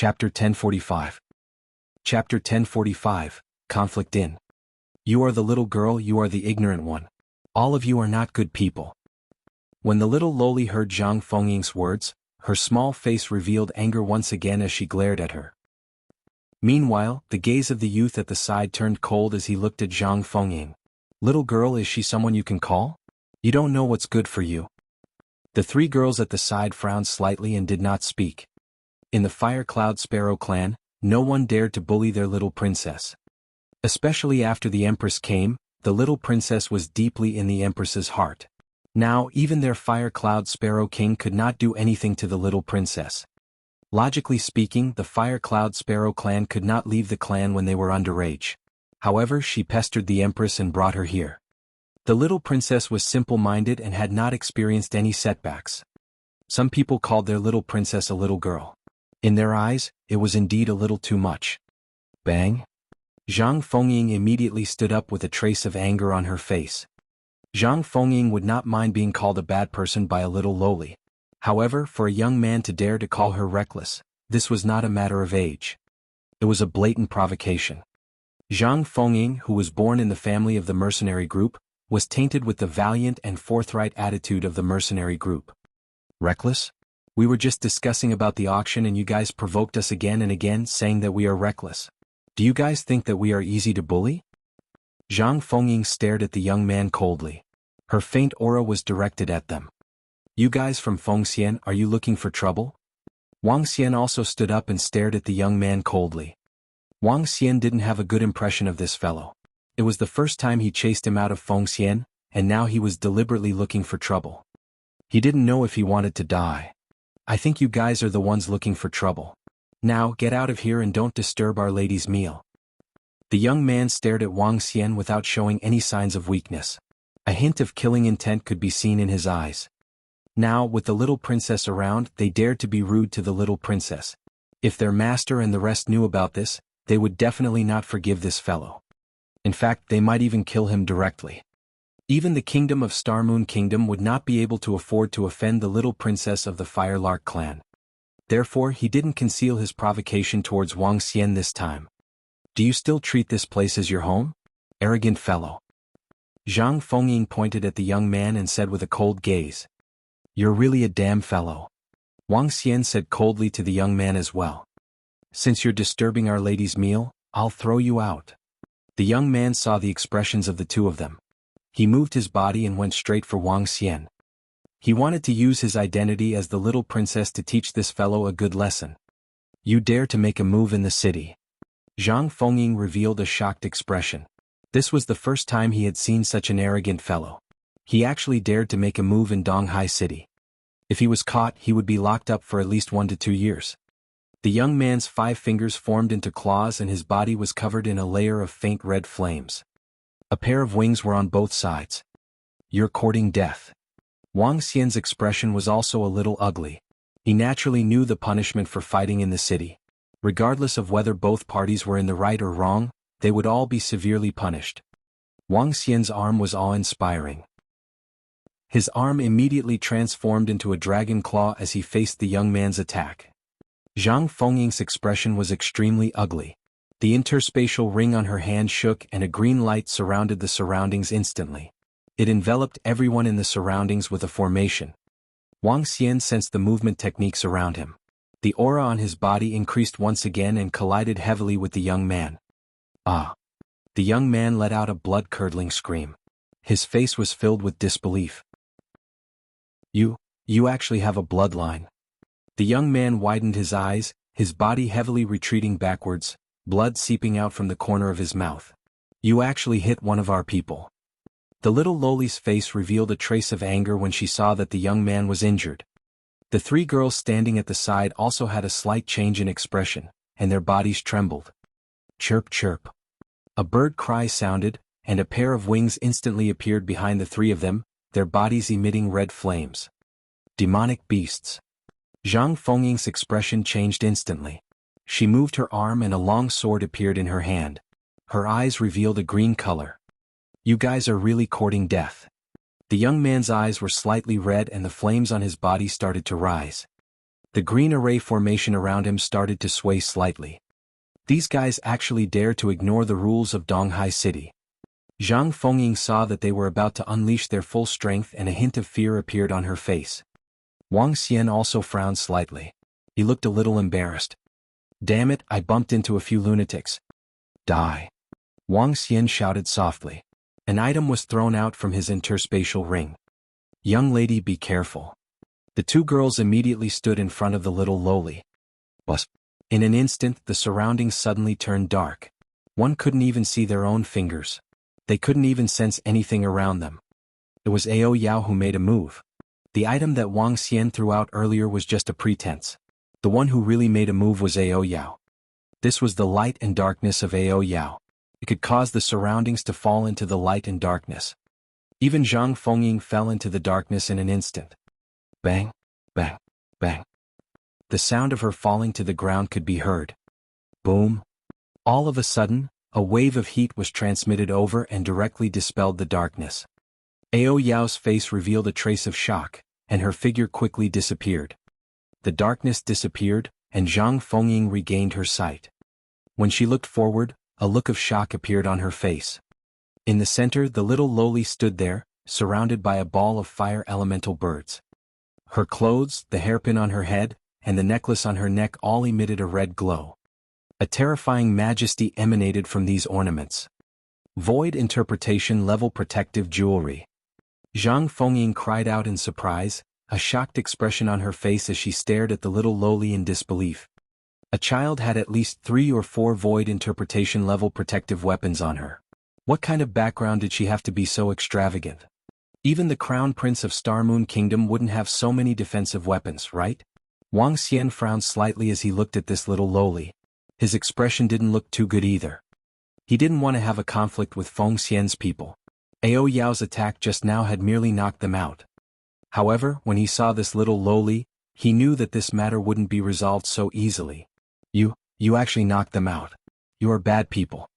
Chapter 1045. Chapter 1045, Conflict in. You are the little girl, you are the ignorant one. All of you are not good people. When the little loli heard Zhang Fengying's words, her small face revealed anger once again as she glared at her. Meanwhile, the gaze of the youth at the side turned cold as he looked at Zhang Fengying. Little girl, is she someone you can call? You don't know what's good for you. The three girls at the side frowned slightly and did not speak. In the Fire Cloud Sparrow clan, no one dared to bully their little princess. Especially after the Empress came, the little princess was deeply in the Empress's heart. Now even their Fire Cloud Sparrow king could not do anything to the little princess. Logically speaking, the Fire Cloud Sparrow clan could not leave the clan when they were underage. However, she pestered the Empress and brought her here. The little princess was simple-minded and had not experienced any setbacks. Some people called their little princess a little girl. In their eyes, it was indeed a little too much. Bang! Zhang Fengying immediately stood up with a trace of anger on her face. Zhang Fengying would not mind being called a bad person by a little loli. However, for a young man to dare to call her reckless, this was not a matter of age. It was a blatant provocation. Zhang Fengying, who was born in the family of the mercenary group, was tainted with the valiant and forthright attitude of the mercenary group. Reckless? We were just discussing about the auction and you guys provoked us again and again, saying that we are reckless. Do you guys think that we are easy to bully? Zhang Fengying stared at the young man coldly. Her faint aura was directed at them. You guys from Fengxian, are you looking for trouble? Wang Xian also stood up and stared at the young man coldly. Wang Xian didn't have a good impression of this fellow. It was the first time he chased him out of Fengxian, and now he was deliberately looking for trouble. He didn't know if he wanted to die. I think you guys are the ones looking for trouble. Now, get out of here and don't disturb our lady's meal. The young man stared at Wang Xian without showing any signs of weakness. A hint of killing intent could be seen in his eyes. Now, with the little princess around, they dared to be rude to the little princess. If their master and the rest knew about this, they would definitely not forgive this fellow. In fact, they might even kill him directly. Even the kingdom of Starmoon Kingdom would not be able to afford to offend the little princess of the Firelark clan. Therefore, he didn't conceal his provocation towards Wang Xian this time. Do you still treat this place as your home? Arrogant fellow. Zhang Fengying pointed at the young man and said with a cold gaze. You're really a damn fellow. Wang Xian said coldly to the young man as well. Since you're disturbing our lady's meal, I'll throw you out. The young man saw the expressions of the two of them. He moved his body and went straight for Wang Xian. He wanted to use his identity as the little princess to teach this fellow a good lesson. You dare to make a move in the city. Zhang Fengying revealed a shocked expression. This was the first time he had seen such an arrogant fellow. He actually dared to make a move in Donghai City. If he was caught, he would be locked up for at least 1 to 2 years. The young man's 5 fingers formed into claws and his body was covered in a layer of faint red flames. A pair of wings were on both sides. You're courting death. Wang Xian's expression was also a little ugly. He naturally knew the punishment for fighting in the city. Regardless of whether both parties were in the right or wrong, they would all be severely punished. Wang Xian's arm was awe-inspiring. His arm immediately transformed into a dragon claw as he faced the young man's attack. Zhang Fengying's expression was extremely ugly. The interspatial ring on her hand shook and a green light surrounded the surroundings instantly. It enveloped everyone in the surroundings with a formation. Wang Xian sensed the movement techniques around him. The aura on his body increased once again and collided heavily with the young man. Ah! The young man let out a blood-curdling scream. His face was filled with disbelief. You actually have a bloodline. The young man widened his eyes, his body heavily retreating backwards, blood seeping out from the corner of his mouth. You actually hit one of our people. The little loli's face revealed a trace of anger when she saw that the young man was injured. The 3 girls standing at the side also had a slight change in expression, and their bodies trembled. Chirp chirp. A bird cry sounded, and a pair of wings instantly appeared behind the 3 of them, their bodies emitting red flames. Demonic beasts. Zhang Fengying's expression changed instantly. She moved her arm and a long sword appeared in her hand. Her eyes revealed a green color. You guys are really courting death. The young man's eyes were slightly red and the flames on his body started to rise. The green array formation around him started to sway slightly. These guys actually dare to ignore the rules of Donghai City. Zhang Fengying saw that they were about to unleash their full strength and a hint of fear appeared on her face. Wang Xian also frowned slightly. He looked a little embarrassed. Damn it, I bumped into a few lunatics. Die. Wang Xian shouted softly. An item was thrown out from his interspatial ring. Young lady, be careful. The two girls immediately stood in front of the little lowly. Bus. In an instant, the surroundings suddenly turned dark. One couldn't even see their own fingers. They couldn't even sense anything around them. It was Ao Yao who made a move. The item that Wang Xian threw out earlier was just a pretense. The one who really made a move was Ao Yao. This was the light and darkness of Ao Yao. It could cause the surroundings to fall into the light and darkness. Even Zhang Fengying fell into the darkness in an instant. Bang, bang, bang. The sound of her falling to the ground could be heard. Boom. All of a sudden, a wave of heat was transmitted over and directly dispelled the darkness. Ao Yao's face revealed a trace of shock, and her figure quickly disappeared. The darkness disappeared, and Zhang Fengying regained her sight. When she looked forward, a look of shock appeared on her face. In the center, the little lowly stood there, surrounded by a ball of fire elemental birds. Her clothes, the hairpin on her head, and the necklace on her neck all emitted a red glow. A terrifying majesty emanated from these ornaments. Void interpretation level protective jewelry. Zhang Fengying cried out in surprise, a shocked expression on her face as she stared at the little lowly in disbelief. A child had at least 3 or 4 void interpretation level protective weapons on her. What kind of background did she have to be so extravagant? Even the crown prince of Star Moon Kingdom wouldn't have so many defensive weapons, right? Wang Xian frowned slightly as he looked at this little lowly. His expression didn't look too good either. He didn't want to have a conflict with Feng Xian's people. Ao Yao's attack just now had merely knocked them out. However, when he saw this little lowly, he knew that this matter wouldn't be resolved so easily. You actually knocked them out. You are bad people.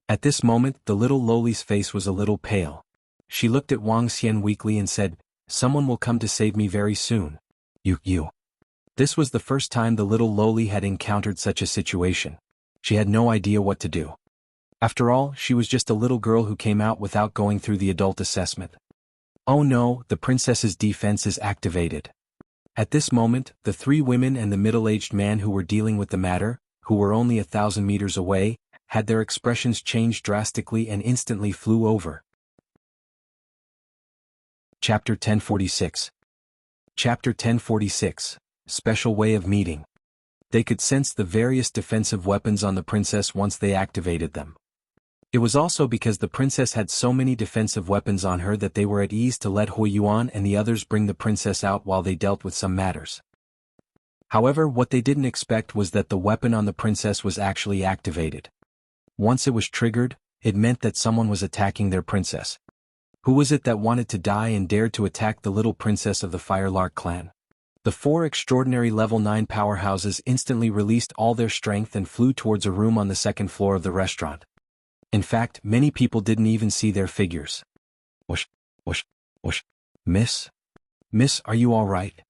At this moment, the little lowly's face was a little pale. She looked at Wang Xian weakly and said, "Someone will come to save me very soon." You. This was the first time the little lowly had encountered such a situation. She had no idea what to do. After all, she was just a little girl who came out without going through the adult assessment. Oh no, the princess's defense is activated. At this moment, the 3 women and the middle-aged man who were dealing with the matter, who were only 1,000 meters away, had their expressions changed drastically and instantly flew over. Chapter 1046. Chapter 1046. Special way of meeting. They could sense the various defensive weapons on the princess once they activated them. It was also because the princess had so many defensive weapons on her that they were at ease to let Hui Yuan and the others bring the princess out while they dealt with some matters. However, what they didn't expect was that the weapon on the princess was actually activated. Once it was triggered, it meant that someone was attacking their princess. Who was it that wanted to die and dared to attack the little princess of the Firelark clan? The 4 extraordinary level 9 powerhouses instantly released all their strength and flew towards a room on the 2nd floor of the restaurant. In fact, many people didn't even see their figures. Whoosh, whoosh, whoosh. Miss? Miss, are you all right?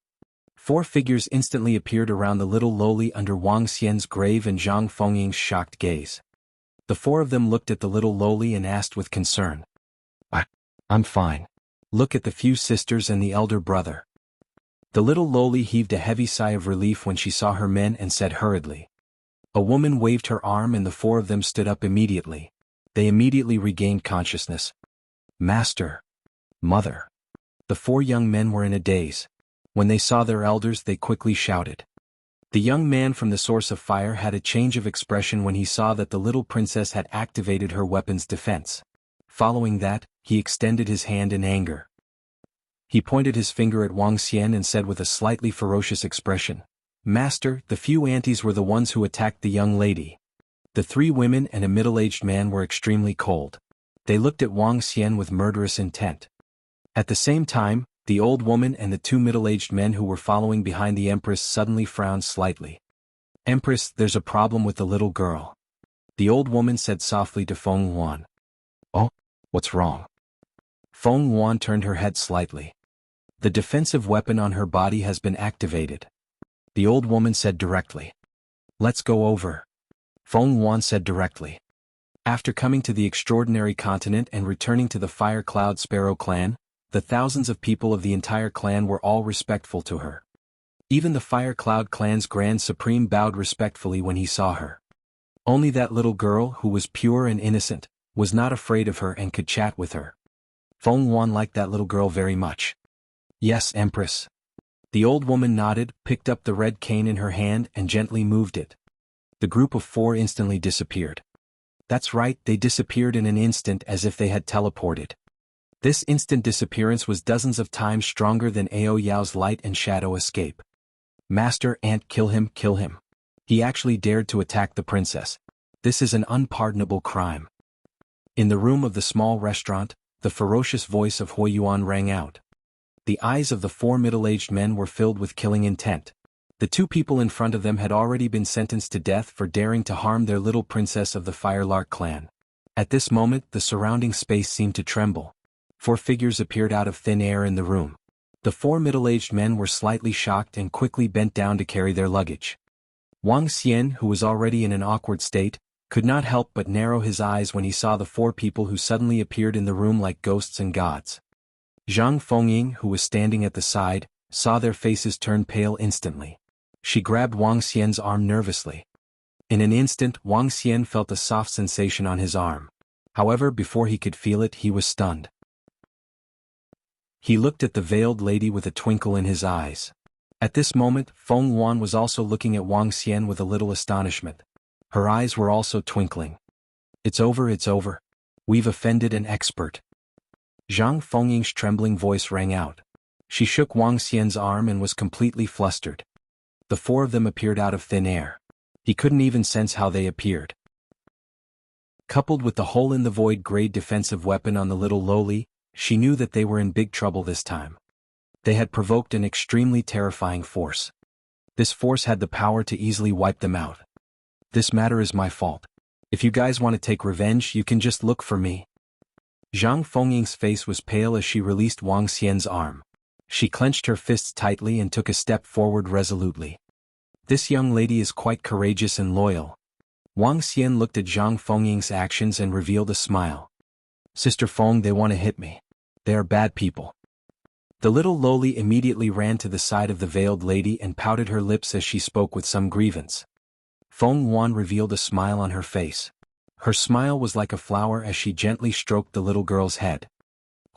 4 figures instantly appeared around the little lowly under Wang Xian's grave and Zhang Fengying's shocked gaze. The 4 of them looked at the little lowly and asked with concern. I'm fine. Look at the few sisters and the elder brother. The little lowly heaved a heavy sigh of relief when she saw her men and said hurriedly. A woman waved her arm and the 4 of them stood up immediately. They immediately regained consciousness. Master. Mother. The 4 young men were in a daze. When they saw their elders, they quickly shouted. The young man from the source of fire had a change of expression when he saw that the little princess had activated her weapon's defense. Following that, he extended his hand in anger. He pointed his finger at Wang Xian and said with a slightly ferocious expression, "Master, the few aunties were the ones who attacked the young lady." The 3 women and a middle-aged man were extremely cold. They looked at Wang Xian with murderous intent. At the same time, the old woman and the 2 middle-aged men who were following behind the Empress suddenly frowned slightly. "Empress, there's a problem with the little girl." The old woman said softly to Feng Yuan. "Oh, what's wrong?" Feng Yuan turned her head slightly. "The defensive weapon on her body has been activated." The old woman said directly. Let's go over. Feng Yuan said directly. After coming to the extraordinary continent and returning to the Fire Cloud Sparrow clan, the thousands of people of the entire clan were all respectful to her. Even the Fire Cloud clan's Grand Supreme bowed respectfully when he saw her. Only that little girl, who was pure and innocent, was not afraid of her and could chat with her. Feng Yuan liked that little girl very much. Yes, Empress. The old woman nodded, picked up the red cane in her hand and gently moved it. The group of 4 instantly disappeared. That's right, they disappeared in an instant as if they had teleported. This instant disappearance was dozens of times stronger than Ao Yao's light and shadow escape. Master Ant, kill him, kill him. He actually dared to attack the princess. This is an unpardonable crime. In the room of the small restaurant, the ferocious voice of Hui Yuan rang out. The eyes of the 4 middle-aged men were filled with killing intent. The 2 people in front of them had already been sentenced to death for daring to harm their little princess of the Firelark clan. At this moment, the surrounding space seemed to tremble. 4 figures appeared out of thin air in the room. The 4 middle-aged men were slightly shocked and quickly bent down to carry their luggage. Wang Xian, who was already in an awkward state, could not help but narrow his eyes when he saw the 4 people who suddenly appeared in the room like ghosts and gods. Zhang Fengying, who was standing at the side, saw their faces turn pale instantly. She grabbed Wang Xian's arm nervously. In an instant, Wang Xian felt a soft sensation on his arm. However, before he could feel it, he was stunned. He looked at the veiled lady with a twinkle in his eyes. At this moment, Feng Yuan was also looking at Wang Xian with a little astonishment. Her eyes were also twinkling. It's over, it's over. We've offended an expert. Zhang Fengying's trembling voice rang out. She shook Wang Xian's arm and was completely flustered. The 4 of them appeared out of thin air. He couldn't even sense how they appeared. Coupled with the hole-in-the-void grade defensive weapon on the little lowly, she knew that they were in big trouble this time. They had provoked an extremely terrifying force. This force had the power to easily wipe them out. This matter is my fault. If you guys want to take revenge, you can just look for me. Zhang Fengying's face was pale as she released Wang Xian's arm. She clenched her fists tightly and took a step forward resolutely. This young lady is quite courageous and loyal. Wang Xian looked at Zhang Fengying's actions and revealed a smile. Sister Feng, they want to hit me. They are bad people. The little lowly immediately ran to the side of the veiled lady and pouted her lips as she spoke with some grievance. Feng Yuan revealed a smile on her face. Her smile was like a flower as she gently stroked the little girl's head.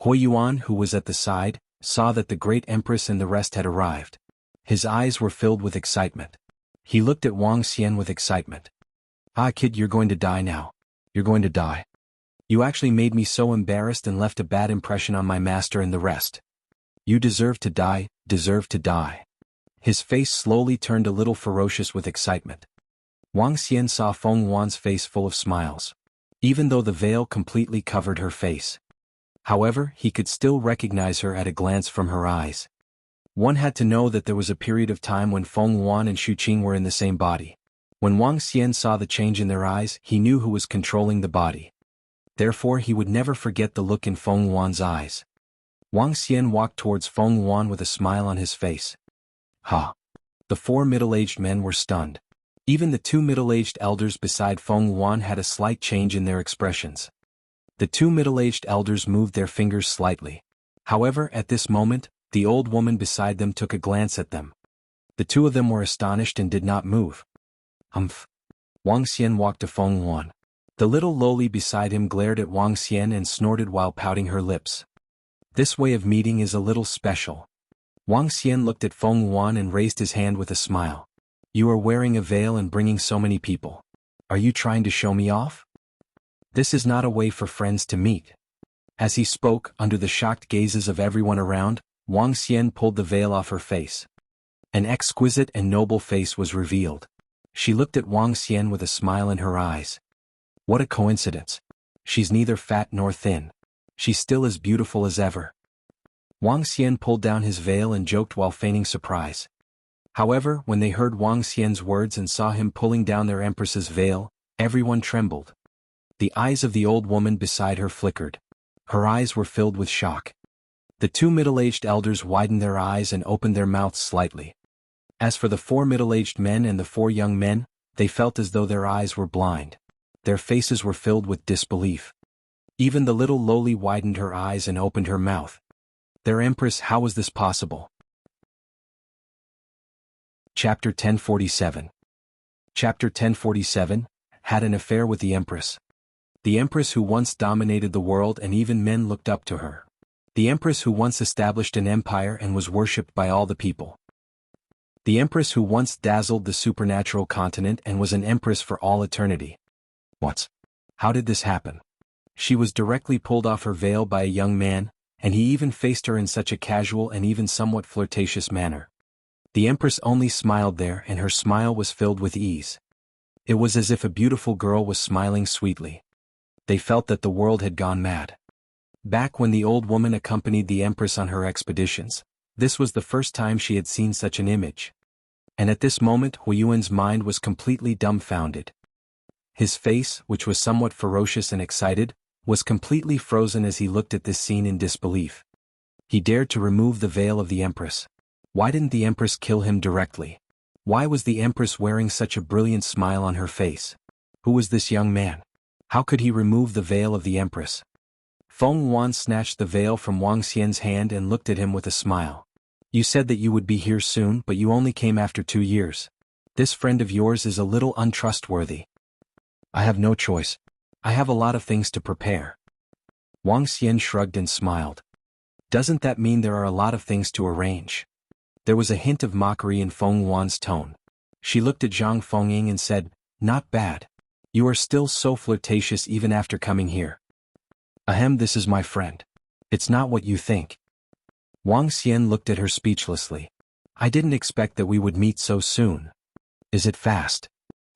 Hui Yuan, who was at the side, saw that the great empress and the rest had arrived. His eyes were filled with excitement. He looked at Wang Xian with excitement. Ah, kid, you're going to die now. You're going to die. You actually made me so embarrassed and left a bad impression on my master and the rest. You deserve to die, deserve to die. His face slowly turned a little ferocious with excitement. Wang Xian saw Feng Yuan's face full of smiles, even though the veil completely covered her face. However, he could still recognize her at a glance from her eyes. One had to know that there was a period of time when Feng Yuan and Xu Qing were in the same body. When Wang Xian saw the change in their eyes, he knew who was controlling the body. Therefore, he would never forget the look in Feng Yuan's eyes. Wang Xian walked towards Feng Yuan with a smile on his face. Ha! The 4 middle-aged men were stunned. Even the 2 middle-aged elders beside Feng Yuan had a slight change in their expressions. The 2 middle-aged elders moved their fingers slightly. However, at this moment, the old woman beside them took a glance at them. The 2 of them were astonished and did not move. Humph! Wang Xian walked to Feng Yuan. The little lowly beside him glared at Wang Xian and snorted while pouting her lips. This way of meeting is a little special. Wang Xian looked at Feng Yuan and raised his hand with a smile. You are wearing a veil and bringing so many people. Are you trying to show me off? This is not a way for friends to meet. As he spoke, under the shocked gazes of everyone around, Wang Xian pulled the veil off her face. An exquisite and noble face was revealed. She looked at Wang Xian with a smile in her eyes. What a coincidence. She's neither fat nor thin. She's still as beautiful as ever. Wang Xian pulled down his veil and joked while feigning surprise. However, when they heard Wang Xian's words and saw him pulling down their empress's veil, everyone trembled. The eyes of the old woman beside her flickered. Her eyes were filled with shock. The 2 middle-aged elders widened their eyes and opened their mouths slightly. As for the 4 middle-aged men and the 4 young men, they felt as though their eyes were blind. Their faces were filled with disbelief. Even the little lowly widened her eyes and opened her mouth. Their empress, how was this possible? Chapter 1047. Chapter 1047, had an affair with the empress. The empress who once dominated the world and even men looked up to her. The empress who once established an empire and was worshipped by all the people. The empress who once dazzled the supernatural continent and was an empress for all eternity. How did this happen? She was directly pulled off her veil by a young man, and he even faced her in such a casual and even somewhat flirtatious manner. The empress only smiled there, and her smile was filled with ease. It was as if a beautiful girl was smiling sweetly. They felt that the world had gone mad. Back when the old woman accompanied the empress on her expeditions, this was the first time she had seen such an image. And at this moment Huiyuan's mind was completely dumbfounded. His face, which was somewhat ferocious and excited, was completely frozen as he looked at this scene in disbelief. He dared to remove the veil of the empress. Why didn't the empress kill him directly? Why was the empress wearing such a brilliant smile on her face? Who was this young man? How could he remove the veil of the empress? Feng Yuan snatched the veil from Wang Xian's hand and looked at him with a smile. You said that you would be here soon, but you only came after 2 years. This friend of yours is a little untrustworthy. I have no choice. I have a lot of things to prepare. Wang Xian shrugged and smiled. Doesn't that mean there are a lot of things to arrange? There was a hint of mockery in Feng Yuan's tone. She looked at Zhang Fengying and said, Not bad. You are still so flirtatious even after coming here. Ahem, this is my friend. It's not what you think. Wang Xian looked at her speechlessly. I didn't expect that we would meet so soon. Is it fast?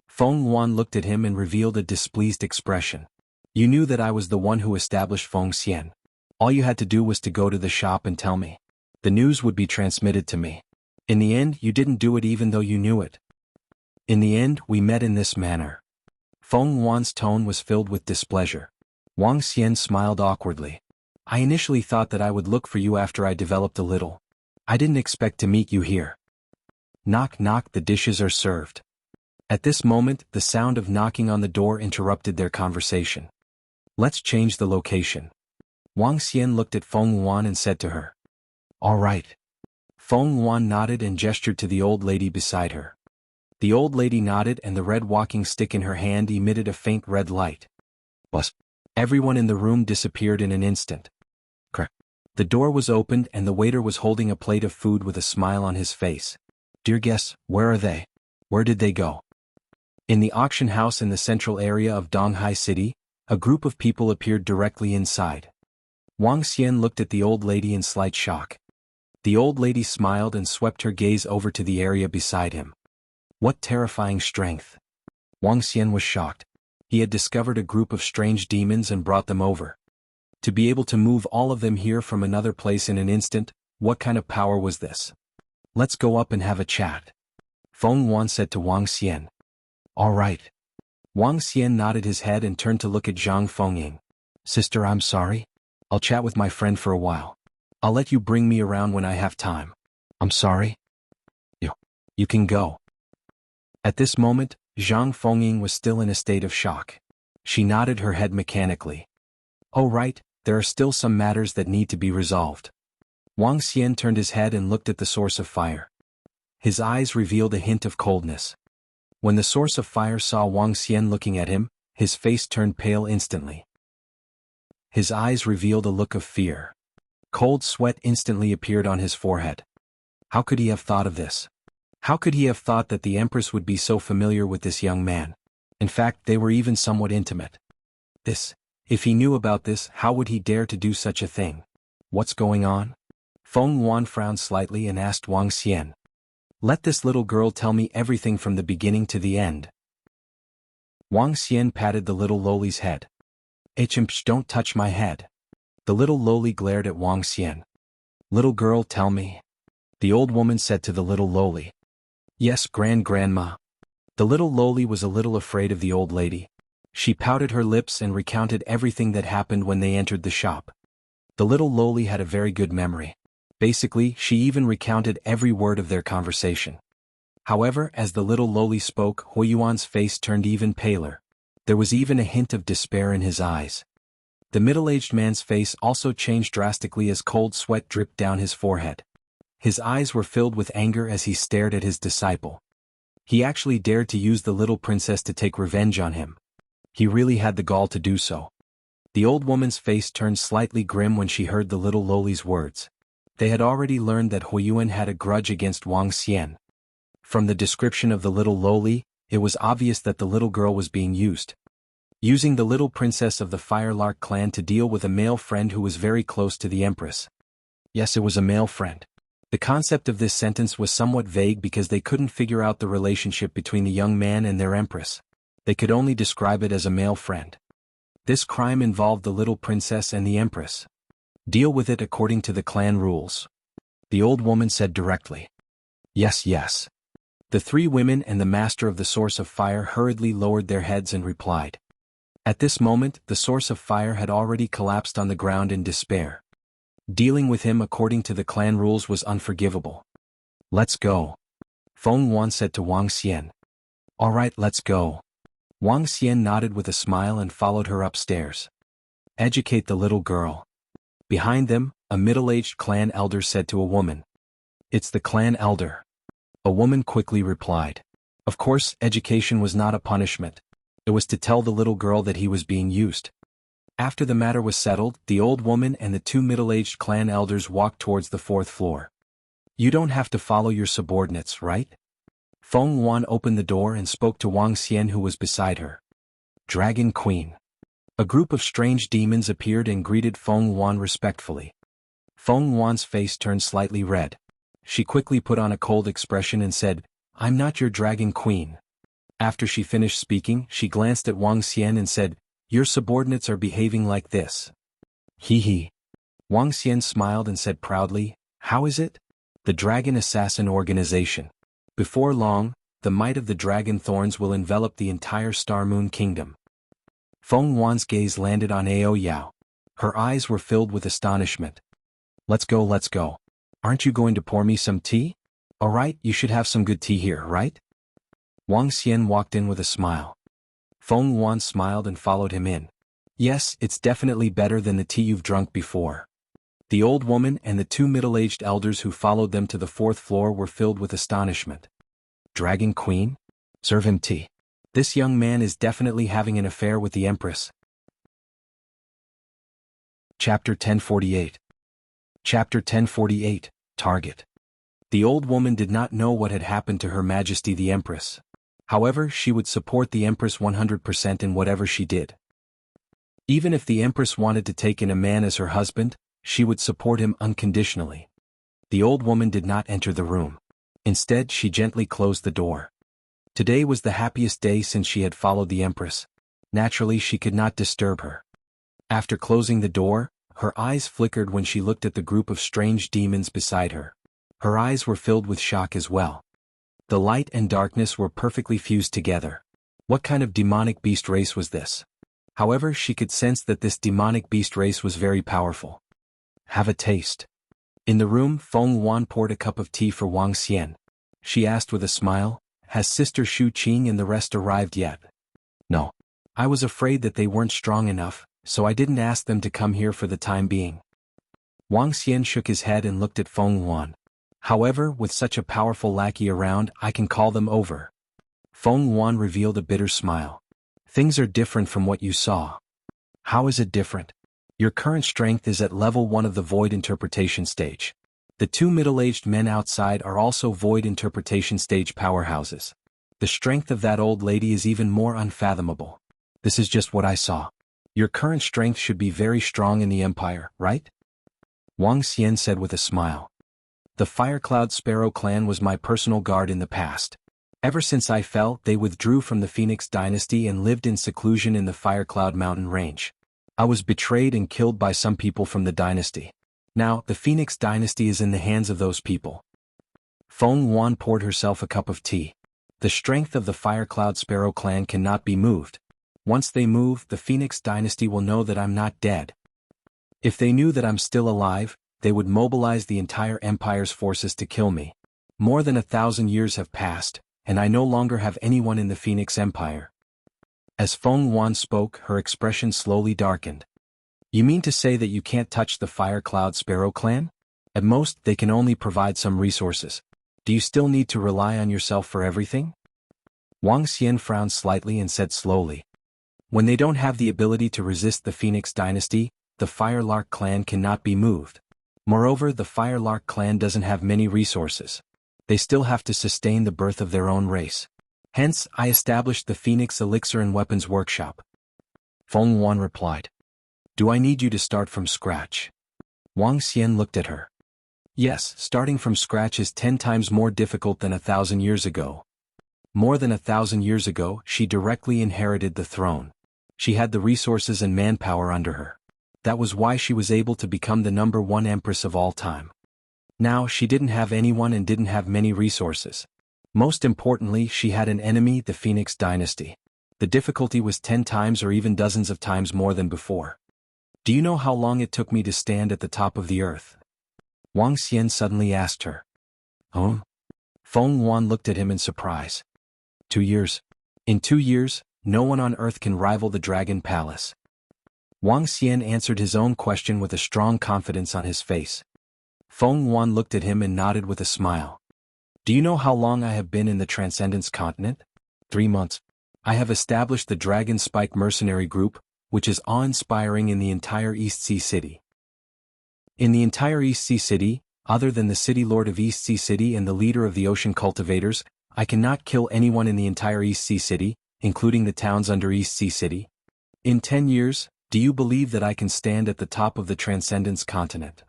Feng Yuan looked at him and revealed a displeased expression. You knew that I was the one who established Feng Xian. All you had to do was to go to the shop and tell me. The news would be transmitted to me. In the end, you didn't do it even though you knew it. In the end, we met in this manner. Feng Yuan's tone was filled with displeasure. Wang Xian smiled awkwardly. I initially thought that I would look for you after I developed a little. I didn't expect to meet you here. Knock knock, the dishes are served. At this moment, the sound of knocking on the door interrupted their conversation. Let's change the location. Wang Xian looked at Feng Yuan and said to her. All right. Feng Yuan nodded and gestured to the old lady beside her. The old lady nodded and the red walking stick in her hand emitted a faint red light. Everyone in the room disappeared in an instant. The door was opened and the waiter was holding a plate of food with a smile on his face. Dear guests, where are they? Where did they go? In the auction house in the central area of Donghai City, a group of people appeared directly inside. Wang Xian looked at the old lady in slight shock. The old lady smiled and swept her gaze over to the area beside him. What terrifying strength! Wang Xian was shocked. He had discovered a group of strange demons and brought them over. To be able to move all of them here from another place in an instant, what kind of power was this? Let's go up and have a chat. Feng Yuan said to Wang Xian. All right. Wang Xian nodded his head and turned to look at Zhang Fengying. Sister, I'm sorry. I'll chat with my friend for a while. I'll let you bring me around when I have time. I'm sorry. You can go. At this moment, Zhang Fengying was still in a state of shock. She nodded her head mechanically. Oh right, there are still some matters that need to be resolved. Wang Xian turned his head and looked at the source of fire. His eyes revealed a hint of coldness. When the source of fire saw Wang Xian looking at him, his face turned pale instantly. His eyes revealed a look of fear. Cold sweat instantly appeared on his forehead. How could he have thought of this? How could he have thought that the Empress would be so familiar with this young man? In fact, they were even somewhat intimate. If he knew about this, how would he dare to do such a thing? What's going on? Feng Yuan frowned slightly and asked Wang Xian. Let this little girl tell me everything from the beginning to the end. Wang Xian patted the little lowly's head. Hmpsh, don't touch my head. The little lowly glared at Wang Xian. Little girl, tell me. The old woman said to the little lowly. Yes, grandma. The little lowly was a little afraid of the old lady. She pouted her lips and recounted everything that happened when they entered the shop. The little lowly had a very good memory. Basically, she even recounted every word of their conversation. However, as the little lowly spoke, Huiyuan's face turned even paler. There was even a hint of despair in his eyes. The middle-aged man's face also changed drastically as cold sweat dripped down his forehead. His eyes were filled with anger as he stared at his disciple. He actually dared to use the little princess to take revenge on him. He really had the gall to do so. The old woman's face turned slightly grim when she heard the little lowly's words. They had already learned that Huiyuan had a grudge against Wang Xian. From the description of the little lowly, it was obvious that the little girl was being used. Using the little princess of the Firelark clan to deal with a male friend who was very close to the empress. Yes, it was a male friend. The concept of this sentence was somewhat vague because they couldn't figure out the relationship between the young man and their empress. They could only describe it as a male friend. This crime involved the little princess and the empress. Deal with it according to the clan rules. The old woman said directly. Yes, yes. The three women and the master of the source of fire hurriedly lowered their heads and replied. At this moment, the source of fire had already collapsed on the ground in despair. Dealing with him according to the clan rules was unforgivable. Let's go. Feng Wan said to Wang Xian. All right, let's go. Wang Xian nodded with a smile and followed her upstairs. Educate the little girl. Behind them, a middle-aged clan elder said to a woman. It's the clan elder. A woman quickly replied. Of course, education was not a punishment. It was to tell the little girl that he was being used. After the matter was settled, the old woman and the two middle-aged clan elders walked towards the fourth floor. You don't have to follow your subordinates, right? Feng Wan opened the door and spoke to Wang Xian who was beside her. Dragon Queen. A group of strange demons appeared and greeted Feng Wan respectfully. Feng Wan's face turned slightly red. She quickly put on a cold expression and said, I'm not your Dragon Queen. After she finished speaking, she glanced at Wang Xian and said, Your subordinates are behaving like this. Hee hee. Wang Xian smiled and said proudly, How is it? The Dragon Assassin Organization. Before long, the might of the dragon thorns will envelop the entire Star Moon Kingdom. Feng Wan's gaze landed on Ao Yao. Her eyes were filled with astonishment. Let's go, let's go. Aren't you going to pour me some tea? All right, you should have some good tea here, right? Wang Xian walked in with a smile. Feng Wan smiled and followed him in. Yes, it's definitely better than the tea you've drunk before. The old woman and the two middle-aged elders who followed them to the fourth floor were filled with astonishment. Dragon Queen? Serve him tea. This young man is definitely having an affair with the Empress. Chapter 1048. Chapter 1048, Target. The old woman did not know what had happened to Her Majesty the Empress. However, she would support the Empress 100% in whatever she did. Even if the Empress wanted to take in a man as her husband, she would support him unconditionally. The old woman did not enter the room. Instead, she gently closed the door. Today was the happiest day since she had followed the Empress. Naturally, she could not disturb her. After closing the door, her eyes flickered when she looked at the group of strange demons beside her. Her eyes were filled with shock as well. The light and darkness were perfectly fused together. What kind of demonic beast race was this? However, she could sense that this demonic beast race was very powerful. Have a taste. In the room, Feng Wan poured a cup of tea for Wang Xian. She asked with a smile, Has Sister Shu Qing and the rest arrived yet? No. I was afraid that they weren't strong enough, so I didn't ask them to come here for the time being. Wang Xian shook his head and looked at Feng Wan. However, with such a powerful lackey around, I can call them over. Feng Wan revealed a bitter smile. Things are different from what you saw. How is it different? Your current strength is at level 1 of the Void Interpretation stage. The two middle-aged men outside are also Void Interpretation stage powerhouses. The strength of that old lady is even more unfathomable. This is just what I saw. Your current strength should be very strong in the Empire, right? Wang Xian said with a smile. The Firecloud Sparrow clan was my personal guard in the past. Ever since I fell, they withdrew from the Phoenix dynasty and lived in seclusion in the Firecloud mountain range. I was betrayed and killed by some people from the dynasty. Now, the Phoenix dynasty is in the hands of those people. Feng Wan poured herself a cup of tea. The strength of the Firecloud Sparrow clan cannot be moved. Once they move, the Phoenix dynasty will know that I'm not dead. If they knew that I'm still alive, they would mobilize the entire Empire's forces to kill me. More than 1,000 years have passed, and I no longer have anyone in the Phoenix Empire. As Feng Yuan spoke, her expression slowly darkened. You mean to say that you can't touch the Fire Cloud Sparrow clan? At most, they can only provide some resources. Do you still need to rely on yourself for everything? Wang Xian frowned slightly and said slowly. When they don't have the ability to resist the Phoenix dynasty, the Firelark clan cannot be moved. Moreover, the Firelark clan doesn't have many resources. They still have to sustain the birth of their own race. Hence, I established the Phoenix Elixir and Weapons Workshop. Feng Yuan replied. Do I need you to start from scratch? Wang Xian looked at her. Yes, starting from scratch is 10 times more difficult than 1,000 years ago. More than 1,000 years ago, she directly inherited the throne. She had the resources and manpower under her. That was why she was able to become the #1 empress of all time. Now, she didn't have anyone and didn't have many resources. Most importantly, she had an enemy, the Phoenix dynasty. The difficulty was 10 times or even dozens of times more than before. Do you know how long it took me to stand at the top of the earth? Wang Xian suddenly asked her. Oh? Feng Yuan looked at him in surprise. 2 years. In 2 years, no one on earth can rival the Dragon Palace. Wang Xian answered his own question with a strong confidence on his face. Feng Yuan looked at him and nodded with a smile. Do you know how long I have been in the Transcendence continent? 3 months. I have established the Dragon Spike Mercenary Group, which is awe-inspiring in the entire East Sea City. In the entire East Sea City, other than the City Lord of East Sea City and the leader of the Ocean Cultivators, I cannot kill anyone in the entire East Sea City, including the towns under East Sea City. In 10 years, do you believe that I can stand at the top of the Transcendence continent?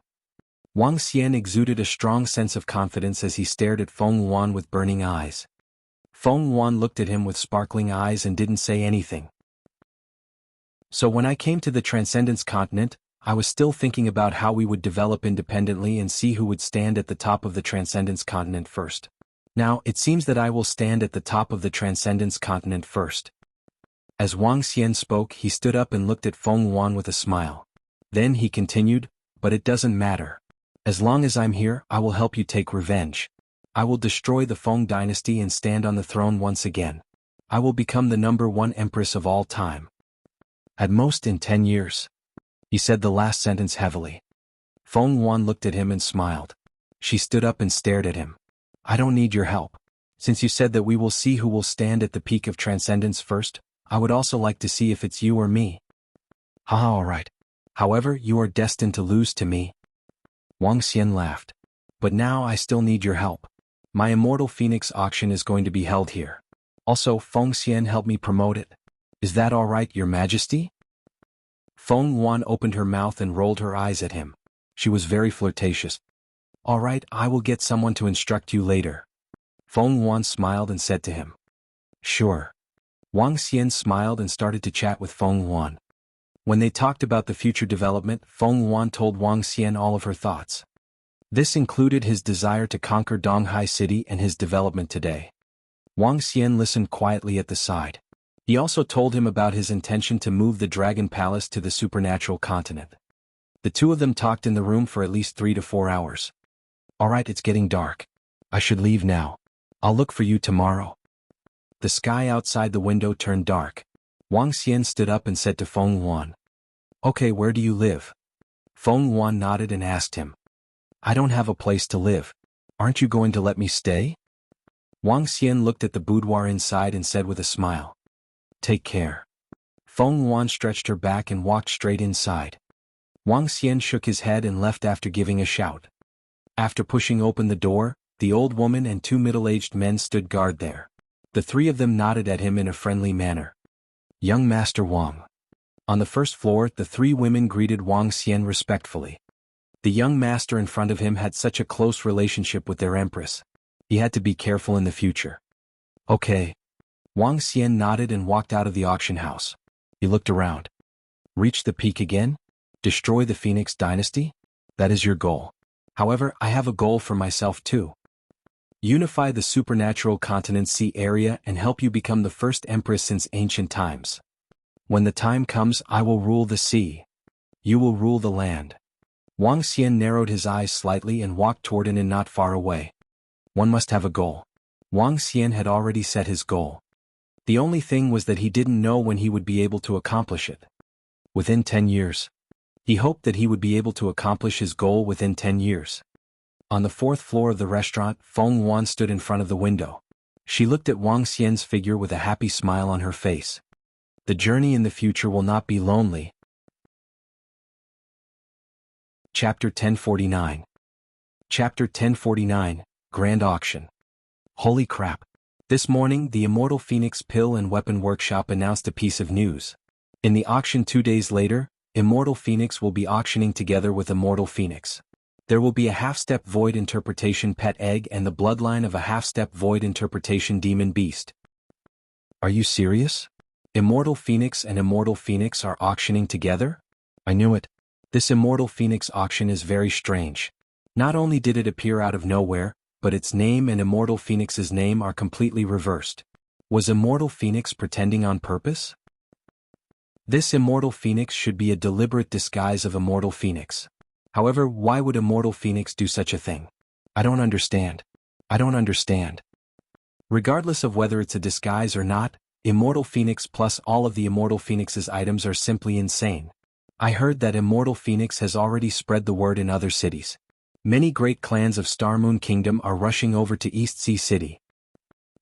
Wang Xian exuded a strong sense of confidence as he stared at Feng Yuan with burning eyes. Feng Yuan looked at him with sparkling eyes and didn't say anything. So when I came to the Transcendence continent, I was still thinking about how we would develop independently and see who would stand at the top of the Transcendence continent first. Now, it seems that I will stand at the top of the Transcendence continent first. As Wang Xian spoke, he stood up and looked at Feng Yuan with a smile. Then he continued, but it doesn't matter. As long as I'm here, I will help you take revenge. I will destroy the Feng dynasty and stand on the throne once again. I will become the #1 empress of all time. At most in 10 years. He said the last sentence heavily. Feng Yuan looked at him and smiled. She stood up and stared at him. I don't need your help. Since you said that we will see who will stand at the peak of transcendence first, I would also like to see if it's you or me. Haha, alright. However, you are destined to lose to me. Wang Xian laughed. But now I still need your help. My Immortal Phoenix auction is going to be held here. Also, Feng Xian helped me promote it. Is that alright, Your Majesty? Feng Yuan opened her mouth and rolled her eyes at him. She was very flirtatious. Alright, I will get someone to instruct you later. Feng Yuan smiled and said to him. Sure. Wang Xian smiled and started to chat with Feng Yuan. When they talked about the future development, Feng Yuan told Wang Xian all of her thoughts. This included his desire to conquer Donghai City and his development today. Wang Xian listened quietly at the side. He also told him about his intention to move the Dragon Palace to the supernatural continent. The two of them talked in the room for at least 3 to 4 hours. Alright, it's getting dark. I should leave now. I'll look for you tomorrow. The sky outside the window turned dark. Wang Xian stood up and said to Feng Yuan. Okay, where do you live? Feng Yuan nodded and asked him. I don't have a place to live. Aren't you going to let me stay? Wang Xian looked at the boudoir inside and said with a smile. Take care. Feng Yuan stretched her back and walked straight inside. Wang Xian shook his head and left after giving a shout. After pushing open the door, the old woman and 2 middle-aged men stood guard there. The 3 of them nodded at him in a friendly manner. Young Master Wang. On the first floor, the 3 women greeted Wang Xian respectfully. The young master in front of him had such a close relationship with their empress. He had to be careful in the future. Okay. Wang Xian nodded and walked out of the auction house. He looked around. Reach the peak again? Destroy the Phoenix dynasty? That is your goal. However, I have a goal for myself too. Unify the supernatural continent sea area and help you become the first empress since ancient times. When the time comes, I will rule the sea. You will rule the land. Wang Xian narrowed his eyes slightly and walked toward an inn not far away. One must have a goal. Wang Xian had already set his goal. The only thing was that he didn't know when he would be able to accomplish it. Within 10 years. He hoped that he would be able to accomplish his goal within 10 years. On the 4th floor of the restaurant, Feng Wan stood in front of the window. She looked at Wang Xian's figure with a happy smile on her face. The journey in the future will not be lonely. Chapter 1049. Chapter 1049, Grand Auction. Holy crap. This morning, the Immortal Phoenix Pill and Weapon Workshop announced a piece of news. In the auction 2 days later, Immortal Phoenix will be auctioning together with Immortal Phoenix. There will be a half-step void interpretation pet egg and the bloodline of a half-step void interpretation demon beast. Are you serious? Immortal Phoenix and Immortal Phoenix are auctioning together? I knew it. This Immortal Phoenix auction is very strange. Not only did it appear out of nowhere, but its name and Immortal Phoenix's name are completely reversed. Was Immortal Phoenix pretending on purpose? This Immortal Phoenix should be a deliberate disguise of Immortal Phoenix. However, why would Immortal Phoenix do such a thing? I don't understand. I don't understand. Regardless of whether it's a disguise or not, Immortal Phoenix plus all of the Immortal Phoenix's items are simply insane. I heard that Immortal Phoenix has already spread the word in other cities. Many great clans of Star Moon Kingdom are rushing over to East Sea City.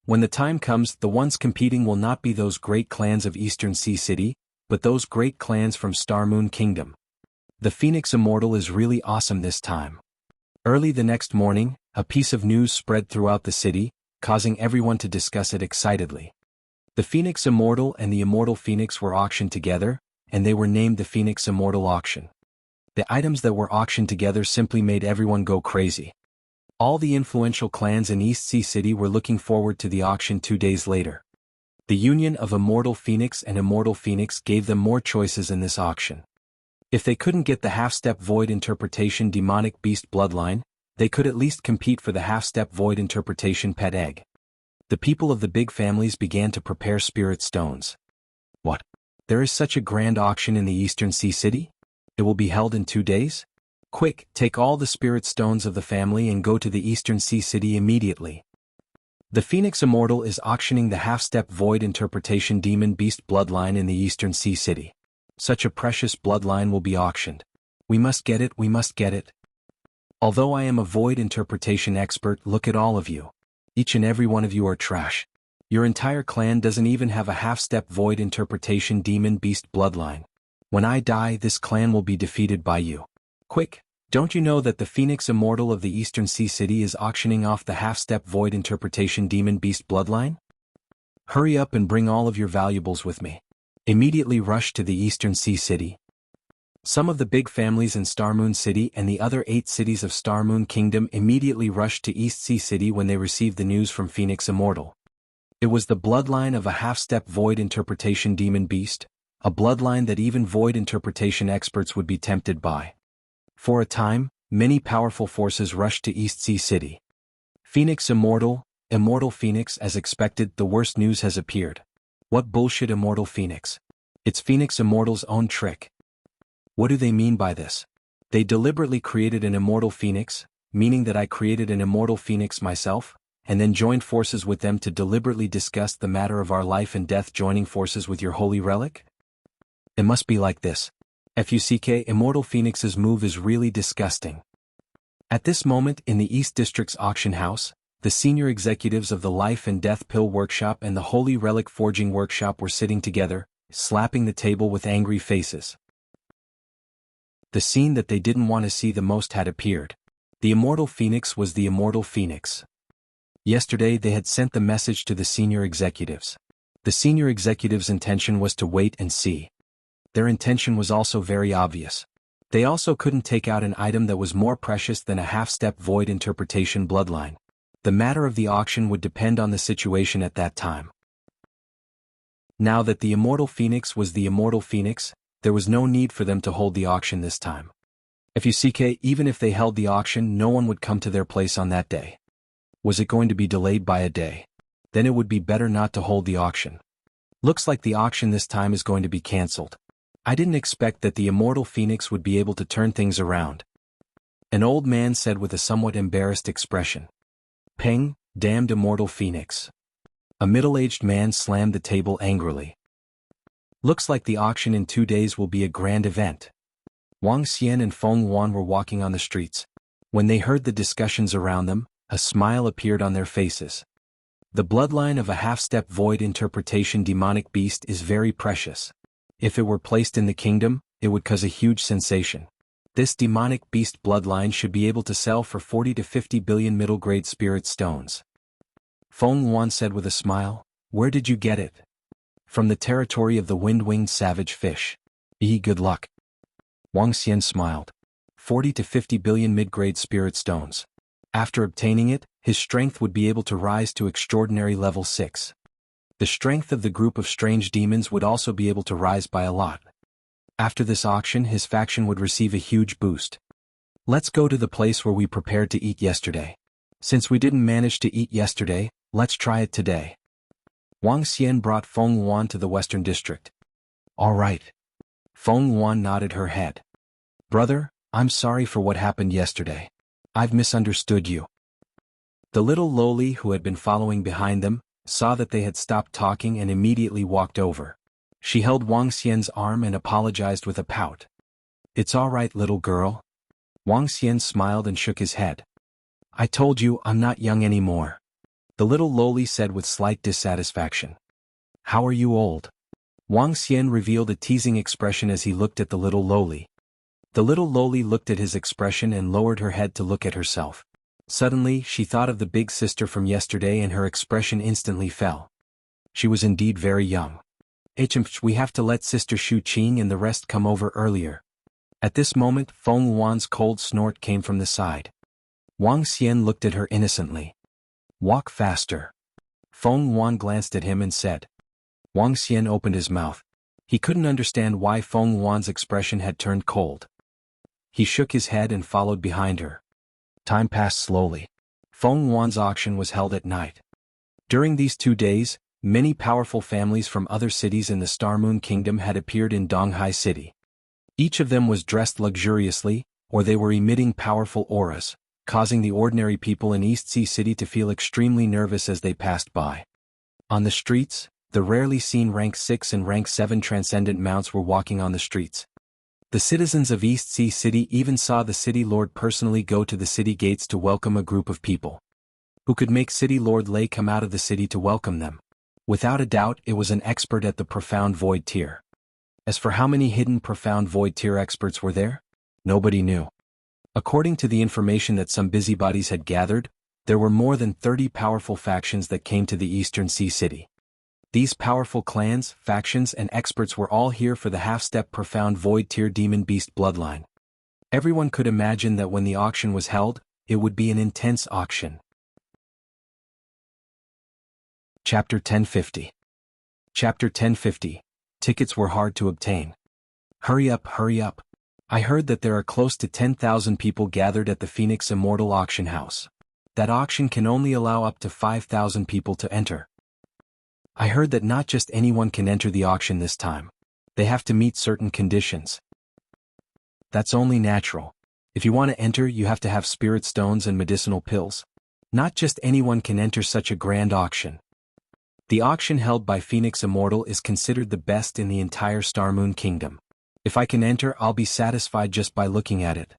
When the time comes, the ones competing will not be those great clans of Eastern Sea City, but those great clans from Star Moon Kingdom. The Phoenix Immortal is really awesome this time. Early the next morning, a piece of news spread throughout the city, causing everyone to discuss it excitedly. The Phoenix Immortal and the Immortal Phoenix were auctioned together, and they were named the Phoenix Immortal Auction. The items that were auctioned together simply made everyone go crazy. All the influential clans in East Sea City were looking forward to the auction 2 days later. The union of Immortal Phoenix and Immortal Phoenix gave them more choices in this auction. If they couldn't get the half-step void interpretation demonic beast bloodline, they could at least compete for the half-step void interpretation pet egg. The people of the big families began to prepare spirit stones. What? There is such a grand auction in the Eastern Sea City? It will be held in 2 days? Quick, take all the spirit stones of the family and go to the Eastern Sea City immediately. The Phoenix Immortal is auctioning the half-step void interpretation demon beast bloodline in the Eastern Sea City. Such a precious bloodline will be auctioned. We must get it, we must get it. Although I am a void interpretation expert, look at all of you. Each and every one of you are trash. Your entire clan doesn't even have a half-step void interpretation demon beast bloodline. When I die, this clan will be defeated by you. Quick, don't you know that the Phoenix Immortal of the Eastern Sea City is auctioning off the half-step void interpretation demon beast bloodline? Hurry up and bring all of your valuables with me. Immediately rush to the Eastern Sea City. Some of the big families in Star Moon City and the other 8 cities of Star Moon Kingdom immediately rushed to East Sea City when they received the news from Phoenix Immortal. It was the bloodline of a half-step void interpretation demon beast, a bloodline that even void interpretation experts would be tempted by. For a time, many powerful forces rushed to East Sea City. Phoenix Immortal, Immortal Phoenix. As expected, the worst news has appeared. What bullshit, Immortal Phoenix? It's Phoenix Immortal's own trick. What do they mean by this? They deliberately created an Immortal Phoenix, meaning that I created an Immortal Phoenix myself, and then joined forces with them to deliberately discuss the matter of our life and death, joining forces with your holy relic? It must be like this. FUCK, Immortal Phoenix's move is really disgusting. At this moment in the East District's auction house, the senior executives of the Life and Death Pill Workshop and the Holy Relic Forging Workshop were sitting together, slapping the table with angry faces. The scene that they didn't want to see the most had appeared. The Immortal Phoenix was the Immortal Phoenix. Yesterday they had sent the message to the senior executives. The senior executives' intention was to wait and see. Their intention was also very obvious. They also couldn't take out an item that was more precious than a half-step void interpretation bloodline. The matter of the auction would depend on the situation at that time. Now that the Immortal Phoenix was the Immortal Phoenix, there was no need for them to hold the auction this time. FUCK, even if they held the auction, no one would come to their place on that day. Was it going to be delayed by a day? Then it would be better not to hold the auction. Looks like the auction this time is going to be cancelled. I didn't expect that the Immortal Phoenix would be able to turn things around. An old man said with a somewhat embarrassed expression. Peng, damned immortal phoenix. A middle-aged man slammed the table angrily. Looks like the auction in 2 days will be a grand event. Wang Xian and Feng Wan were walking on the streets. When they heard the discussions around them, a smile appeared on their faces. The bloodline of a half-step void interpretation demonic beast is very precious. If it were placed in the kingdom, it would cause a huge sensation. This demonic beast bloodline should be able to sell for 40 to 50 billion middle-grade spirit stones. Feng Wan said with a smile, "Where did you get it?" "From the territory of the wind-winged savage fish." Good luck." Wang Xian smiled. 40 to 50 billion mid-grade spirit stones. After obtaining it, his strength would be able to rise to extraordinary level 6. The strength of the group of strange demons would also be able to rise by a lot. After this auction, his faction would receive a huge boost. "Let's go to the place where we prepared to eat yesterday. Since we didn't manage to eat yesterday, let's try it today." Wang Xian brought Feng Wan to the western district. "All right." Feng Wan nodded her head. "Brother, I'm sorry for what happened yesterday. I've misunderstood you." The little lowly who had been following behind them saw that they had stopped talking and immediately walked over. She held Wang Xian's arm and apologized with a pout. "It's all right, little girl." Wang Xian smiled and shook his head. "I told you I'm not young anymore," the little lowly said with slight dissatisfaction. "How are you old?" Wang Xian revealed a teasing expression as he looked at the little lowly. The little lowly looked at his expression and lowered her head to look at herself. Suddenly, she thought of the big sister from yesterday and her expression instantly fell. She was indeed very young. We have to let Sister Shu Qing and the rest come over earlier." At this moment, Feng Wan's cold snort came from the side. Wang Xian looked at her innocently. "Walk faster." Feng Wan glanced at him and said. Wang Xian opened his mouth. He couldn't understand why Feng Wan's expression had turned cold. He shook his head and followed behind her. Time passed slowly. Feng Wan's auction was held at night. During these 2 days, many powerful families from other cities in the Star Moon Kingdom had appeared in Donghai City. Each of them was dressed luxuriously, or they were emitting powerful auras, causing the ordinary people in East Sea City to feel extremely nervous as they passed by. On the streets, the rarely seen rank 6 and rank 7 transcendent mounts were walking on the streets. The citizens of East Sea City even saw the city lord personally go to the city gates to welcome a group of people. Who could make City Lord Lei come out of the city to welcome them? Without a doubt, it was an expert at the Profound Void tier. As for how many hidden Profound Void tier experts were there, nobody knew. According to the information that some busybodies had gathered, there were more than 30 powerful factions that came to the Eastern Sea City. These powerful clans, factions and experts were all here for the half-step Profound Void tier demon beast bloodline. Everyone could imagine that when the auction was held, it would be an intense auction. Chapter 1050. Chapter 1050. Tickets were hard to obtain. Hurry up, hurry up. I heard that there are close to 10,000 people gathered at the Phoenix Immortal Auction House. That auction can only allow up to 5,000 people to enter. I heard that not just anyone can enter the auction this time. They have to meet certain conditions. That's only natural. If you want to enter, you have to have spirit stones and medicinal pills. Not just anyone can enter such a grand auction. The auction held by Phoenix Immortal is considered the best in the entire Star Moon Kingdom. If I can enter, I'll be satisfied just by looking at it.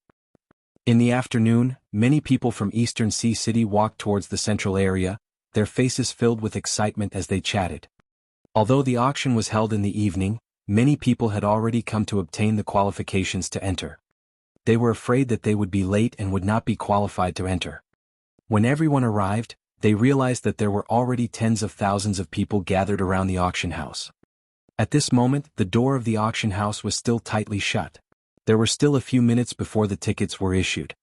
In the afternoon, many people from Eastern Sea City walked towards the central area, their faces filled with excitement as they chatted. Although the auction was held in the evening, many people had already come to obtain the qualifications to enter. They were afraid that they would be late and would not be qualified to enter. When everyone arrived, they realized that there were already tens of thousands of people gathered around the auction house. At this moment, the door of the auction house was still tightly shut. There were still a few minutes before the tickets were issued.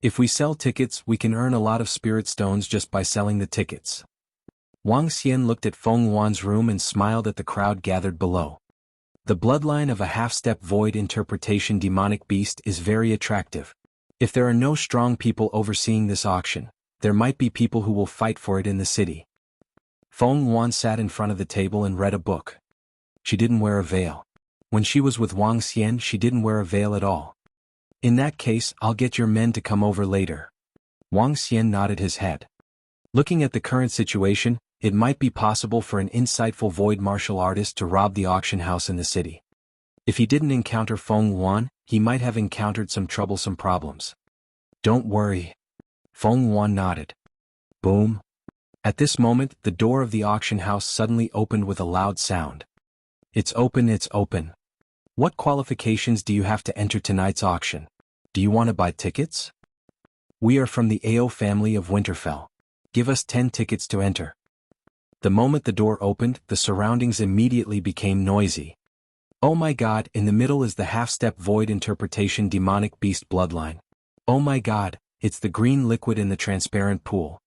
If we sell tickets, we can earn a lot of spirit stones just by selling the tickets. Wang Xian looked at Feng Wan's room and smiled at the crowd gathered below. The bloodline of a half-step void interpretation demonic beast is very attractive. If there are no strong people overseeing this auction, there might be people who will fight for it in the city. Feng Wan sat in front of the table and read a book. She didn't wear a veil. When she was with Wang Xian, she didn't wear a veil at all. In that case, I'll get your men to come over later. Wang Xian nodded his head. Looking at the current situation, it might be possible for an insightful void martial artist to rob the auction house in the city. If he didn't encounter Feng Yuan, he might have encountered some troublesome problems. Don't worry. Feng Yuan nodded. Boom. At this moment, the door of the auction house suddenly opened with a loud sound. It's open, it's open. What qualifications do you have to enter tonight's auction? Do you want to buy tickets? We are from the Ao family of Winterfell. Give us 10 tickets to enter. The moment the door opened, the surroundings immediately became noisy. Oh my god, in the middle is the half-step void interpretation demonic beast bloodline. Oh my god, it's the green liquid in the transparent pool.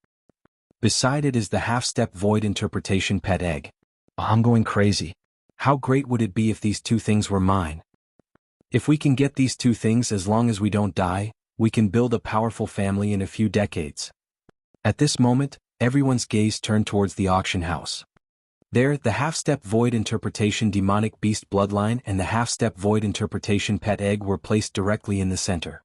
Beside it is the half-step void interpretation pet egg. I'm going crazy. How great would it be if these two things were mine? If we can get these two things as long as we don't die, we can build a powerful family in a few decades. At this moment, everyone's gaze turned towards the auction house. There, the half-step void interpretation demonic beast bloodline and the half-step void interpretation pet egg were placed directly in the center.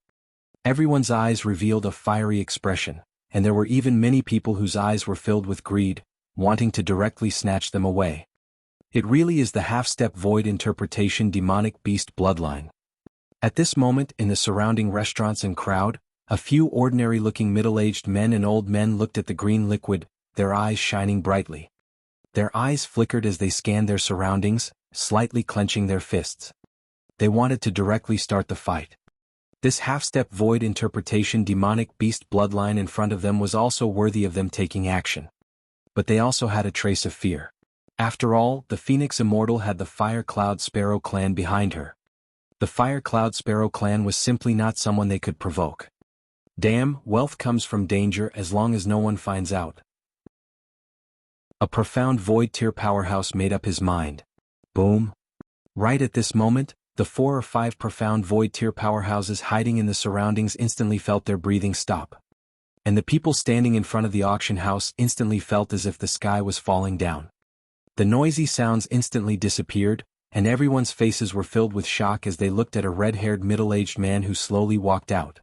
Everyone's eyes revealed a fiery expression, and there were even many people whose eyes were filled with greed, wanting to directly snatch them away. It really is the half-step void interpretation demonic beast bloodline. At this moment in the surrounding restaurants and crowd, a few ordinary-looking middle-aged men and old men looked at the green liquid, their eyes shining brightly. Their eyes flickered as they scanned their surroundings, slightly clenching their fists. They wanted to directly start the fight. This half-step void interpretation demonic beast bloodline in front of them was also worthy of them taking action. But they also had a trace of fear. After all, the Phoenix Immortal had the Fire Cloud Sparrow clan behind her. The Fire Cloud Sparrow clan was simply not someone they could provoke. Damn, wealth comes from danger as long as no one finds out. A profound void tier powerhouse made up his mind. Boom. Right at this moment, the 4 or 5 profound void tier powerhouses hiding in the surroundings instantly felt their breathing stop. And the people standing in front of the auction house instantly felt as if the sky was falling down. The noisy sounds instantly disappeared, and everyone's faces were filled with shock as they looked at a red-haired middle-aged man who slowly walked out.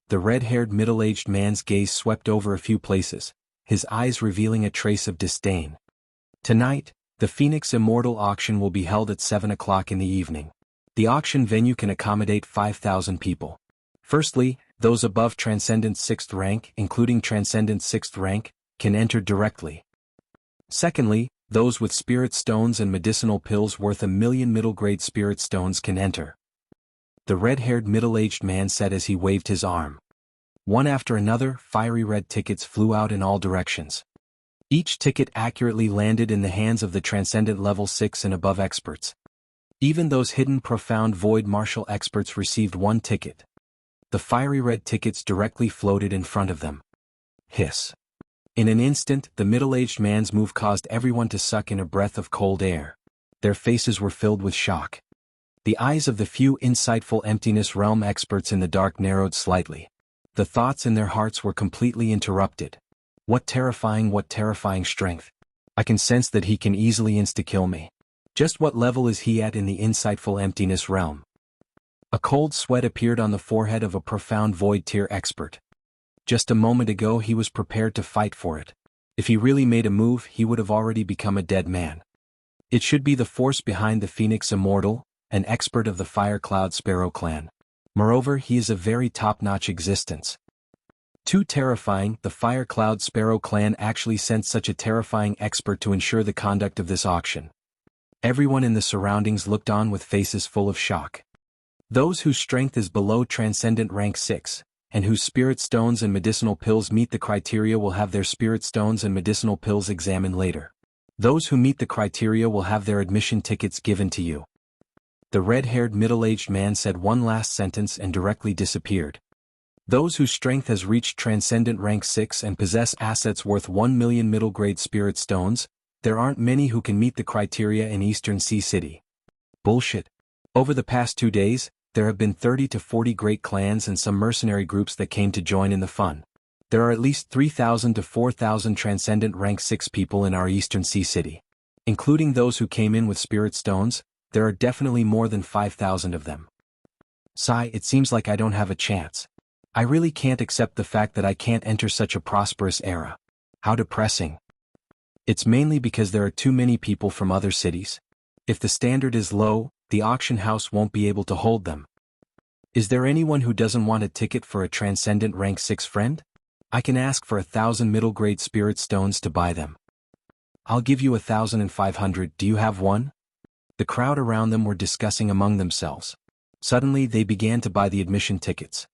The red-haired middle-aged man's gaze swept over a few places, his eyes revealing a trace of disdain. Tonight, the Phoenix Immortal auction will be held at 7 o'clock in the evening. The auction venue can accommodate 5,000 people. Firstly, those above Transcendent 6th rank, including Transcendent 6th rank, can enter directly. Secondly, those with spirit stones and medicinal pills worth 1,000,000 middle-grade spirit stones can enter. The red-haired middle-aged man said as he waved his arm. One after another, fiery red tickets flew out in all directions. Each ticket accurately landed in the hands of the Transcendent Level 6 and above experts. Even those hidden profound void martial experts received one ticket. The fiery red tickets directly floated in front of them. Hiss. In an instant, the middle-aged man's move caused everyone to suck in a breath of cold air. Their faces were filled with shock. The eyes of the few insightful Emptiness Realm experts in the dark narrowed slightly. The thoughts in their hearts were completely interrupted. What terrifying strength. I can sense that he can easily insta-kill me. Just what level is he at in the insightful Emptiness Realm? A cold sweat appeared on the forehead of a profound void tier expert. Just a moment ago he was prepared to fight for it. If he really made a move, he would have already become a dead man. It should be the force behind the Phoenix Immortal, an expert of the Fire Cloud Sparrow clan. Moreover, he is a very top-notch existence. Too terrifying, the Fire Cloud Sparrow clan actually sent such a terrifying expert to ensure the conduct of this auction. Everyone in the surroundings looked on with faces full of shock. Those whose strength is below Transcendent Rank 6, and whose spirit stones and medicinal pills meet the criteria will have their spirit stones and medicinal pills examined later. Those who meet the criteria will have their admission tickets given to you. The red-haired middle-aged man said one last sentence and directly disappeared. Those whose strength has reached Transcendent Rank 6 and possess assets worth 1,000,000 middle-grade spirit stones, there aren't many who can meet the criteria in Eastern Sea City. Bullshit. Over the past 2 days, there have been 30 to 40 great clans and some mercenary groups that came to join in the fun. There are at least 3,000 to 4,000 Transcendent Rank 6 people in our Eastern Sea City. Including those who came in with spirit stones, there are definitely more than 5,000 of them. Sigh, it seems like I don't have a chance. I really can't accept the fact that I can't enter such a prosperous era. How depressing. It's mainly because there are too many people from other cities. If the standard is low, the auction house won't be able to hold them. Is there anyone who doesn't want a ticket for a transcendent rank 6 friend? I can ask for 1,000 middle-grade spirit stones to buy them. I'll give you 1,500, do you have one? The crowd around them were discussing among themselves. Suddenly they began to buy the admission tickets.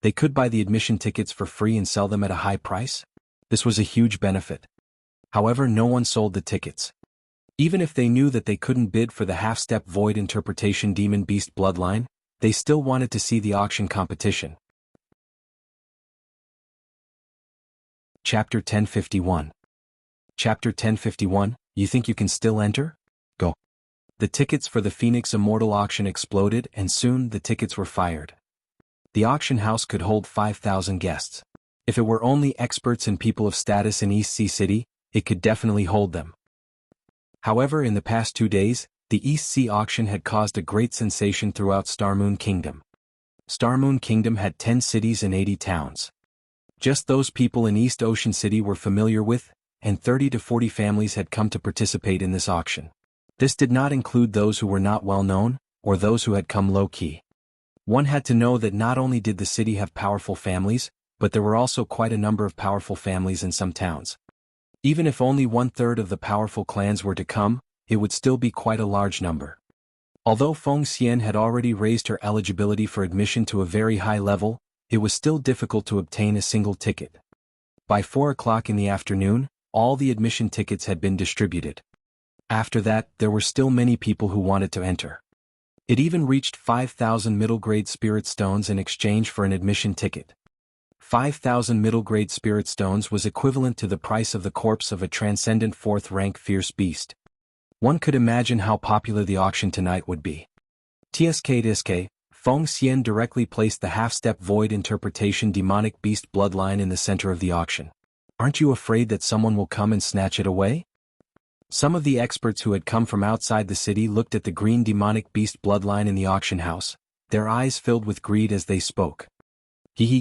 They could buy the admission tickets for free and sell them at a high price. This was a huge benefit. However, no one sold the tickets. Even if they knew that they couldn't bid for the half-step void interpretation demon beast bloodline, they still wanted to see the auction competition. Chapter 1051. Chapter 1051, you think you can still enter? Go. The tickets for the Phoenix Immortal auction exploded and soon the tickets were fired. The auction house could hold 5,000 guests. If it were only experts and people of status in East Sea City, it could definitely hold them. However, in the past 2 days, the East Sea auction had caused a great sensation throughout Starmoon Kingdom. Starmoon Kingdom had 10 cities and 80 towns. Just those people in East Ocean City were familiar with, and 30 to 40 families had come to participate in this auction. This did not include those who were not well known, or those who had come low-key. One had to know that not only did the city have powerful families, but there were also quite a number of powerful families in some towns. Even if only 1/3 of the powerful clans were to come, it would still be quite a large number. Although Feng Xian had already raised her eligibility for admission to a very high level, it was still difficult to obtain a single ticket. By 4 o'clock in the afternoon, all the admission tickets had been distributed. After that, there were still many people who wanted to enter. It even reached 5,000 middle-grade spirit stones in exchange for an admission ticket. 5,000 middle-grade spirit stones was equivalent to the price of the corpse of a transcendent 4th-rank fierce beast. One could imagine how popular the auction tonight would be. TSK, Feng Xian directly placed the half-step void interpretation demonic beast bloodline in the center of the auction. Aren't you afraid that someone will come and snatch it away? Some of the experts who had come from outside the city looked at the green demonic beast bloodline in the auction house, their eyes filled with greed as they spoke.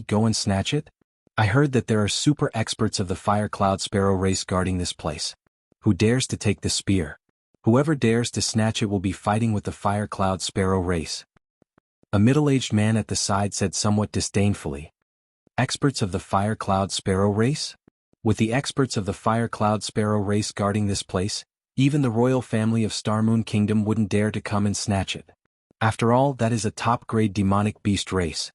Go and snatch it? I heard that there are super experts of the Fire Cloud Sparrow race guarding this place. Who dares to take the spear? Whoever dares to snatch it will be fighting with the Fire Cloud Sparrow race. A middle-aged man at the side said somewhat disdainfully. Experts of the Fire Cloud Sparrow race? With the experts of the Fire Cloud Sparrow race guarding this place, even the royal family of Starmoon Kingdom wouldn't dare to come and snatch it. After all, that is a top-grade demonic beast race.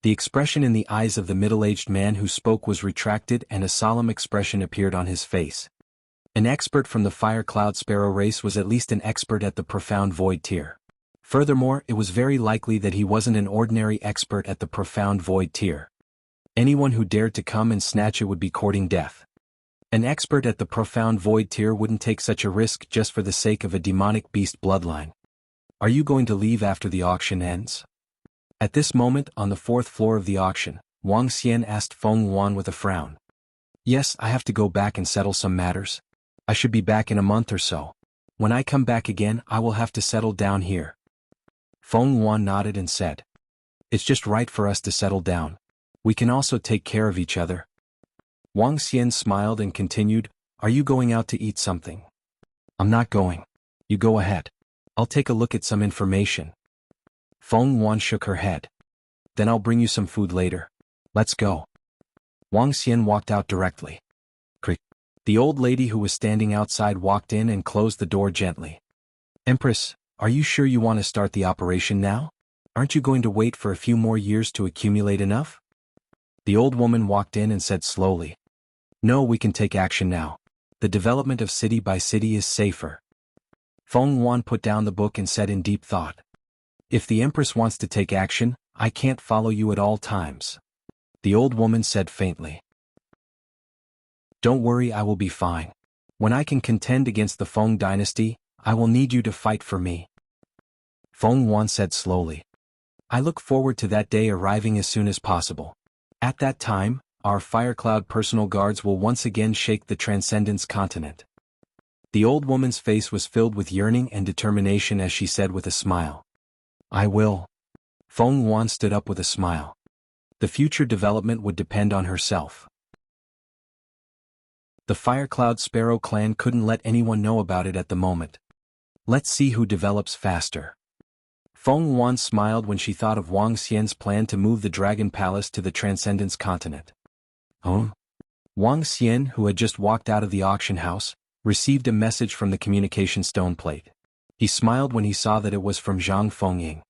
The expression in the eyes of the middle-aged man who spoke was retracted and a solemn expression appeared on his face. An expert from the Fire Cloud Sparrow race was at least an expert at the Profound Void tier. Furthermore, it was very likely that he wasn't an ordinary expert at the Profound Void tier. Anyone who dared to come and snatch it would be courting death. An expert at the Profound Void tier wouldn't take such a risk just for the sake of a demonic beast bloodline. Are you going to leave after the auction ends? At this moment, on the 4th floor of the auction, Wang Xian asked Feng Yuan with a frown. Yes, I have to go back and settle some matters. I should be back in a month or so. When I come back again, I will have to settle down here. Feng Yuan nodded and said. It's just right for us to settle down. We can also take care of each other. Wang Xian smiled and continued, Are you going out to eat something? I'm not going. You go ahead. I'll take a look at some information. Feng Yuan shook her head. Then I'll bring you some food later. Let's go. Wang Xian walked out directly. Creak. The old lady who was standing outside walked in and closed the door gently. Empress, are you sure you want to start the operation now? Aren't you going to wait for a few more years to accumulate enough? The old woman walked in and said slowly. No, we can take action now. The development of city by city is safer. Feng Yuan put down the book and said in deep thought. If the Empress wants to take action, I can't follow you at all times. The old woman said faintly. Don't worry, I will be fine. When I can contend against the Feng dynasty, I will need you to fight for me. Feng Yuan said slowly. I look forward to that day arriving as soon as possible. At that time, our Firecloud personal guards will once again shake the Transcendence continent. The old woman's face was filled with yearning and determination as she said with a smile. I will. Feng Yuan stood up with a smile. The future development would depend on herself. The Firecloud Sparrow clan couldn't let anyone know about it at the moment. Let's see who develops faster. Feng Yuan smiled when she thought of Wang Xian's plan to move the Dragon Palace to the Transcendence Continent. Oh? Wang Xian, who had just walked out of the auction house, received a message from the communication stone plate. He smiled when he saw that it was from Zhang Fengying.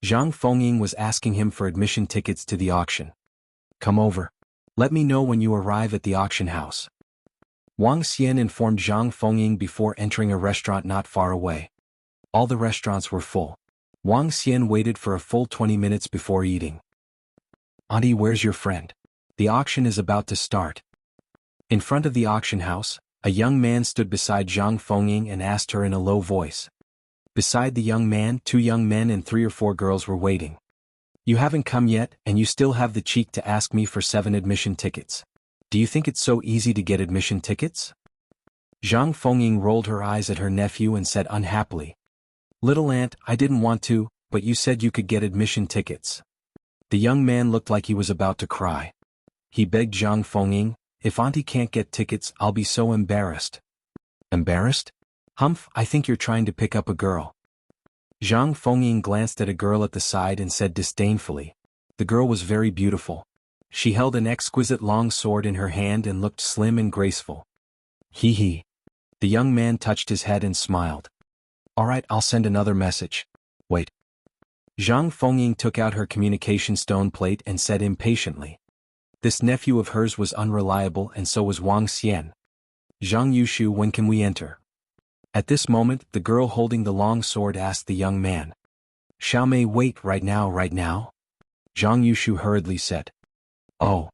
Zhang Fengying was asking him for admission tickets to the auction. Come over. Let me know when you arrive at the auction house. Wang Xian informed Zhang Fengying before entering a restaurant not far away. All the restaurants were full. Wang Xian waited for a full 20 minutes before eating. Auntie, where's your friend? The auction is about to start. In front of the auction house, a young man stood beside Zhang Fengying and asked her in a low voice. Beside the young man, 2 young men and 3 or 4 girls were waiting. You haven't come yet, and you still have the cheek to ask me for 7 admission tickets. Do you think it's so easy to get admission tickets? Zhang Fengying rolled her eyes at her nephew and said unhappily. Little aunt, I didn't want to, but you said you could get admission tickets. The young man looked like he was about to cry. He begged Zhang Fengying, if auntie can't get tickets, I'll be so embarrassed. Embarrassed? Humph, I think you're trying to pick up a girl. Zhang Fengying glanced at a girl at the side and said disdainfully. The girl was very beautiful. She held an exquisite long sword in her hand and looked slim and graceful. Hee hee. The young man touched his head and smiled. All right, I'll send another message. Wait. Zhang Fengying took out her communication stone plate and said impatiently. This nephew of hers was unreliable and so was Wang Xian. Zhang Yushu, when can we enter? At this moment, the girl holding the long sword asked the young man. Xiaomei, wait, right now? Zhang Yushu hurriedly said. Oh.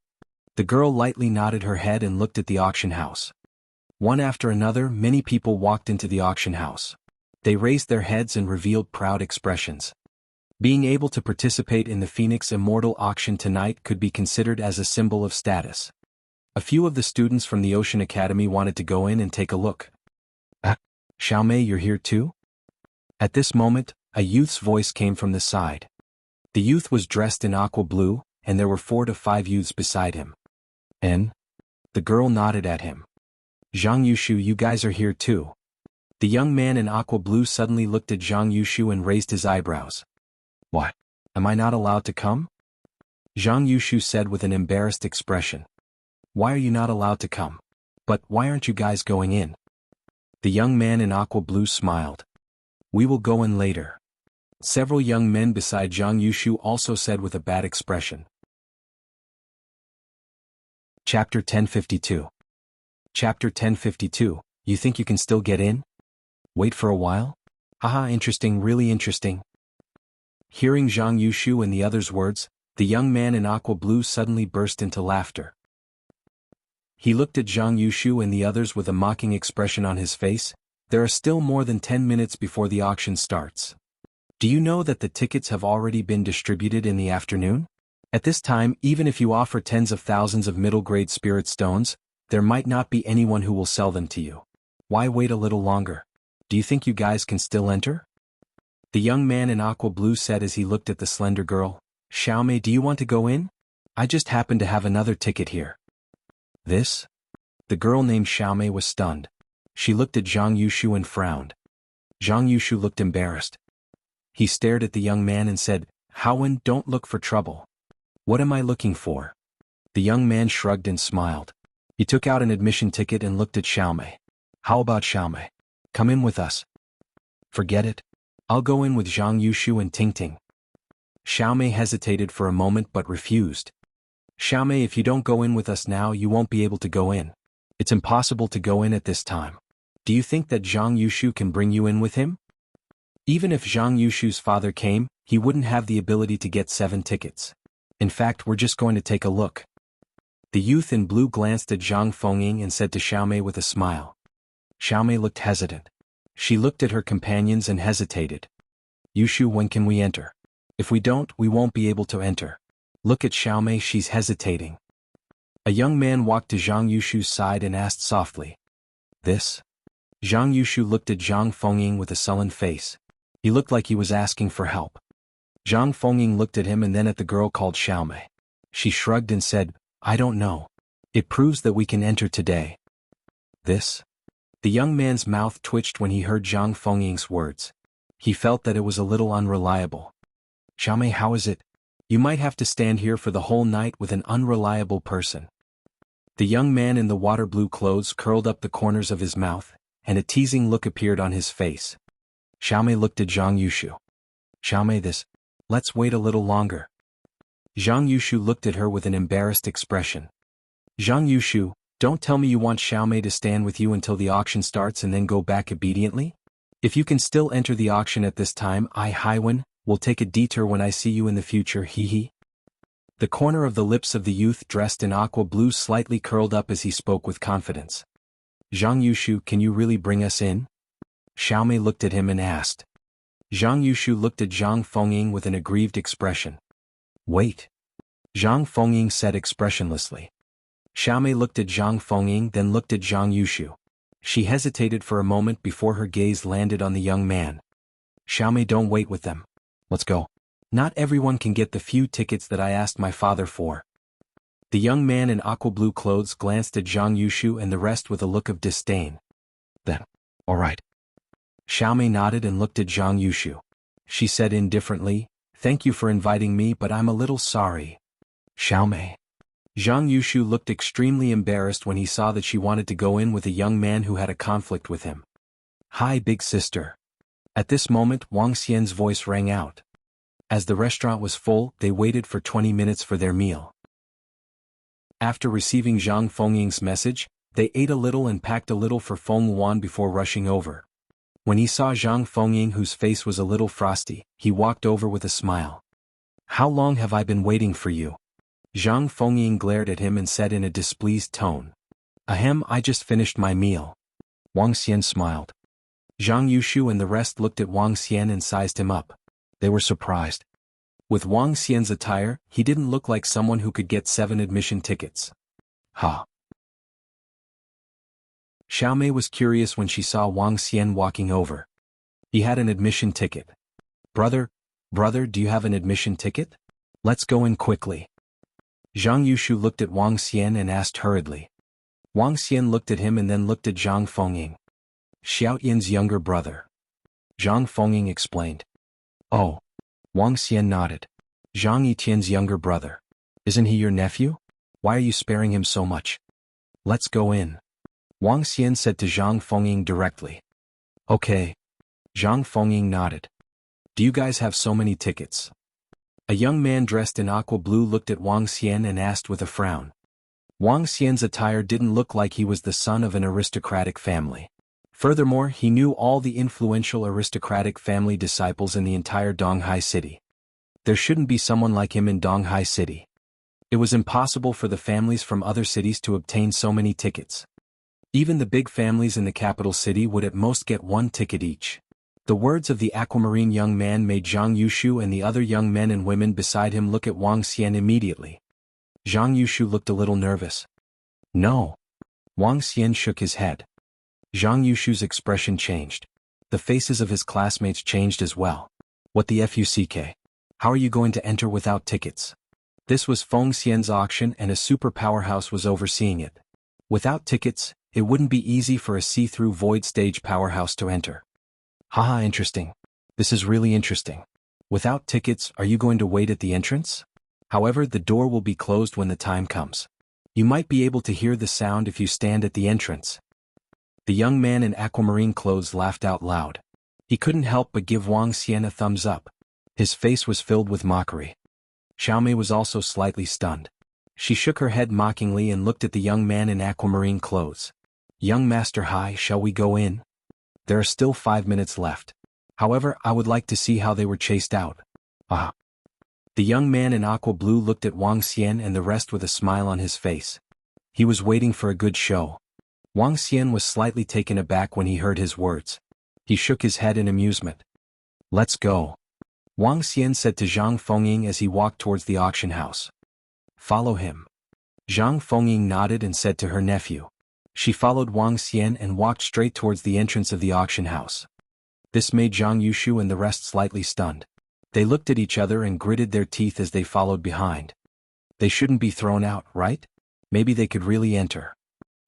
The girl lightly nodded her head and looked at the auction house. One after another, many people walked into the auction house. They raised their heads and revealed proud expressions. Being able to participate in the Phoenix Immortal auction tonight could be considered as a symbol of status. A few of the students from the Ocean Academy wanted to go in and take a look. Xiaomei, you're here too? At this moment, a youth's voice came from the side. The youth was dressed in aqua blue, and there were 4 to 5 youths beside him. And? The girl nodded at him. Zhang Yushu, you guys are here too. The young man in aqua blue suddenly looked at Zhang Yushu and raised his eyebrows. What? Am I not allowed to come? Zhang Yushu said with an embarrassed expression. Why are you not allowed to come? But why aren't you guys going in? The young man in aqua blue smiled. We will go in later. Several young men beside Zhang Yushu also said with a bad expression. Chapter 1052. Chapter 1052, you think you can still get in? Wait for a while? Haha, interesting, really interesting. Hearing Zhang Yushu and the others' words, the young man in aqua blue suddenly burst into laughter. He looked at Zhang Yushu and the others with a mocking expression on his face. There are still more than 10 minutes before the auction starts. Do you know that the tickets have already been distributed in the afternoon? At this time, even if you offer tens of thousands of middle-grade spirit stones, there might not be anyone who will sell them to you. Why wait a little longer? Do you think you guys can still enter? The young man in aqua blue said as he looked at the slender girl. Xiaomei, do you want to go in? I just happen to have another ticket here. This? The girl named Xiaomei was stunned. She looked at Zhang Yushu and frowned. Zhang Yushu looked embarrassed. He stared at the young man and said, Haowen, don't look for trouble. What am I looking for? The young man shrugged and smiled. He took out an admission ticket and looked at Xiaomei. How about Xiaomei? Come in with us. Forget it. I'll go in with Zhang Yushu and Tingting. Xiaomei hesitated for a moment but refused. Xiaomei, if you don't go in with us now, you won't be able to go in. It's impossible to go in at this time. Do you think that Zhang Yushu can bring you in with him? Even if Zhang Yushu's father came, he wouldn't have the ability to get 7 tickets. In fact, we're just going to take a look. The youth in blue glanced at Zhang Fengying and said to Xiaomei with a smile. Xiaomei looked hesitant. She looked at her companions and hesitated. Yushu, when can we enter? If we don't, we won't be able to enter. Look at Xiaomei, she's hesitating. A young man walked to Zhang Yushu's side and asked softly. This? Zhang Yushu looked at Zhang Fengying with a sullen face. He looked like he was asking for help. Zhang Fengying looked at him and then at the girl called Xiaomei. She shrugged and said, I don't know. It proves that we can enter today. This? The young man's mouth twitched when he heard Zhang Fengying's words. He felt that it was a little unreliable. Xiaomei, how is it? You might have to stand here for the whole night with an unreliable person. The young man in the water blue clothes curled up the corners of his mouth, and a teasing look appeared on his face. Xiaomei looked at Zhang Yushu. Xiaomei, let's wait a little longer. Zhang Yushu looked at her with an embarrassed expression. Zhang Yushu, don't tell me you want Xiaomei to stand with you until the auction starts and then go back obediently? If you can still enter the auction at this time, Haiwen, will take a detour when I see you in the future, hee. The corner of the lips of the youth dressed in aqua blue slightly curled up as he spoke with confidence. Zhang Yushu, can you really bring us in? Xiaomei looked at him and asked. Zhang Yushu looked at Zhang Fengying with an aggrieved expression. Wait. Zhang Fengying said expressionlessly. Xiaomei looked at Zhang Fengying, then looked at Zhang Yushu. She hesitated for a moment before her gaze landed on the young man. Xiaomei, don't wait with them. Let's go. Not everyone can get the few tickets that I asked my father for. The young man in aqua blue clothes glanced at Zhang Yushu and the rest with a look of disdain. Then, all right. Xiaomei nodded and looked at Zhang Yushu. She said indifferently, thank you for inviting me, but I'm a little sorry. Xiaomei. Zhang Yushu looked extremely embarrassed when he saw that she wanted to go in with a young man who had a conflict with him. Hi, big sister. At this moment, Wang Xian's voice rang out. As the restaurant was full, they waited for 20 minutes for their meal. After receiving Zhang Fengying's message, they ate a little and packed a little for Feng Wan before rushing over. When he saw Zhang Fengying, whose face was a little frosty, he walked over with a smile. How long have I been waiting for you? Zhang Fengying glared at him and said in a displeased tone. Ahem, I just finished my meal. Wang Xian smiled. Zhang Yushu and the rest looked at Wang Xian and sized him up. They were surprised. With Wang Xian's attire, he didn't look like someone who could get 7 admission tickets. Ha. Xiaomei was curious when she saw Wang Xian walking over. He had an admission ticket. Brother, do you have an admission ticket? Let's go in quickly. Zhang Yushu looked at Wang Xian and asked hurriedly. Wang Xian looked at him and then looked at Zhang Fengying. Xiao Yan's younger brother. Zhang Fengying explained. Oh. Wang Xian nodded. Zhang Yitian's younger brother. Isn't he your nephew? Why are you sparing him so much? Let's go in. Wang Xian said to Zhang Fengying directly. Okay. Zhang Fengying nodded. Do you guys have so many tickets? A young man dressed in aqua blue looked at Wang Xian and asked with a frown. Wang Xian's attire didn't look like he was the son of an aristocratic family. Furthermore, he knew all the influential aristocratic family disciples in the entire Donghai city. There shouldn't be someone like him in Donghai city. It was impossible for the families from other cities to obtain so many tickets. Even the big families in the capital city would at most get 1 ticket each. The words of the aquamarine young man made Zhang Yushu and the other young men and women beside him look at Wang Xian immediately. Zhang Yushu looked a little nervous. No. Wang Xian shook his head. Zhang Yushu's expression changed. The faces of his classmates changed as well. What the fuck? How are you going to enter without tickets? This was Feng Xian's auction and a super powerhouse was overseeing it. Without tickets, it wouldn't be easy for a see-through void stage powerhouse to enter. Haha, interesting. This is really interesting. Without tickets, are you going to wait at the entrance? However, the door will be closed when the time comes. You might be able to hear the sound if you stand at the entrance. The young man in aquamarine clothes laughed out loud. He couldn't help but give Wang Xian a thumbs up. His face was filled with mockery. Xiaomei was also slightly stunned. She shook her head mockingly and looked at the young man in aquamarine clothes. Young Master Hai, shall we go in? There are still 5 minutes left. However, I would like to see how they were chased out. Ah. The young man in aqua blue looked at Wang Xian and the rest with a smile on his face. He was waiting for a good show. Wang Xian was slightly taken aback when he heard his words. He shook his head in amusement. Let's go. Wang Xian said to Zhang Fengying as he walked towards the auction house. Follow him. Zhang Fengying nodded and said to her nephew. She followed Wang Xian and walked straight towards the entrance of the auction house. This made Zhang Yushu and the rest slightly stunned. They looked at each other and gritted their teeth as they followed behind. They shouldn't be thrown out, right? Maybe they could really enter.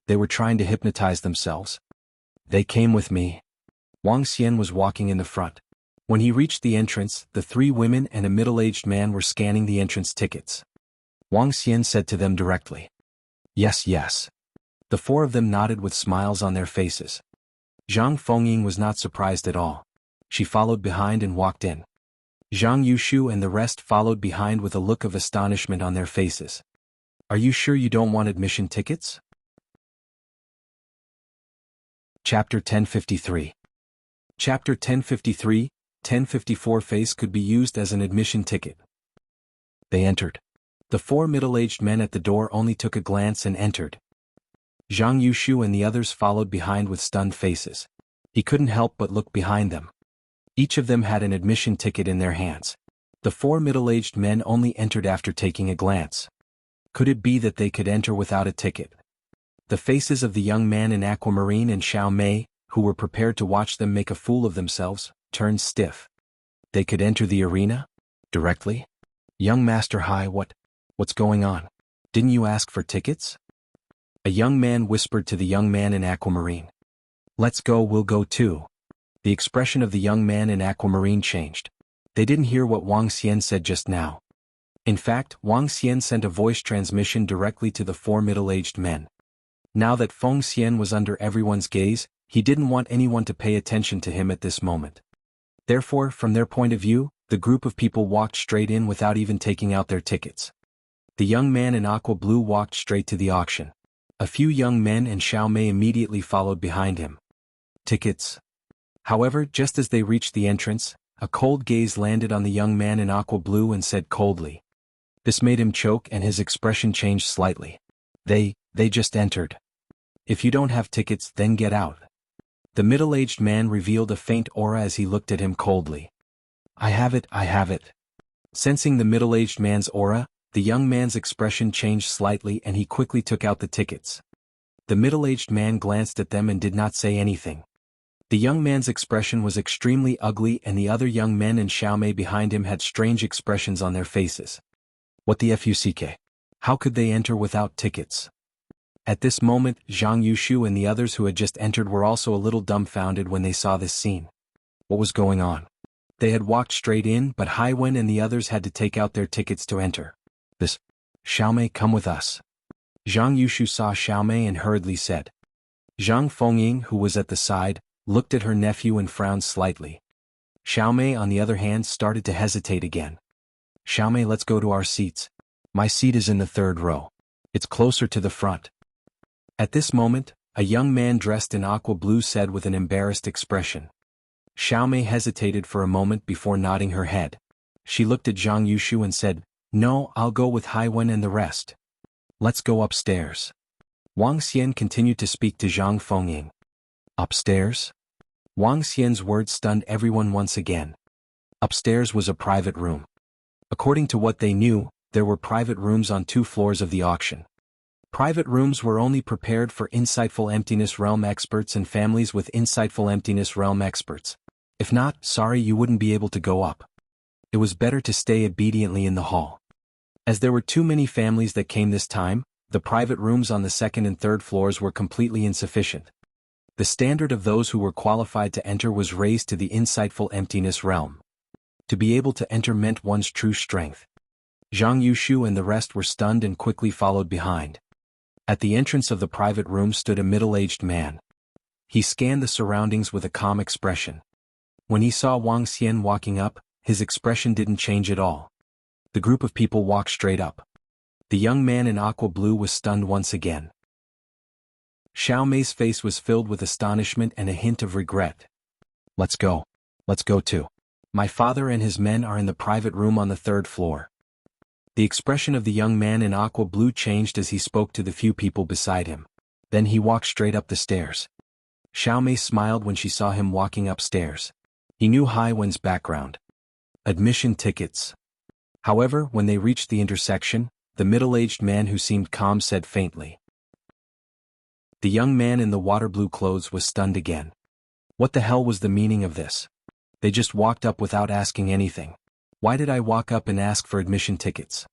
They were trying to hypnotize themselves. They came with me. Wang Xian was walking in the front. When he reached the entrance, the 3 women and a middle-aged man were scanning the entrance tickets. Wang Xian said to them directly. Yes, yes. The 4 of them nodded with smiles on their faces. Zhang Fengying was not surprised at all. She followed behind and walked in. Zhang Yushu and the rest followed behind with a look of astonishment on their faces. Are you sure you don't want admission tickets? Chapter 1053. Chapter 1053, 1054 face could be used as an admission ticket. They entered. The 4 middle-aged men at the door only took a glance and entered. Zhang Yushu and the others followed behind with stunned faces. He couldn't help but look behind them. Each of them had an admission ticket in their hands. The 4 middle-aged men only entered after taking a glance. Could it be that they could enter without a ticket? The faces of the young man in aquamarine and Xiao Mei, who were prepared to watch them make a fool of themselves, turned stiff. They could enter the arena? Directly? Young Master Hai, what's going on? Didn't you ask for tickets? A young man whispered to the young man in aquamarine. Let's go, we'll go too. The expression of the young man in aquamarine changed. They didn't hear what Wang Xian said just now. In fact, Wang Xian sent a voice transmission directly to the 4 middle-aged men. Now that Feng Xian was under everyone's gaze, he didn't want anyone to pay attention to him at this moment. Therefore, from their point of view, the group of people walked straight in without even taking out their tickets. The young man in aqua blue walked straight to the auction. A few young men and Xiao Mei immediately followed behind him. Tickets. However, just as they reached the entrance, a cold gaze landed on the young man in aqua blue and said coldly. This made him choke and his expression changed slightly. They just entered. If you don't have tickets, then get out. The middle-aged man revealed a faint aura as he looked at him coldly. I have it. Sensing the middle-aged man's aura, the young man's expression changed slightly and he quickly took out the tickets. The middle-aged man glanced at them and did not say anything. The young man's expression was extremely ugly and the other young men and Xiao Mei behind him had strange expressions on their faces. What the fuck? How could they enter without tickets? At this moment, Zhang Yushu and the others who had just entered were also a little dumbfounded when they saw this scene. What was going on? They had walked straight in, but Haiwen and the others had to take out their tickets to enter. This, Xiao Mei, come with us. Zhang Yushu saw Xiao Mei and hurriedly said. Zhang Fengying, who was at the side, looked at her nephew and frowned slightly. Xiao Mei, on the other hand, started to hesitate again. Xiao Mei, let's go to our seats. My seat is in the 3rd row. It's closer to the front. At this moment, a young man dressed in aqua blue said with an embarrassed expression. Xiao Mei hesitated for a moment before nodding her head. She looked at Zhang Yushu and said, No, I'll go with Haiwen and the rest. Let's go upstairs. Wang Xian continued to speak to Zhang Fengying. Upstairs? Wang Xian's words stunned everyone once again. Upstairs was a private room. According to what they knew, there were private rooms on 2 floors of the auction. Private rooms were only prepared for insightful emptiness realm experts and families with insightful emptiness realm experts. If not, sorry, you wouldn't be able to go up. It was better to stay obediently in the hall. As there were too many families that came this time, the private rooms on the 2nd and 3rd floors were completely insufficient. The standard of those who were qualified to enter was raised to the insightful emptiness realm. To be able to enter meant one's true strength. Zhang Yushu and the rest were stunned and quickly followed behind. At the entrance of the private room stood a middle-aged man. He scanned the surroundings with a calm expression. When he saw Wang Xian walking up, his expression didn't change at all. The group of people walked straight up. The young man in aqua blue was stunned once again. Xiao Mei's face was filled with astonishment and a hint of regret. Let's go too. My father and his men are in the private room on the 3rd floor. The expression of the young man in aqua blue changed as he spoke to the few people beside him. Then he walked straight up the stairs. Xiao Mei smiled when she saw him walking upstairs. He knew Haiwen's background. Admission tickets. However, when they reached the intersection, the middle-aged man who seemed calm said faintly. The young man in the water blue clothes was stunned again. What the hell was the meaning of this? They just walked up without asking anything. Why did I walk up and ask for admission tickets?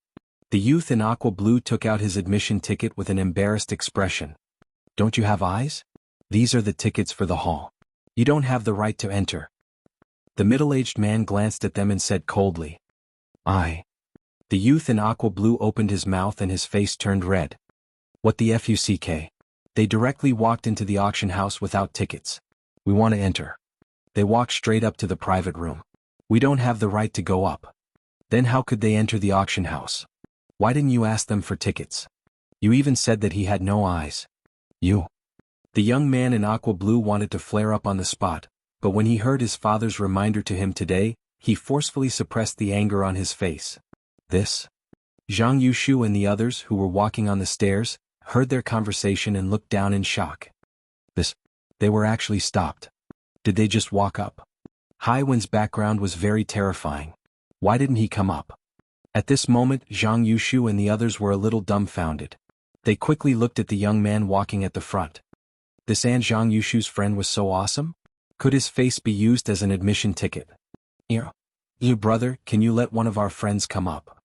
The youth in aqua blue took out his admission ticket with an embarrassed expression. Don't you have eyes? These are the tickets for the hall. You don't have the right to enter. The middle-aged man glanced at them and said coldly, I. The youth in aqua blue opened his mouth and his face turned red. What the fuck? They directly walked into the auction house without tickets. We want to enter. They walked straight up to the private room. We don't have the right to go up. Then how could they enter the auction house? Why didn't you ask them for tickets? You even said that he had no eyes. You. The young man in aqua blue wanted to flare up on the spot, but when he heard his father's reminder to him today, he forcefully suppressed the anger on his face. This? Zhang Yushu and the others who were walking on the stairs heard their conversation and looked down in shock. They were actually stopped. Did they just walk up? Haiwen's background was very terrifying. Why didn't he come up? At this moment, Zhang Yushu and the others were a little dumbfounded. They quickly looked at the young man walking at the front. This and Zhang Yushu's friend was so awesome? Could his face be used as an admission ticket? You brother, can you let one of our friends come up?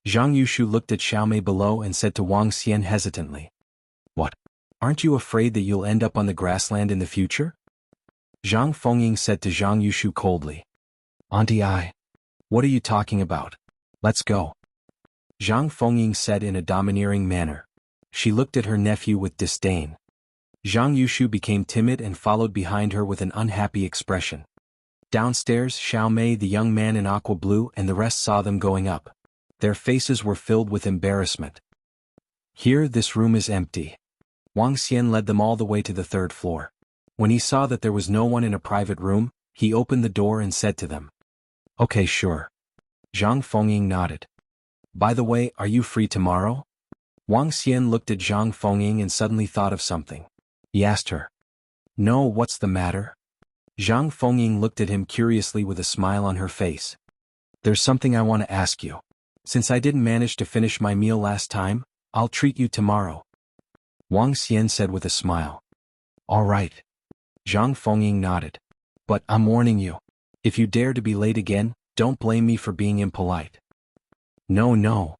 Zhang Yushu looked at Xiaomei below and said to Wang Xian hesitantly. What? Aren't you afraid that you'll end up on the grassland in the future? Zhang Fengying said to Zhang Yushu coldly. Auntie I. What are you talking about? Let's go. Zhang Fengying said in a domineering manner. She looked at her nephew with disdain. Zhang Yushu became timid and followed behind her with an unhappy expression. Downstairs, Xiaomei, the young man in aqua blue, and the rest saw them going up. Their faces were filled with embarrassment. Here, this room is empty. Wang Xian led them all the way to the third floor. When he saw that there was no one in a private room, he opened the door and said to them. Okay, sure. Zhang Fengying nodded. By the way, are you free tomorrow? Wang Xian looked at Zhang Fengying and suddenly thought of something. He asked her. No, what's the matter? Zhang Fengying looked at him curiously with a smile on her face. There's something I want to ask you. Since I didn't manage to finish my meal last time, I'll treat you tomorrow. Wang Xian said with a smile. All right. Zhang Fengying nodded. But I'm warning you. If you dare to be late again, don't blame me for being impolite. No.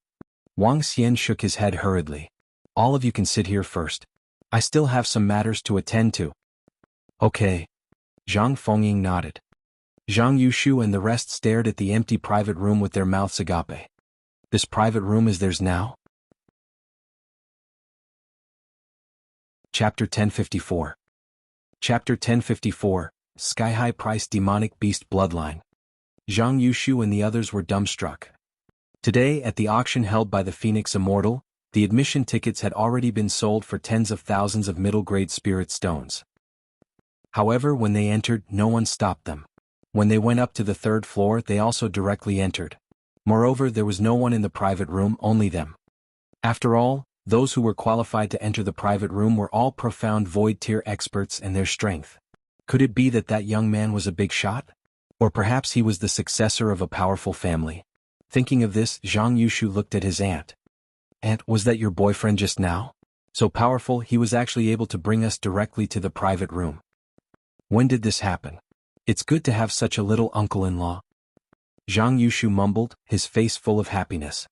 Wang Xian shook his head hurriedly. All of you can sit here first. I still have some matters to attend to. Okay. Zhang Fengying nodded. Zhang Yushu and the rest stared at the empty private room with their mouths agape. This private room is theirs now? Chapter 1054. Chapter 1054, Sky-High Price Demonic Beast Bloodline. Zhang Yushu and the others were dumbstruck. Today, at the auction held by the Phoenix Immortal, the admission tickets had already been sold for tens of thousands of middle-grade spirit stones. However, when they entered, no one stopped them. When they went up to the third floor, they also directly entered. Moreover, there was no one in the private room, only them. After all, those who were qualified to enter the private room were all profound void tier experts and their strength. Could it be that that young man was a big shot? Or perhaps he was the successor of a powerful family? Thinking of this, Zhang Yushu looked at his aunt. Aunt, was that your boyfriend just now? So powerful, he was actually able to bring us directly to the private room. When did this happen? It's good to have such a little uncle-in-law. Zhang Yushu mumbled, his face full of happiness.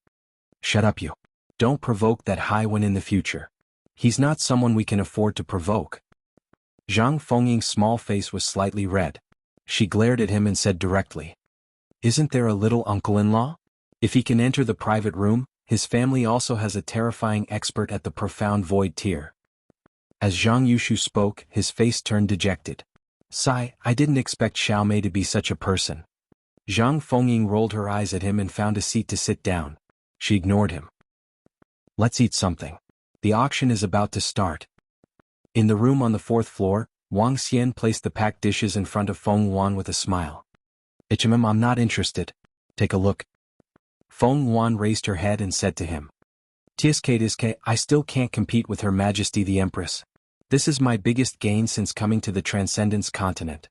Shut up you. Don't provoke that Haiwen in the future. He's not someone we can afford to provoke. Zhang Fengying's small face was slightly red. She glared at him and said directly. Isn't there a little uncle-in-law? If he can enter the private room, his family also has a terrifying expert at the profound void tier. As Zhang Yushu spoke, his face turned dejected. Sigh, I didn't expect Xiaomei to be such a person. Zhang Fengying rolled her eyes at him and found a seat to sit down. She ignored him. Let's eat something. The auction is about to start. In the room on the fourth floor, Wang Xian placed the packed dishes in front of Feng Yuan with a smile. I'm not interested. Take a look. Feng Yuan raised her head and said to him. Tiske, I still can't compete with Her Majesty the Empress. This is my biggest gain since coming to the Transcendence continent.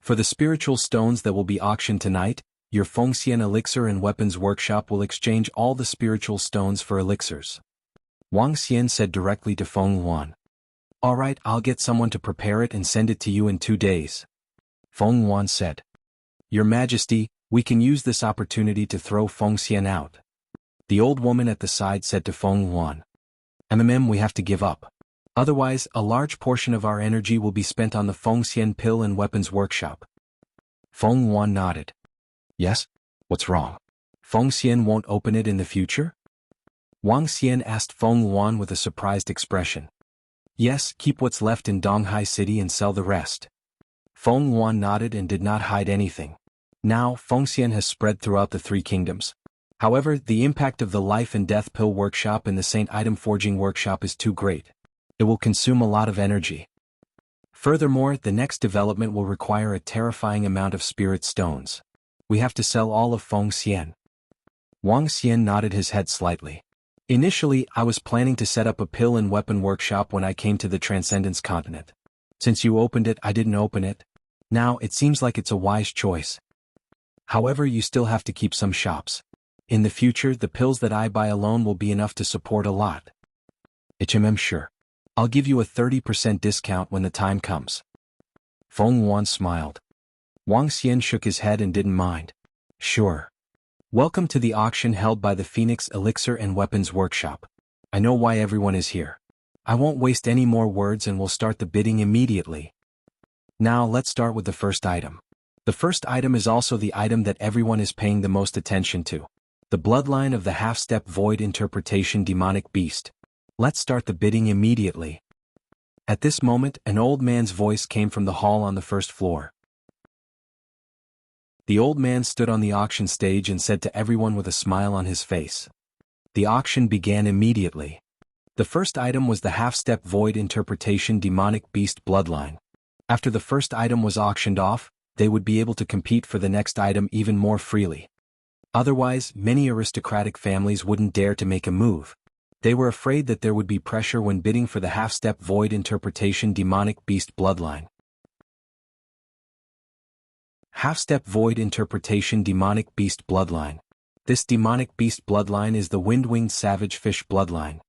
For the spiritual stones that will be auctioned tonight, your Fengxian Elixir and Weapons Workshop will exchange all the spiritual stones for elixirs. Wang Xian said directly to Feng Yuan. All right, I'll get someone to prepare it and send it to you in 2 days. Feng Yuan said. Your Majesty, we can use this opportunity to throw Fengxian out. The old woman at the side said to Feng Yuan. We have to give up. Otherwise, a large portion of our energy will be spent on the Fengxian pill and weapons workshop. Feng Yuan nodded. Yes? What's wrong? Fengxian won't open it in the future? Wang Xian asked Feng Yuan with a surprised expression. Yes, keep what's left in Donghai City and sell the rest. Feng Yuan nodded and did not hide anything. Now, Fengxian has spread throughout the three kingdoms. However, the impact of the life and death pill workshop and the Saint Item Forging workshop is too great. It will consume a lot of energy. Furthermore, the next development will require a terrifying amount of spirit stones. We have to sell all of Fengxian. Wang Xian nodded his head slightly. Initially, I was planning to set up a pill and weapon workshop when I came to the Transcendence Continent. Since you opened it, I didn't open it. Now, it seems like it's a wise choice. However, you still have to keep some shops. In the future, the pills that I buy alone will be enough to support a lot. Sure. I'll give you a 30% discount when the time comes. Feng Yuan smiled. Wang Xian shook his head and didn't mind. Sure. Welcome to the auction held by the Phoenix Elixir and Weapons Workshop. I know why everyone is here. I won't waste any more words and will start the bidding immediately. Now let's start with the first item. The first item is also the item that everyone is paying the most attention to. The bloodline of the half-step void interpretation demonic beast. Let's start the bidding immediately. At this moment, an old man's voice came from the hall on the first floor. The old man stood on the auction stage and said to everyone with a smile on his face. The auction began immediately. The first item was the half-step void interpretation demonic beast bloodline. After the first item was auctioned off, they would be able to compete for the next item even more freely. Otherwise, many aristocratic families wouldn't dare to make a move. They were afraid that there would be pressure when bidding for the half-step void interpretation demonic beast bloodline. Half-step void interpretation demonic beast bloodline. This demonic beast bloodline is the wind-winged savage fish bloodline.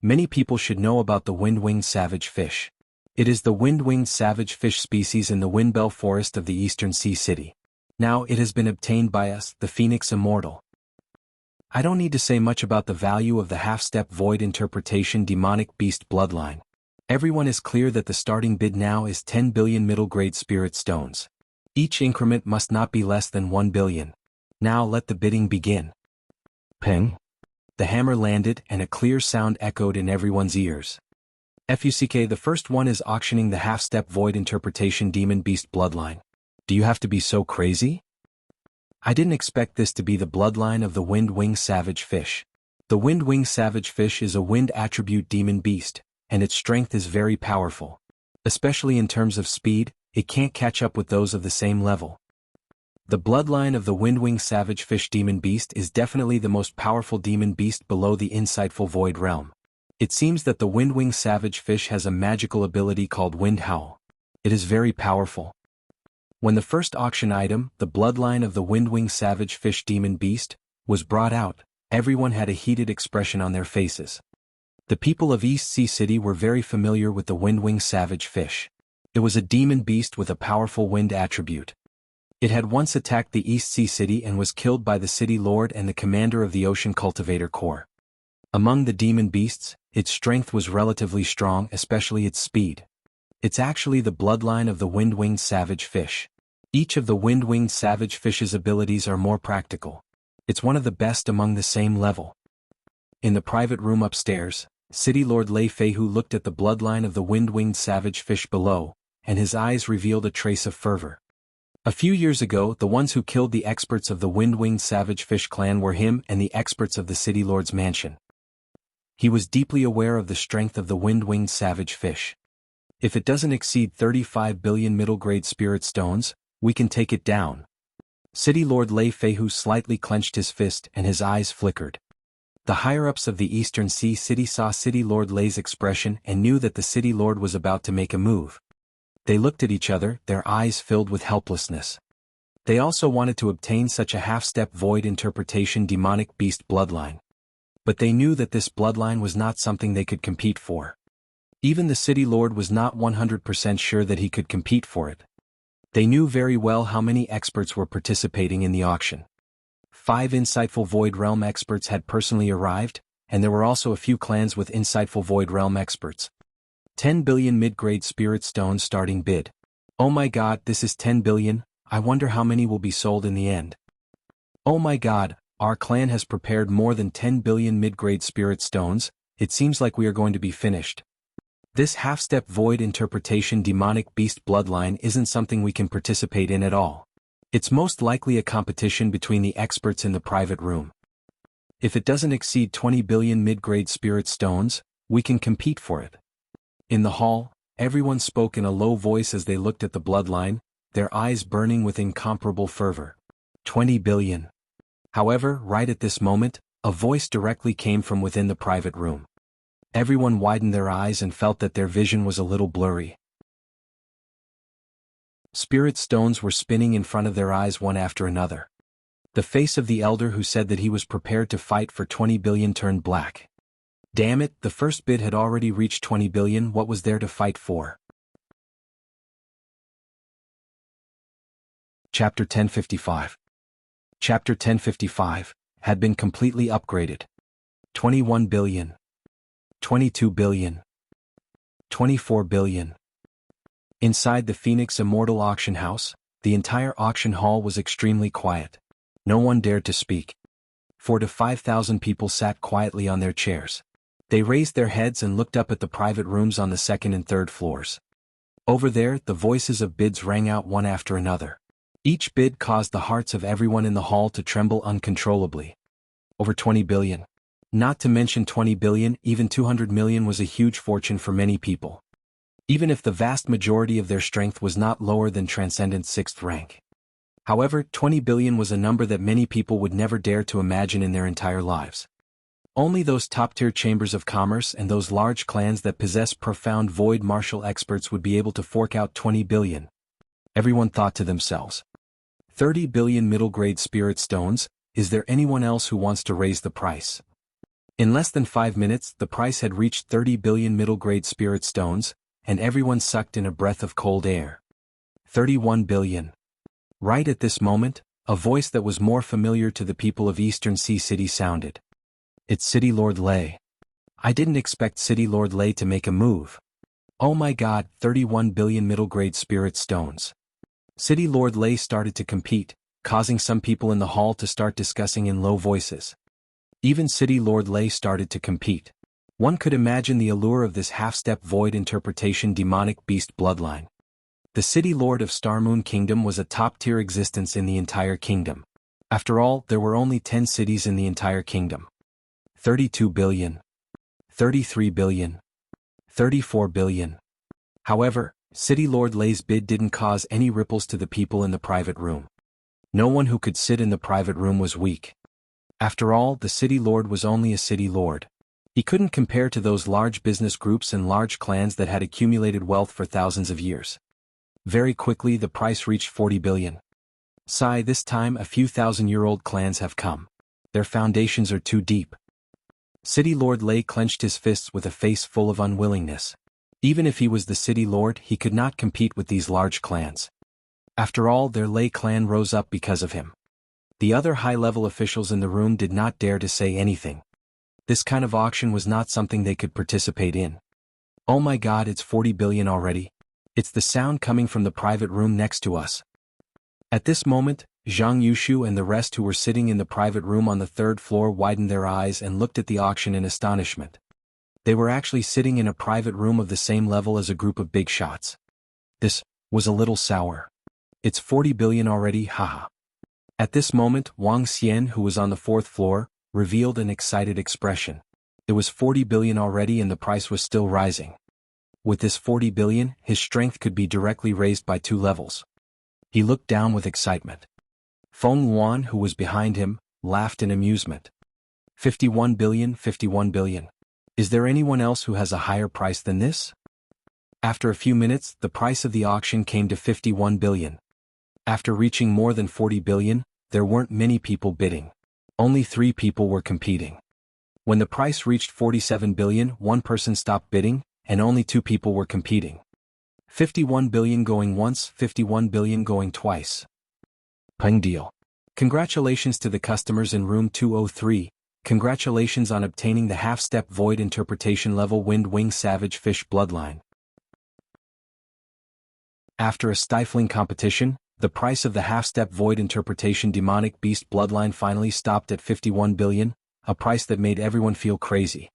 Many people should know about the wind-winged savage fish. It is the wind-winged savage fish species in the Windbell Forest of the Eastern Sea City. Now it has been obtained by us, the Phoenix Immortal. I don't need to say much about the value of the half-step void interpretation demonic beast bloodline. Everyone is clear that the starting bid now is 10 billion middle-grade spirit stones. Each increment must not be less than 1 billion. Now let the bidding begin. Ping. The hammer landed and a clear sound echoed in everyone's ears. FUCK, the first one is auctioning the half-step void interpretation demon beast bloodline. Do you have to be so crazy? I didn't expect this to be the bloodline of the wind-winged savage fish. The wind-winged savage fish is a wind attribute demon beast, and its strength is very powerful. Especially in terms of speed, it can't catch up with those of the same level. The bloodline of the wind-winged savage fish demon beast is definitely the most powerful demon beast below the insightful void realm. It seems that the wind-winged savage fish has a magical ability called Wind Howl. It is very powerful. When the first auction item, the bloodline of the wind-winged savage fish demon beast, was brought out, everyone had a heated expression on their faces. The people of East Sea City were very familiar with the wind-winged savage fish. It was a demon beast with a powerful wind attribute. It had once attacked the East Sea City and was killed by the city lord and the commander of the Ocean Cultivator Corps. Among the demon beasts, its strength was relatively strong, especially its speed. It's actually the bloodline of the wind-winged savage fish. Each of the wind-winged savage fish's abilities are more practical. It's one of the best among the same level. In the private room upstairs, City Lord Lei Feihu looked at the bloodline of the wind-winged savage fish below, and his eyes revealed a trace of fervor. A few years ago, the ones who killed the experts of the wind-winged savage fish clan were him and the experts of the City Lord's mansion. He was deeply aware of the strength of the wind-winged savage fish. If it doesn't exceed 35 billion middle-grade spirit stones, we can take it down. City Lord Lei Feihu slightly clenched his fist and his eyes flickered. The higher-ups of the Eastern Sea City saw City Lord Lei's expression and knew that the City Lord was about to make a move. They looked at each other, their eyes filled with helplessness. They also wanted to obtain such a half-step void interpretation demonic beast bloodline. But they knew that this bloodline was not something they could compete for. Even the City Lord was not 100% sure that he could compete for it. They knew very well how many experts were participating in the auction. 5 insightful Void Realm experts had personally arrived, and there were also a few clans with insightful Void Realm experts. 10 billion mid-grade spirit stones starting bid. Oh my god, this is 10 billion, I wonder how many will be sold in the end. Oh my god, our clan has prepared more than 10 billion mid-grade spirit stones, it seems like we are going to be finished. This half-step void interpretation demonic beast bloodline isn't something we can participate in at all. It's most likely a competition between the experts in the private room. If it doesn't exceed 20 billion mid-grade spirit stones, we can compete for it. In the hall, everyone spoke in a low voice as they looked at the bloodline, their eyes burning with incomparable fervor. 20 billion. However, right at this moment, a voice directly came from within the private room. Everyone widened their eyes and felt that their vision was a little blurry. Spirit stones were spinning in front of their eyes one after another. The face of the elder who said that he was prepared to fight for 20 billion turned black. Damn it, the first bid had already reached 20 billion, what was there to fight for? Chapter 1055. Chapter 1055 had been completely upgraded. 21 billion. 22 billion. 24 billion. Inside the Phoenix Immortal auction house, the entire auction hall was extremely quiet. No one dared to speak. 4,000 to 5,000 people sat quietly on their chairs. They raised their heads and looked up at the private rooms on the second and third floors. Over there, the voices of bids rang out one after another. Each bid caused the hearts of everyone in the hall to tremble uncontrollably. Over 20 billion. Not to mention 20 billion, even 200 million was a huge fortune for many people. Even if the vast majority of their strength was not lower than Transcendent 6th rank. However, 20 billion was a number that many people would never dare to imagine in their entire lives. Only those top-tier chambers of commerce and those large clans that possess profound void martial experts would be able to fork out 20 billion. Everyone thought to themselves. 30 billion middle-grade spirit stones, is there anyone else who wants to raise the price? In less than 5 minutes, the price had reached 30 billion middle-grade spirit stones, and everyone sucked in a breath of cold air. 31 billion. Right at this moment, a voice that was more familiar to the people of Eastern Sea City sounded. It's City Lord Lei. I didn't expect City Lord Lei to make a move. Oh my god, 31 billion middle-grade spirit stones. City Lord Lei started to compete, causing some people in the hall to start discussing in low voices. Even City Lord Lei started to compete. One could imagine the allure of this half-step void interpretation demonic beast bloodline. The City Lord of Starmoon Kingdom was a top-tier existence in the entire kingdom. After all, there were only 10 cities in the entire kingdom. 32 billion. 33 billion. 34 billion. However, City Lord Lei's bid didn't cause any ripples to the people in the private room. No one who could sit in the private room was weak. After all, the City Lord was only a City Lord. He couldn't compare to those large business groups and large clans that had accumulated wealth for thousands of years. Very quickly the price reached 40 billion. Sigh, this time a few thousand-year-old clans have come. Their foundations are too deep. City Lord Lei clenched his fists with a face full of unwillingness. Even if he was the City Lord, he could not compete with these large clans. After all, their Lei clan rose up because of him. The other high-level officials in the room did not dare to say anything. This kind of auction was not something they could participate in. Oh my god, it's 40 billion already. It's the sound coming from the private room next to us. At this moment, Zhang Yushu and the rest who were sitting in the private room on the third floor widened their eyes and looked at the auction in astonishment. They were actually sitting in a private room of the same level as a group of big shots. This was a little sour. It's 40 billion already, haha. At this moment, Wang Xian, who was on the fourth floor, revealed an excited expression. It was 40 billion already and the price was still rising. With this 40 billion, his strength could be directly raised by 2 levels. He looked down with excitement. Feng Yuan, who was behind him, laughed in amusement. 51 billion, 51 billion. Is there anyone else who has a higher price than this? After a few minutes, the price of the auction came to 51 billion. After reaching more than 40 billion, there weren't many people bidding. Only 3 people were competing. When the price reached 47 billion, 1 person stopped bidding, and only 2 people were competing. 51 billion going once, 51 billion going twice. Peng deal. Congratulations to the customers in room 203. Congratulations on obtaining the half-step void interpretation level Wind Wing Savage Fish Bloodline. After a stifling competition, the price of the half-step void interpretation demonic beast bloodline finally stopped at 51 billion, a price that made everyone feel crazy.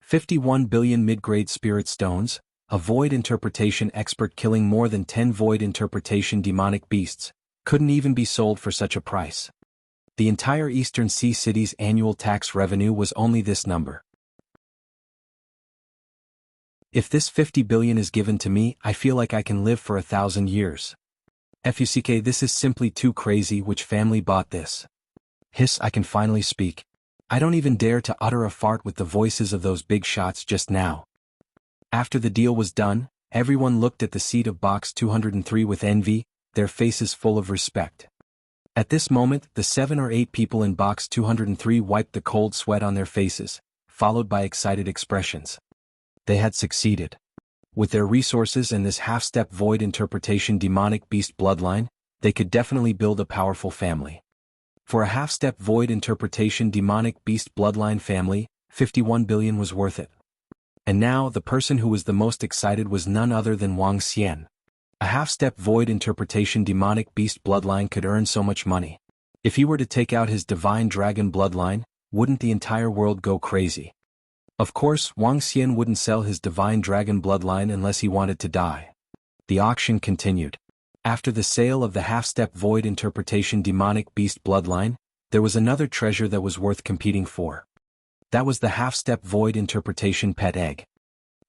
51 billion mid-grade spirit stones, a void interpretation expert killing more than 10 void interpretation demonic beasts, couldn't even be sold for such a price. The entire Eastern Sea city's annual tax revenue was only this number. If this 50 billion is given to me, I feel like I can live for 1,000 years. FUCK, this is simply too crazy. Which family bought this? Hiss, I can finally speak. I don't even dare to utter a fart with the voices of those big shots just now. After the deal was done, everyone looked at the seat of box 203 with envy, their faces full of respect. At this moment, the 7 or 8 people in box 203 wiped the cold sweat on their faces, followed by excited expressions. They had succeeded. With their resources and this half-step void interpretation demonic beast bloodline, they could definitely build a powerful family. For a half-step void interpretation demonic beast bloodline family, 51 billion was worth it. And now, the person who was the most excited was none other than Wang Xian. A half-step void interpretation demonic beast bloodline could earn so much money. If he were to take out his divine dragon bloodline, wouldn't the entire world go crazy? Of course, Wang Xian wouldn't sell his divine dragon bloodline unless he wanted to die. The auction continued. After the sale of the half-step void interpretation demonic beast bloodline, there was another treasure that was worth competing for. That was the half-step void interpretation pet egg.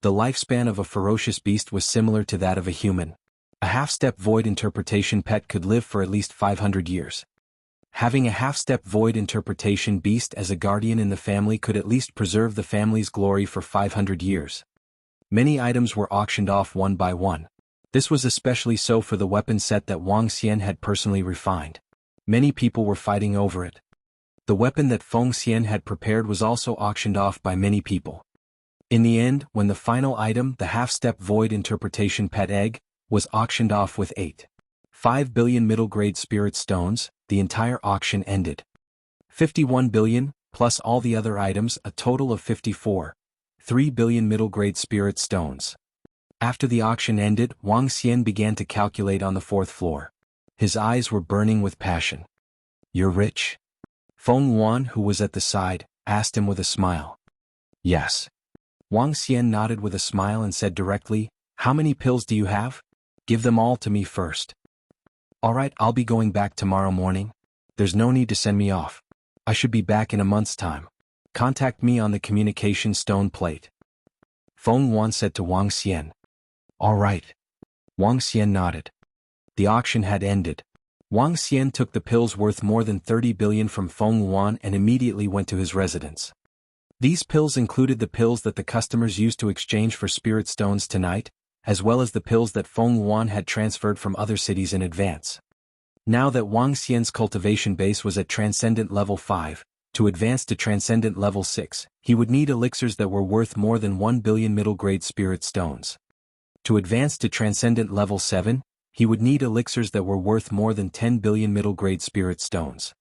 The lifespan of a ferocious beast was similar to that of a human. A half-step void interpretation pet could live for at least 500 years. Having a half-step void interpretation beast as a guardian in the family could at least preserve the family's glory for 500 years. Many items were auctioned off one by one. This was especially so for the weapon set that Wang Xian had personally refined. Many people were fighting over it. The weapon that Feng Xian had prepared was also auctioned off by many people. In the end, when the final item, the half-step void interpretation pet egg, was auctioned off with 8.5 billion middle-grade spirit stones, the entire auction ended. 51 billion, plus all the other items, a total of 54.3 billion middle-grade spirit stones. After the auction ended, Wang Xian began to calculate on the 4th floor. His eyes were burning with passion. "You're rich?" Feng Yuan, who was at the side, asked him with a smile. "Yes." Wang Xian nodded with a smile and said directly, "How many pills do you have? Give them all to me first." "Alright, I'll be going back tomorrow morning. There's no need to send me off. I should be back in a month's time. Contact me on the communication stone plate." Feng Yuan said to Wang Xian. "Alright." Wang Xian nodded. The auction had ended. Wang Xian took the pills worth more than 30 billion from Feng Yuan and immediately went to his residence. These pills included the pills that the customers used to exchange for spirit stones tonight, as well as the pills that Feng Yuan had transferred from other cities in advance. Now that Wang Xian's cultivation base was at Transcendent Level 5, to advance to Transcendent Level 6, he would need elixirs that were worth more than 1 billion middle-grade spirit stones. To advance to Transcendent Level 7, he would need elixirs that were worth more than 10 billion middle-grade spirit stones.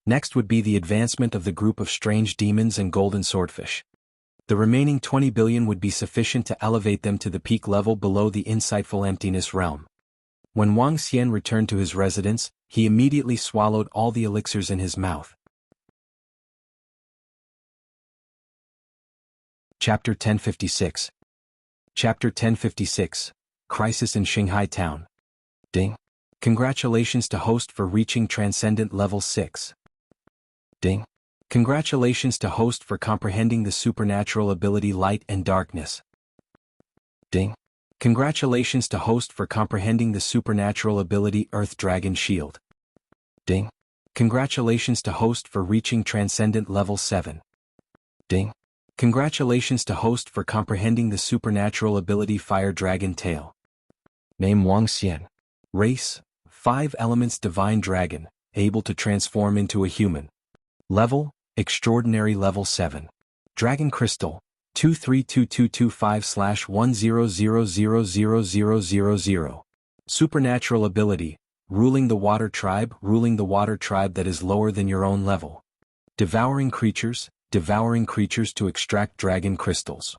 Next would be the advancement of the group of strange demons and golden swordfish. The remaining 20 billion would be sufficient to elevate them to the peak level below the insightful emptiness realm. When Wang Xian returned to his residence, he immediately swallowed all the elixirs in his mouth. Chapter 1056. Chapter 1056, Crisis in Shanghai Town. Ding. Congratulations to host for reaching Transcendent Level 6. Ding. Congratulations to host for comprehending the supernatural ability Light and Darkness. Ding. Congratulations to host for comprehending the supernatural ability Earth Dragon Shield. Ding. Congratulations to host for reaching Transcendent Level 7. Ding. Congratulations to host for comprehending the supernatural ability Fire Dragon Tail. Name Wang Xian. Race, 5 elements Divine Dragon, able to transform into a human. Level, Extraordinary Level 7. Dragon Crystal, 232225/100000000. Supernatural Ability, ruling the water tribe that is lower than your own level. Devouring creatures to extract dragon crystals.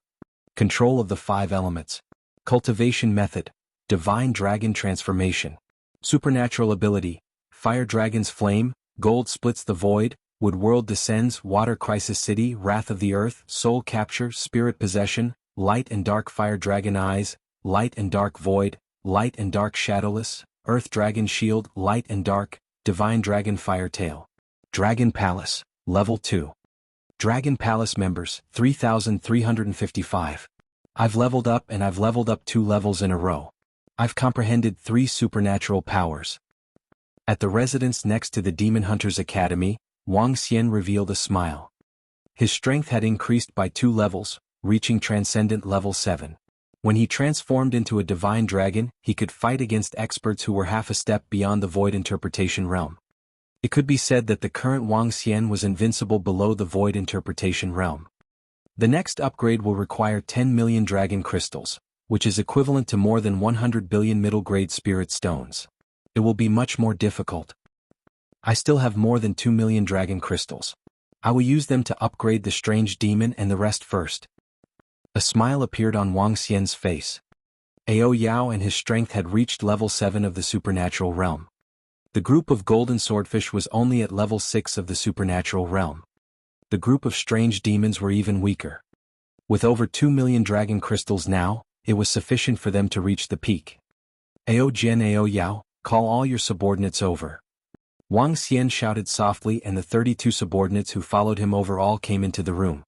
Control of the 5 elements. Cultivation method, divine dragon transformation. Supernatural ability, fire dragon's flame, gold splits the void, wood world descends, water crisis city, wrath of the earth, soul capture, spirit possession, light and dark fire dragon eyes, light and dark void, light and dark shadowless, earth dragon shield, light and dark, divine dragon fire tail. Dragon Palace, level 2. Dragon Palace members, 3,355. I've leveled up and I've leveled up 2 levels in a row. I've comprehended 3 supernatural powers. At the residence next to the Demon Hunters Academy, Wang Xian revealed a smile. His strength had increased by 2 levels, reaching Transcendent level 7. When he transformed into a divine dragon, he could fight against experts who were half a step beyond the void interpretation realm. It could be said that the current Wang Xian was invincible below the void interpretation realm. The next upgrade will require 10 million dragon crystals, which is equivalent to more than 100 billion middle-grade spirit stones. It will be much more difficult. I still have more than 2 million dragon crystals. I will use them to upgrade the strange demon and the rest first. A smile appeared on Wang Xian's face. Ao Yao and his strength had reached level 7 of the supernatural realm. The group of golden swordfish was only at level 6 of the supernatural realm. The group of strange demons were even weaker. With over 2 million dragon crystals now, it was sufficient for them to reach the peak. Ao Jian Ao Yao, call all your subordinates over. Wang Xian shouted softly, and the 32 subordinates who followed him over all came into the room.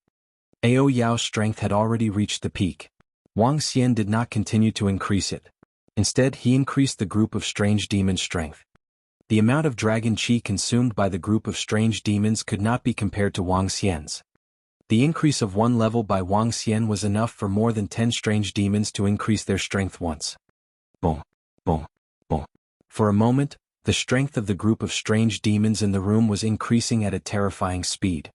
Ao Yao's strength had already reached the peak. Wang Xian did not continue to increase it. Instead, he increased the group of strange demons' strength. The amount of dragon chi consumed by the group of strange demons could not be compared to Wang Xian's. The increase of 1 level by Wang Xian was enough for more than 10 strange demons to increase their strength once. Boom, boom, boom. For a moment, the strength of the group of strange demons in the room was increasing at a terrifying speed.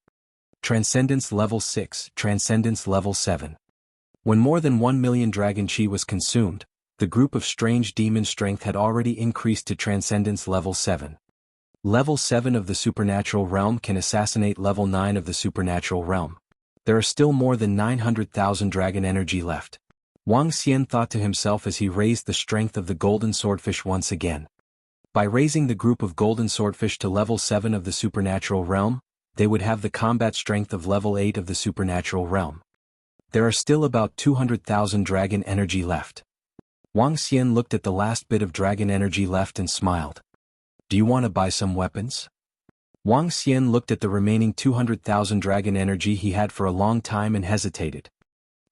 Transcendence level 6, Transcendence level 7. When more than 1 million dragon chi was consumed, the group of strange demon strength had already increased to Transcendence level 7. Level 7 of the supernatural realm can assassinate level 9 of the supernatural realm. There are still more than 900,000 dragon energy left. Wang Xian thought to himself as he raised the strength of the golden swordfish once again. By raising the group of golden swordfish to level 7 of the supernatural realm, they would have the combat strength of level 8 of the supernatural realm. There are still about 200,000 dragon energy left. Wang Xian looked at the last bit of dragon energy left and smiled. Do you want to buy some weapons? Wang Xian looked at the remaining 200,000 dragon energy he had for a long time and hesitated.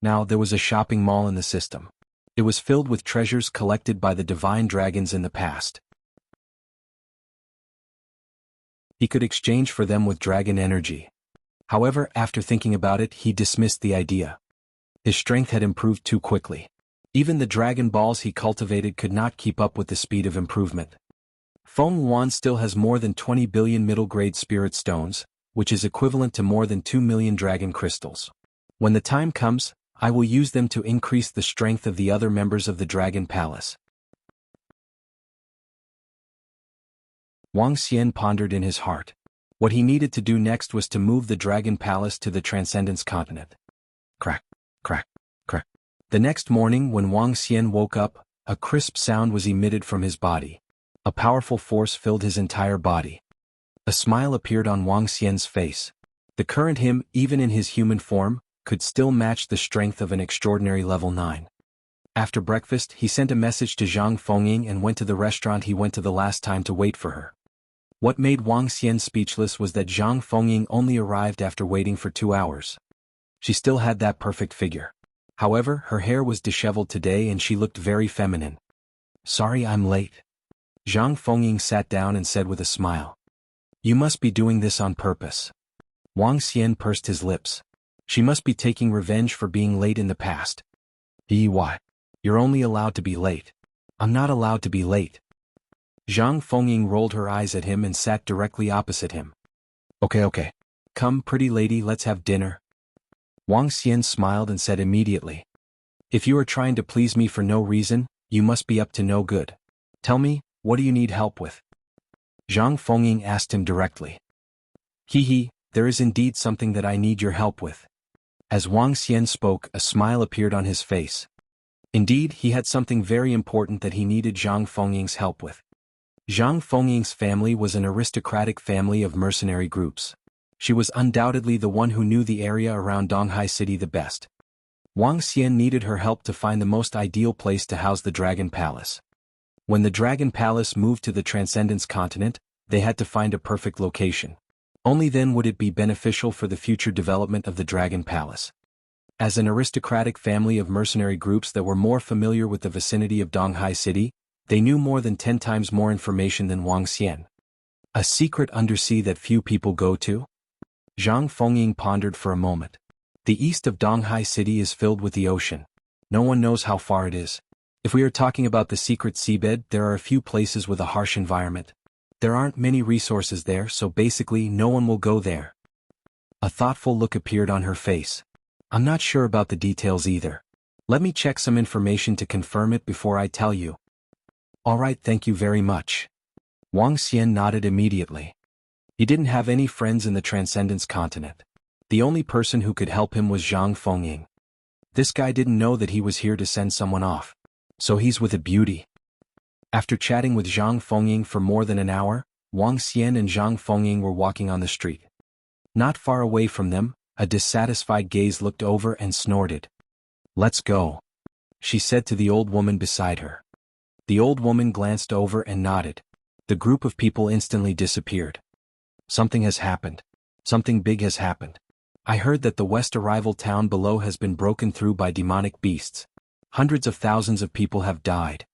Now there was a shopping mall in the system. It was filled with treasures collected by the divine dragons in the past. He could exchange for them with dragon energy. However, after thinking about it, he dismissed the idea. His strength had improved too quickly. Even the dragon balls he cultivated could not keep up with the speed of improvement. Feng Yuan still has more than 20 billion middle-grade spirit stones, which is equivalent to more than 2 million dragon crystals. When the time comes, I will use them to increase the strength of the other members of the Dragon Palace. Wang Xian pondered in his heart. What he needed to do next was to move the Dragon Palace to the Transcendence Continent. Crack, crack, crack. The next morning when Wang Xian woke up, a crisp sound was emitted from his body. A powerful force filled his entire body. A smile appeared on Wang Xian's face. The current him, even in his human form, could still match the strength of an extraordinary level 9. After breakfast, he sent a message to Zhang Fengying and went to the restaurant he went to the last time to wait for her. What made Wang Xian speechless was that Zhang Fengying only arrived after waiting for 2 hours. She still had that perfect figure. However, her hair was disheveled today and she looked very feminine. Sorry I'm late. Zhang Fengying sat down and said with a smile. You must be doing this on purpose. Wang Xian pursed his lips. She must be taking revenge for being late in the past. Why? You're only allowed to be late. I'm not allowed to be late. Zhang Fengying rolled her eyes at him and sat directly opposite him. Okay. Come, pretty lady, let's have dinner. Wang Xian smiled and said immediately. If you are trying to please me for no reason, you must be up to no good. Tell me, What do you need help with? Zhang Fengying asked him directly. He, there is indeed something that I need your help with. As Wang Xian spoke, a smile appeared on his face. Indeed, he had something very important that he needed Zhang Fengying's help with. Zhang Fengying's family was an aristocratic family of mercenary groups. She was undoubtedly the one who knew the area around Donghai City the best. Wang Xian needed her help to find the most ideal place to house the Dragon Palace. When the Dragon Palace moved to the Transcendence continent, they had to find a perfect location. Only then would it be beneficial for the future development of the Dragon Palace. As an aristocratic family of mercenary groups that were more familiar with the vicinity of Donghai City, they knew more than 10 times more information than Wang Xian. A secret undersea that few people go to? Zhang Fengying pondered for a moment. The east of Donghai City is filled with the ocean. No one knows how far it is. If we are talking about the secret seabed, there are a few places with a harsh environment. There aren't many resources there, so basically no one will go there. A thoughtful look appeared on her face. I'm not sure about the details either. Let me check some information to confirm it before I tell you. Alright, thank you very much. Wang Xian nodded immediately. He didn't have any friends in the Transcendence continent. The only person who could help him was Zhang Fengying. This guy didn't know that he was here to send someone off. So he's with a beauty. After chatting with Zhang Fengying for more than an hour, Wang Xian and Zhang Fengying were walking on the street. Not far away from them, a dissatisfied gaze looked over and snorted. Let's go, she said to the old woman beside her. The old woman glanced over and nodded. The group of people instantly disappeared. Something has happened. Something big has happened. I heard that the west arrival town below has been broken through by demonic beasts. Hundreds of thousands of people have died.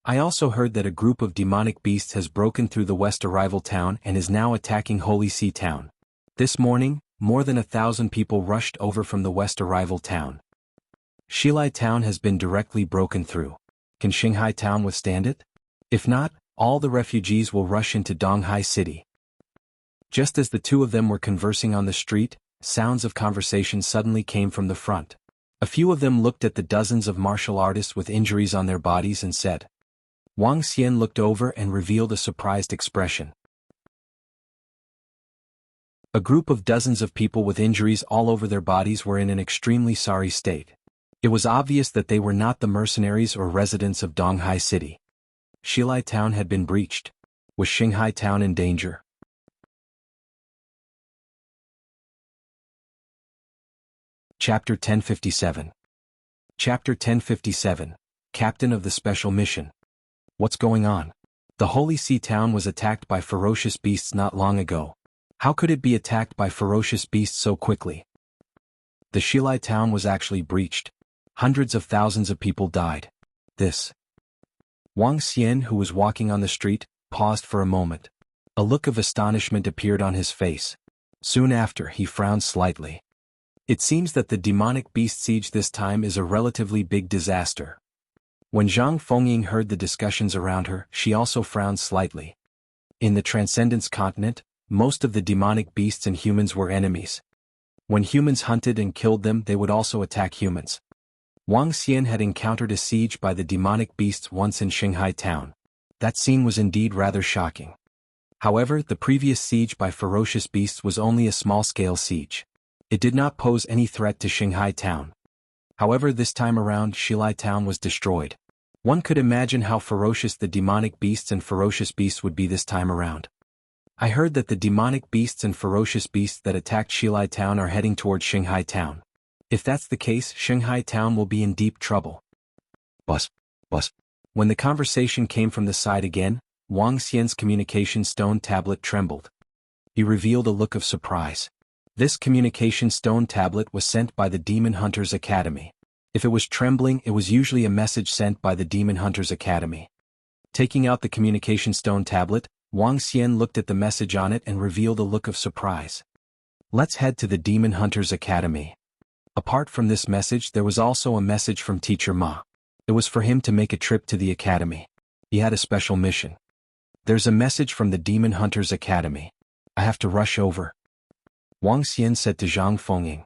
I also heard that a group of demonic beasts has broken through the west arrival town and is now attacking Holy Sea Town. This morning, more than 1,000 people rushed over from the west arrival town. Shilai Town has been directly broken through. Can Xinghai Town withstand it? If not, all the refugees will rush into Donghai City. Just as the two of them were conversing on the street, sounds of conversation suddenly came from the front. A few of them looked at the dozens of martial artists with injuries on their bodies and said. Wang Xian looked over and revealed a surprised expression. A group of dozens of people with injuries all over their bodies were in an extremely sorry state. It was obvious that they were not the mercenaries or residents of Donghai City. Shilai Town had been breached. Was Xinghai Town in danger? Chapter 1057. Chapter 1057. Captain of the Special Mission. What's going on? The Holy Sea Town was attacked by ferocious beasts not long ago. How could it be attacked by ferocious beasts so quickly? The Shilai Town was actually breached. Hundreds of thousands of people died. This. Wang Xian, who was walking on the street, paused for a moment. A look of astonishment appeared on his face. Soon after, he frowned slightly. It seems that the demonic beast siege this time is a relatively big disaster. When Zhang Fengying heard the discussions around her, she also frowned slightly. In the Transcendence continent, most of the demonic beasts and humans were enemies. When humans hunted and killed them, they would also attack humans. Wang Xian had encountered a siege by the demonic beasts once in Xinghai Town. That scene was indeed rather shocking. However, the previous siege by ferocious beasts was only a small-scale siege. It did not pose any threat to Xinghai Town. However, this time around, Shilai Town was destroyed. One could imagine how ferocious the demonic beasts and ferocious beasts would be this time around. I heard that the demonic beasts and ferocious beasts that attacked Shilai Town are heading towards Xinghai Town. If that's the case, Xinghai Town will be in deep trouble. Bus. When the conversation came from the side again, Wang Xian's communication stone tablet trembled. He revealed a look of surprise. This communication stone tablet was sent by the Demon Hunters Academy. If it was trembling, it was usually a message sent by the Demon Hunters Academy. Taking out the communication stone tablet, Wang Xian looked at the message on it and revealed a look of surprise. Let's head to the Demon Hunters Academy. Apart from this message, there was also a message from Teacher Ma. It was for him to make a trip to the academy. He had a special mission. There's a message from the Demon Hunters Academy. I have to rush over. Wang Xian said to Zhang Fengying.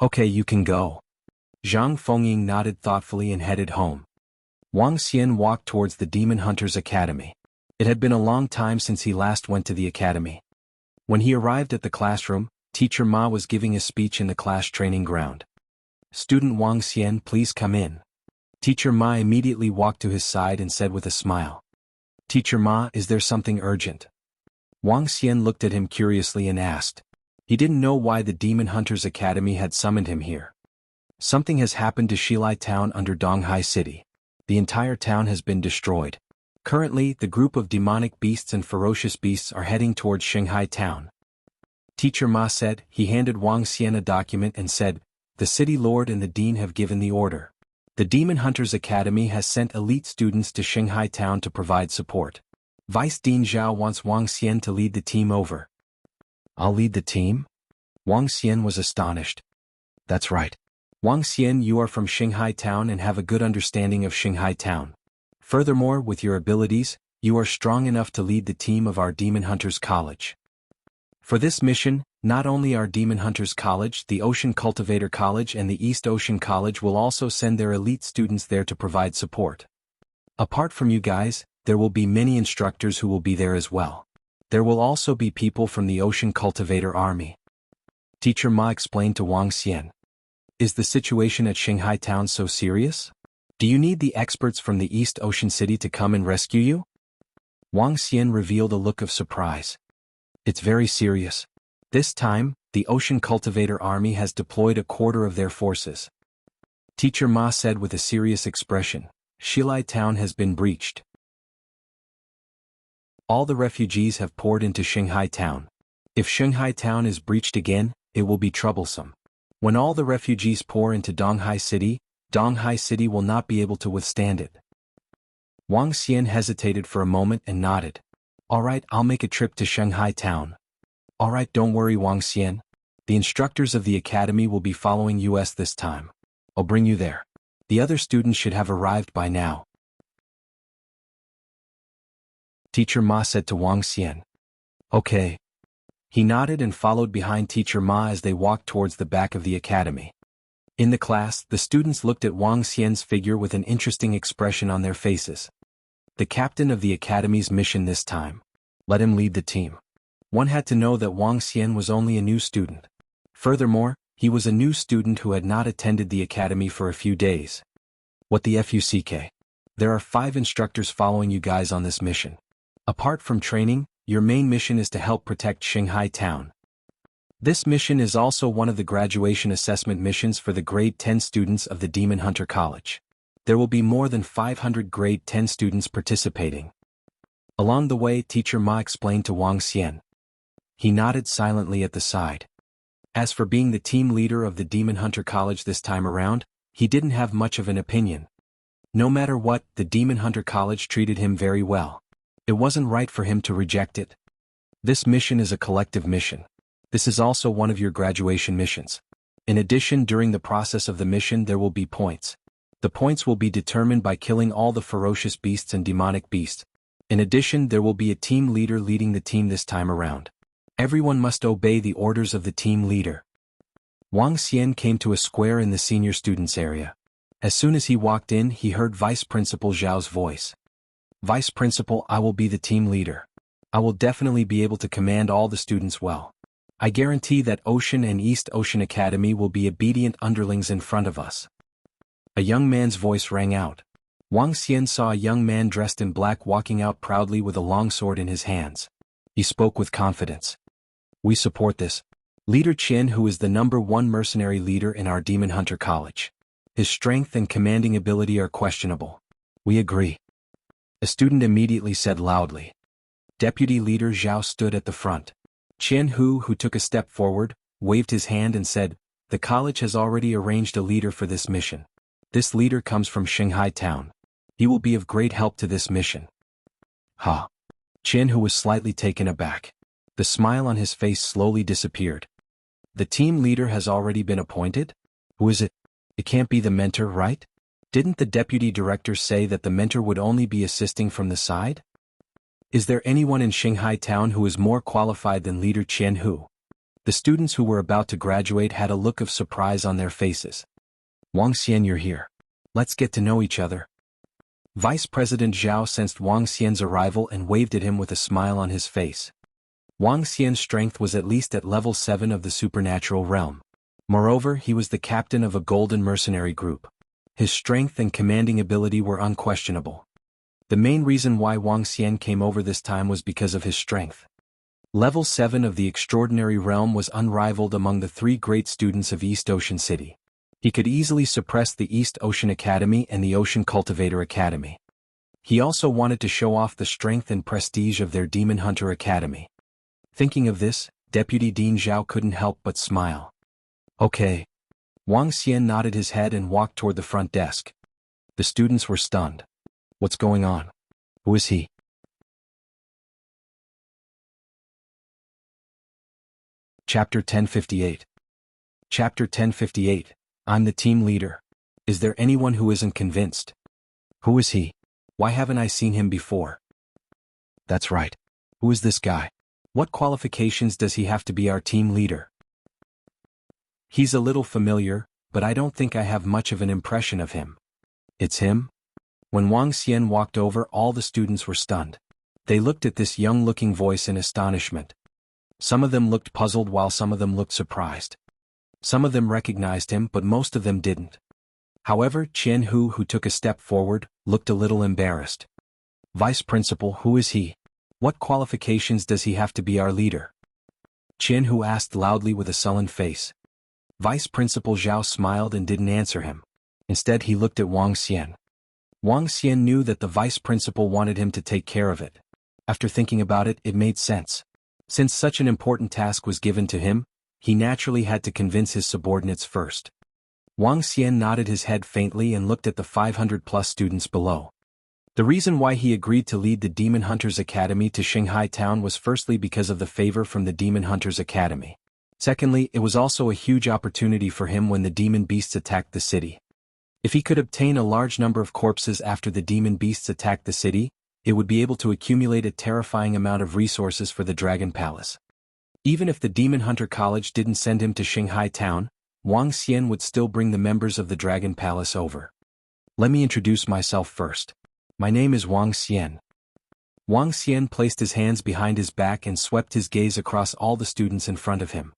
Okay, you can go. Zhang Fengying nodded thoughtfully and headed home. Wang Xian walked towards the Demon Hunters Academy. It had been a long time since he last went to the academy. When he arrived at the classroom, Teacher Ma was giving a speech in the class training ground. "Student Wang Xian, please come in." Teacher Ma immediately walked to his side and said with a smile, "Teacher Ma, is there something urgent?" Wang Xian looked at him curiously and asked. He didn't know why the Demon Hunters Academy had summoned him here. Something has happened to Xilai Town under Donghai City. The entire town has been destroyed. Currently, the group of demonic beasts and ferocious beasts are heading towards Shanghai Town. Teacher Ma said. He handed Wang Xian a document and said, "The city lord and the dean have given the order. The Demon Hunters Academy has sent elite students to Shanghai Town to provide support. Vice Dean Zhao wants Wang Xian to lead the team over." "I'll lead the team?" Wang Xian was astonished. "That's right. Wang Xian, you are from Shanghai Town and have a good understanding of Shanghai Town. Furthermore, with your abilities, you are strong enough to lead the team of our Demon Hunters College. For this mission, not only our Demon Hunters College, the Ocean Cultivator College and the East Ocean College will also send their elite students there to provide support. Apart from you guys, there will be many instructors who will be there as well. There will also be people from the Ocean Cultivator Army." Teacher Ma explained to Wang Xian. "Is the situation at Shanghai Town so serious? Do you need the experts from the East Ocean City to come and rescue you?" Wang Xian revealed a look of surprise. "It's very serious. This time, the Ocean Cultivator Army has deployed a quarter of their forces." Teacher Ma said with a serious expression, "Xilai Town has been breached. All the refugees have poured into Shanghai Town. If Shanghai Town is breached again, it will be troublesome. When all the refugees pour into Donghai City will not be able to withstand it." Wang Xian hesitated for a moment and nodded. "All right, I'll make a trip to Shanghai Town." "All right, don't worry, Wang Xian. The instructors of the academy will be following us this time. I'll bring you there. The other students should have arrived by now." Teacher Ma said to Wang Xian. "Okay." He nodded and followed behind Teacher Ma as they walked towards the back of the academy. In the class, the students looked at Wang Xian's figure with an interesting expression on their faces. The captain of the academy's mission this time. Let him lead the team. One had to know that Wang Xian was only a new student. Furthermore, he was a new student who had not attended the academy for a few days. "What the fuck? There are 5 instructors following you guys on this mission. Apart from training, your main mission is to help protect Shanghai Town. This mission is also one of the graduation assessment missions for the Grade 10 students of the Demon Hunter College. There will be more than 500 Grade 10 students participating." Along the way, Teacher Ma explained to Wang Xian. He nodded silently at the side. As for being the team leader of the Demon Hunter College this time around, he didn't have much of an opinion. No matter what, the Demon Hunter College treated him very well. It wasn't right for him to reject it. This mission is a collective mission. This is also one of your graduation missions. In addition, during the process of the mission there will be points. The points will be determined by killing all the ferocious beasts and demonic beasts. In addition, there will be a team leader leading the team this time around. Everyone must obey the orders of the team leader. Wang Xian came to a square in the senior students area. As soon as he walked in, he heard Vice Principal Zhao's voice. "Vice Principal, I will be the team leader. I will definitely be able to command all the students well. I guarantee that Ocean and East Ocean Academy will be obedient underlings in front of us." A young man's voice rang out. Wang Xian saw a young man dressed in black walking out proudly with a long sword in his hands. He spoke with confidence. "We support this. Leader Qian, who is the #1 mercenary leader in our Demon Hunter College. His strength and commanding ability are questionable. We agree." A student immediately said loudly. Deputy Leader Zhao stood at the front. Jianghu, who took a step forward, waved his hand and said, "The college has already arranged a leader for this mission. This leader comes from Shanghai Town. He will be of great help to this mission." "Ha!" Jianghu was slightly taken aback. The smile on his face slowly disappeared. "The team leader has already been appointed? Who is it? It can't be the mentor, right? Didn't the deputy director say that the mentor would only be assisting from the side? Is there anyone in Shanghai Town who is more qualified than Leader Jianghu?" The students who were about to graduate had a look of surprise on their faces. "Wang Xian, you're here. Let's get to know each other." Vice President Zhao sensed Wang Xian's arrival and waved at him with a smile on his face. Wang Xian's strength was at least at level 7 of the supernatural realm. Moreover, he was the captain of a golden mercenary group. His strength and commanding ability were unquestionable. The main reason why Wang Xian came over this time was because of his strength. Level 7 of the extraordinary realm was unrivaled among the 3 great students of East Ocean City. He could easily suppress the East Ocean Academy and the Ocean Cultivator Academy. He also wanted to show off the strength and prestige of their Demon Hunter Academy. Thinking of this, Deputy Dean Zhao couldn't help but smile. Okay. Wang Xian nodded his head and walked toward the front desk. The students were stunned. What's going on? Who is he? Chapter 1058. Chapter 1058. I'm the team leader. Is there anyone who isn't convinced? Who is he? Why haven't I seen him before? That's right. Who is this guy? What qualifications does he have to be our team leader? He's a little familiar, but I don't think I have much of an impression of him. It's him? When Wang Xian walked over, all the students were stunned. They looked at this young-looking voice in astonishment. Some of them looked puzzled while some of them looked surprised. Some of them recognized him, but most of them didn't. However, Jianghu, who took a step forward, looked a little embarrassed. Vice Principal, who is he? What qualifications does he have to be our leader? Jianghu asked loudly with a sullen face. Vice Principal Zhao smiled and didn't answer him. Instead, he looked at Wang Xian. Wang Xian knew that the Vice Principal wanted him to take care of it. After thinking about it, it made sense. Since such an important task was given to him, he naturally had to convince his subordinates first. Wang Xian nodded his head faintly and looked at the 500-plus students below. The reason why he agreed to lead the Demon Hunters Academy to Shanghai Town was firstly because of the favor from the Demon Hunters Academy. Secondly, it was also a huge opportunity for him when the demon beasts attacked the city. If he could obtain a large number of corpses after the demon beasts attacked the city, it would be able to accumulate a terrifying amount of resources for the Dragon Palace. Even if the Demon Hunter College didn't send him to Shanghai Town, Wang Xian would still bring the members of the Dragon Palace over. Let me introduce myself first. My name is Wang Xian. Wang Xian placed his hands behind his back and swept his gaze across all the students in front of him.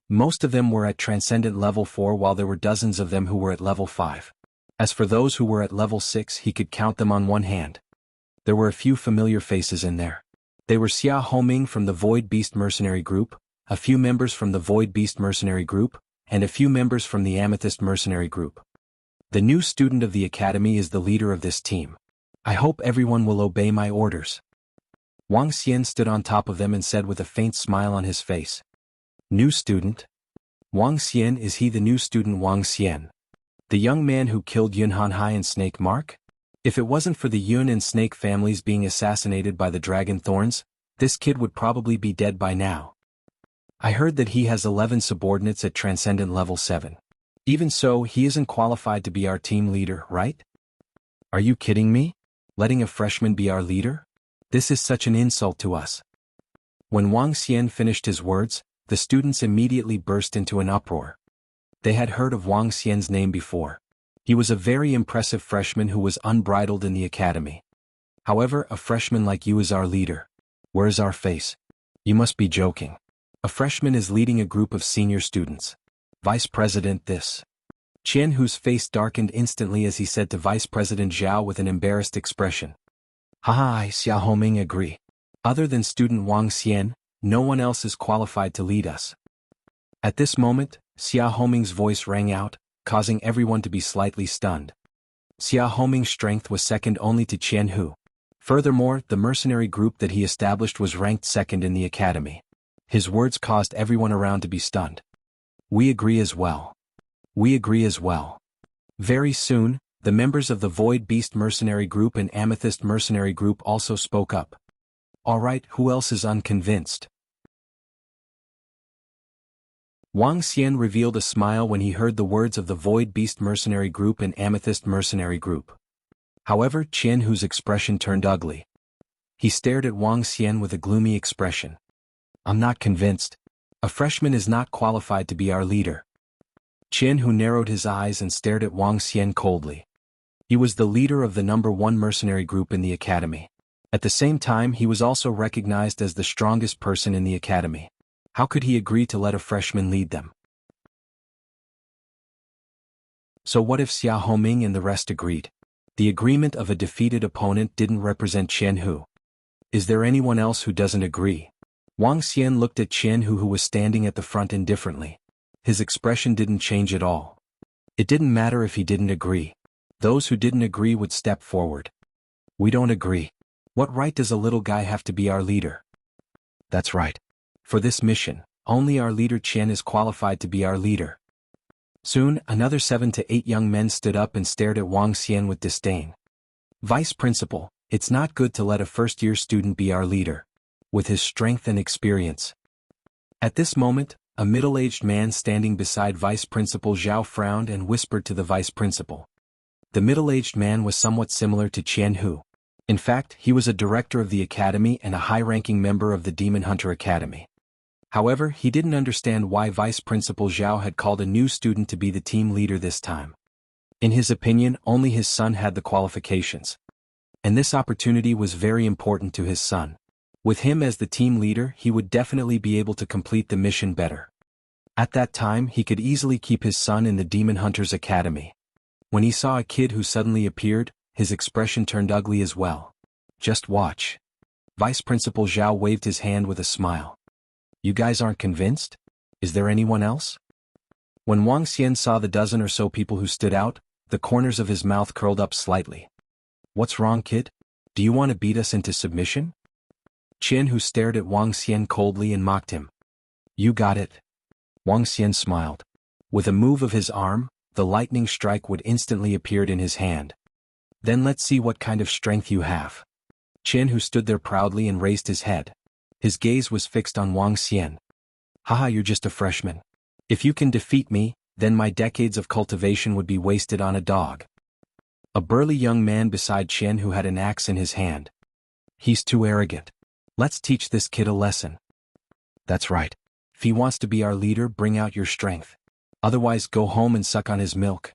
Most of them were at Transcendent Level 4 while there were dozens of them who were at Level 5. As for those who were at Level 6, he could count them on one hand. There were a few familiar faces in there. They were Xia Homing from the Void Beast Mercenary Group, a few members from the Void Beast Mercenary Group, and a few members from the Amethyst Mercenary Group. The new student of the academy is the leader of this team. I hope everyone will obey my orders. Wang Xian stood on top of them and said with a faint smile on his face. New student? Wang Xian, is he the new student Wang Xian? The young man who killed Yun Hanhai and Snake Mark? If it wasn't for the Yun and Snake families being assassinated by the Dragon Thorns, this kid would probably be dead by now. I heard that he has 11 subordinates at Transcendent Level 7. Even so, he isn't qualified to be our team leader, right? Are you kidding me? Letting a freshman be our leader? This is such an insult to us. When Wang Xian finished his words, the students immediately burst into an uproar. They had heard of Wang Xian's name before. He was a very impressive freshman who was unbridled in the academy. However, a freshman like you is our leader. Where is our face? You must be joking. A freshman is leading a group of senior students. Vice President this. Jianghu's face darkened instantly as he said to Vice President Zhao with an embarrassed expression. Haha, I Xia Homing agree. Other than student Wang Xian, no one else is qualified to lead us. At this moment, Xia Homing's voice rang out, causing everyone to be slightly stunned. Xia Homing's strength was second only to Jianghu. Furthermore, the mercenary group that he established was ranked second in the academy. His words caused everyone around to be stunned. We agree as well. We agree as well. Very soon, the members of the Void Beast Mercenary Group and Amethyst Mercenary Group also spoke up. Alright, who else is unconvinced? Wang Xian revealed a smile when he heard the words of the Void Beast Mercenary Group and Amethyst Mercenary Group. However, Jianghu's expression turned ugly. He stared at Wang Xian with a gloomy expression. I'm not convinced. A freshman is not qualified to be our leader. Jianghu narrowed his eyes and stared at Wang Xian coldly. He was the leader of the #1 mercenary group in the academy. At the same time, he was also recognized as the strongest person in the academy. How could he agree to let a freshman lead them? So what if Xia Homing and the rest agreed? The agreement of a defeated opponent didn't represent Jianghu. Is there anyone else who doesn't agree? Wang Xian looked at Jianghu, who was standing at the front, indifferently. His expression didn't change at all. It didn't matter if he didn't agree. Those who didn't agree would step forward. We don't agree. What right does a little guy have to be our leader? That's right. For this mission, only our leader Qian is qualified to be our leader. Soon, another 7 to 8 young men stood up and stared at Wang Xian with disdain. Vice Principal, it's not good to let a first-year student be our leader. With his strength and experience. At this moment, a middle-aged man standing beside Vice Principal Zhao frowned and whispered to the Vice Principal. The middle-aged man was somewhat similar to Jianghu. In fact, he was a director of the academy and a high-ranking member of the Demon Hunter Academy. However, he didn't understand why Vice Principal Zhao had called a new student to be the team leader this time. In his opinion, only his son had the qualifications. And this opportunity was very important to his son. With him as the team leader, he would definitely be able to complete the mission better. At that time, he could easily keep his son in the Demon Hunters Academy. When he saw a kid who suddenly appeared, his expression turned ugly as well. Just watch. Vice Principal Zhao waved his hand with a smile. You guys aren't convinced? Is there anyone else? When Wang Xian saw the dozen or so people who stood out, the corners of his mouth curled up slightly. What's wrong, kid? Do you want to beat us into submission? Jianghu stared at Wang Xian coldly and mocked him. You got it. Wang Xian smiled. With a move of his arm, the lightning strike would instantly appeared in his hand. Then let's see what kind of strength you have. Jianghu stood there proudly and raised his head. His gaze was fixed on Wang Xian. Haha, you're just a freshman. If you can defeat me, then my decades of cultivation would be wasted on a dog. A burly young man beside Jianghu had an axe in his hand. He's too arrogant. Let's teach this kid a lesson. That's right. If he wants to be our leader, bring out your strength. Otherwise, go home and suck on his milk.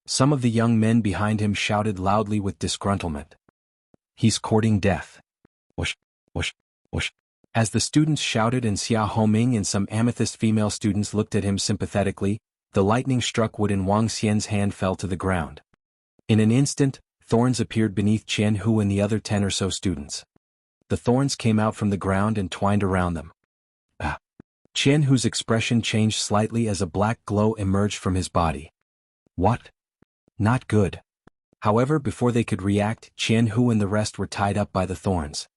Some of the young men behind him shouted loudly with disgruntlement. He's courting death. Whoosh, whoosh, whoosh. As the students shouted and Xia Homing and some amethyst female students looked at him sympathetically, the lightning struck wood in Wang Xian's hand fell to the ground. In an instant, thorns appeared beneath Jianghu and the other 10 or so students. The thorns came out from the ground and twined around them. Jianghu's expression changed slightly as a black glow emerged from his body. What? Not good. However, before they could react, Jianghu and the rest were tied up by the thorns.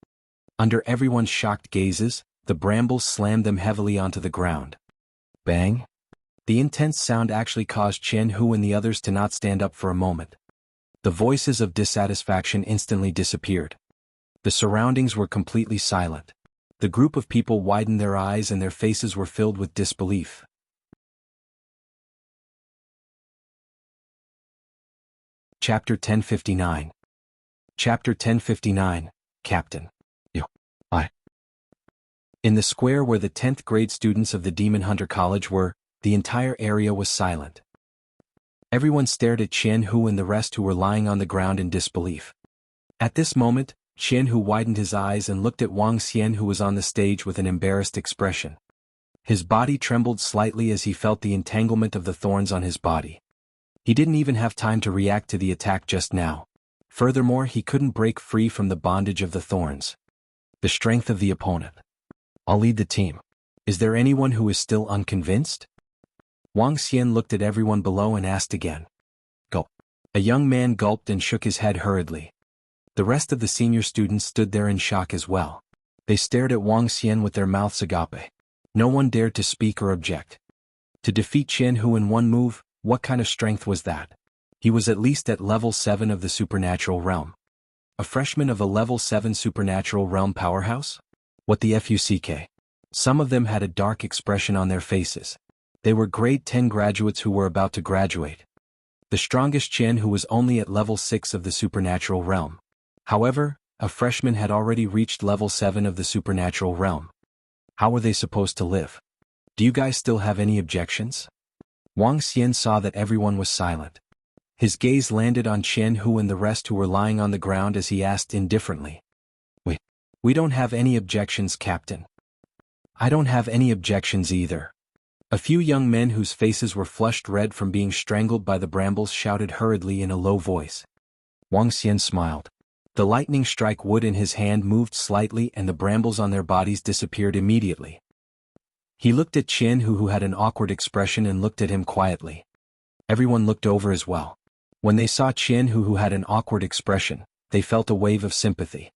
Under everyone's shocked gazes, the brambles slammed them heavily onto the ground. Bang! The intense sound actually caused Jianghu and the others to not stand up for a moment. The voices of dissatisfaction instantly disappeared. The surroundings were completely silent. The group of people widened their eyes and their faces were filled with disbelief. Chapter 1059. Chapter 1059, Captain. In the square where the 10th grade students of the Demon Hunter College were, the entire area was silent. Everyone stared at Jianghu and the rest who were lying on the ground in disbelief. At this moment, Jianghu widened his eyes and looked at Wang Xian, who was on the stage with an embarrassed expression. His body trembled slightly as he felt the entanglement of the thorns on his body. He didn't even have time to react to the attack just now. Furthermore, he couldn't break free from the bondage of the thorns. The strength of the opponent. I'll lead the team. Is there anyone who is still unconvinced? Wang Xian looked at everyone below and asked again. Gulp. A young man gulped and shook his head hurriedly. The rest of the senior students stood there in shock as well. They stared at Wang Xian with their mouths agape. No one dared to speak or object. To defeat Jianghu in one move, what kind of strength was that? He was at least at level 7 of the supernatural realm. A freshman of a level 7 supernatural realm powerhouse? What the fuck? Some of them had a dark expression on their faces. They were grade 10 graduates who were about to graduate. The strongest Jianghu was only at level 6 of the supernatural realm. However, a freshman had already reached level 7 of the supernatural realm. How were they supposed to live? Do you guys still have any objections? Wang Xian saw that everyone was silent. His gaze landed on Jianghu and the rest who were lying on the ground as he asked indifferently. We don't have any objections, Captain. I don't have any objections either. A few young men whose faces were flushed red from being strangled by the brambles shouted hurriedly in a low voice. Wang Xian smiled. The lightning strike wood in his hand moved slightly and the brambles on their bodies disappeared immediately. He looked at Jianghu, who had an awkward expression, and looked at him quietly. Everyone looked over as well. When they saw Jianghu, who had an awkward expression, they felt a wave of sympathy.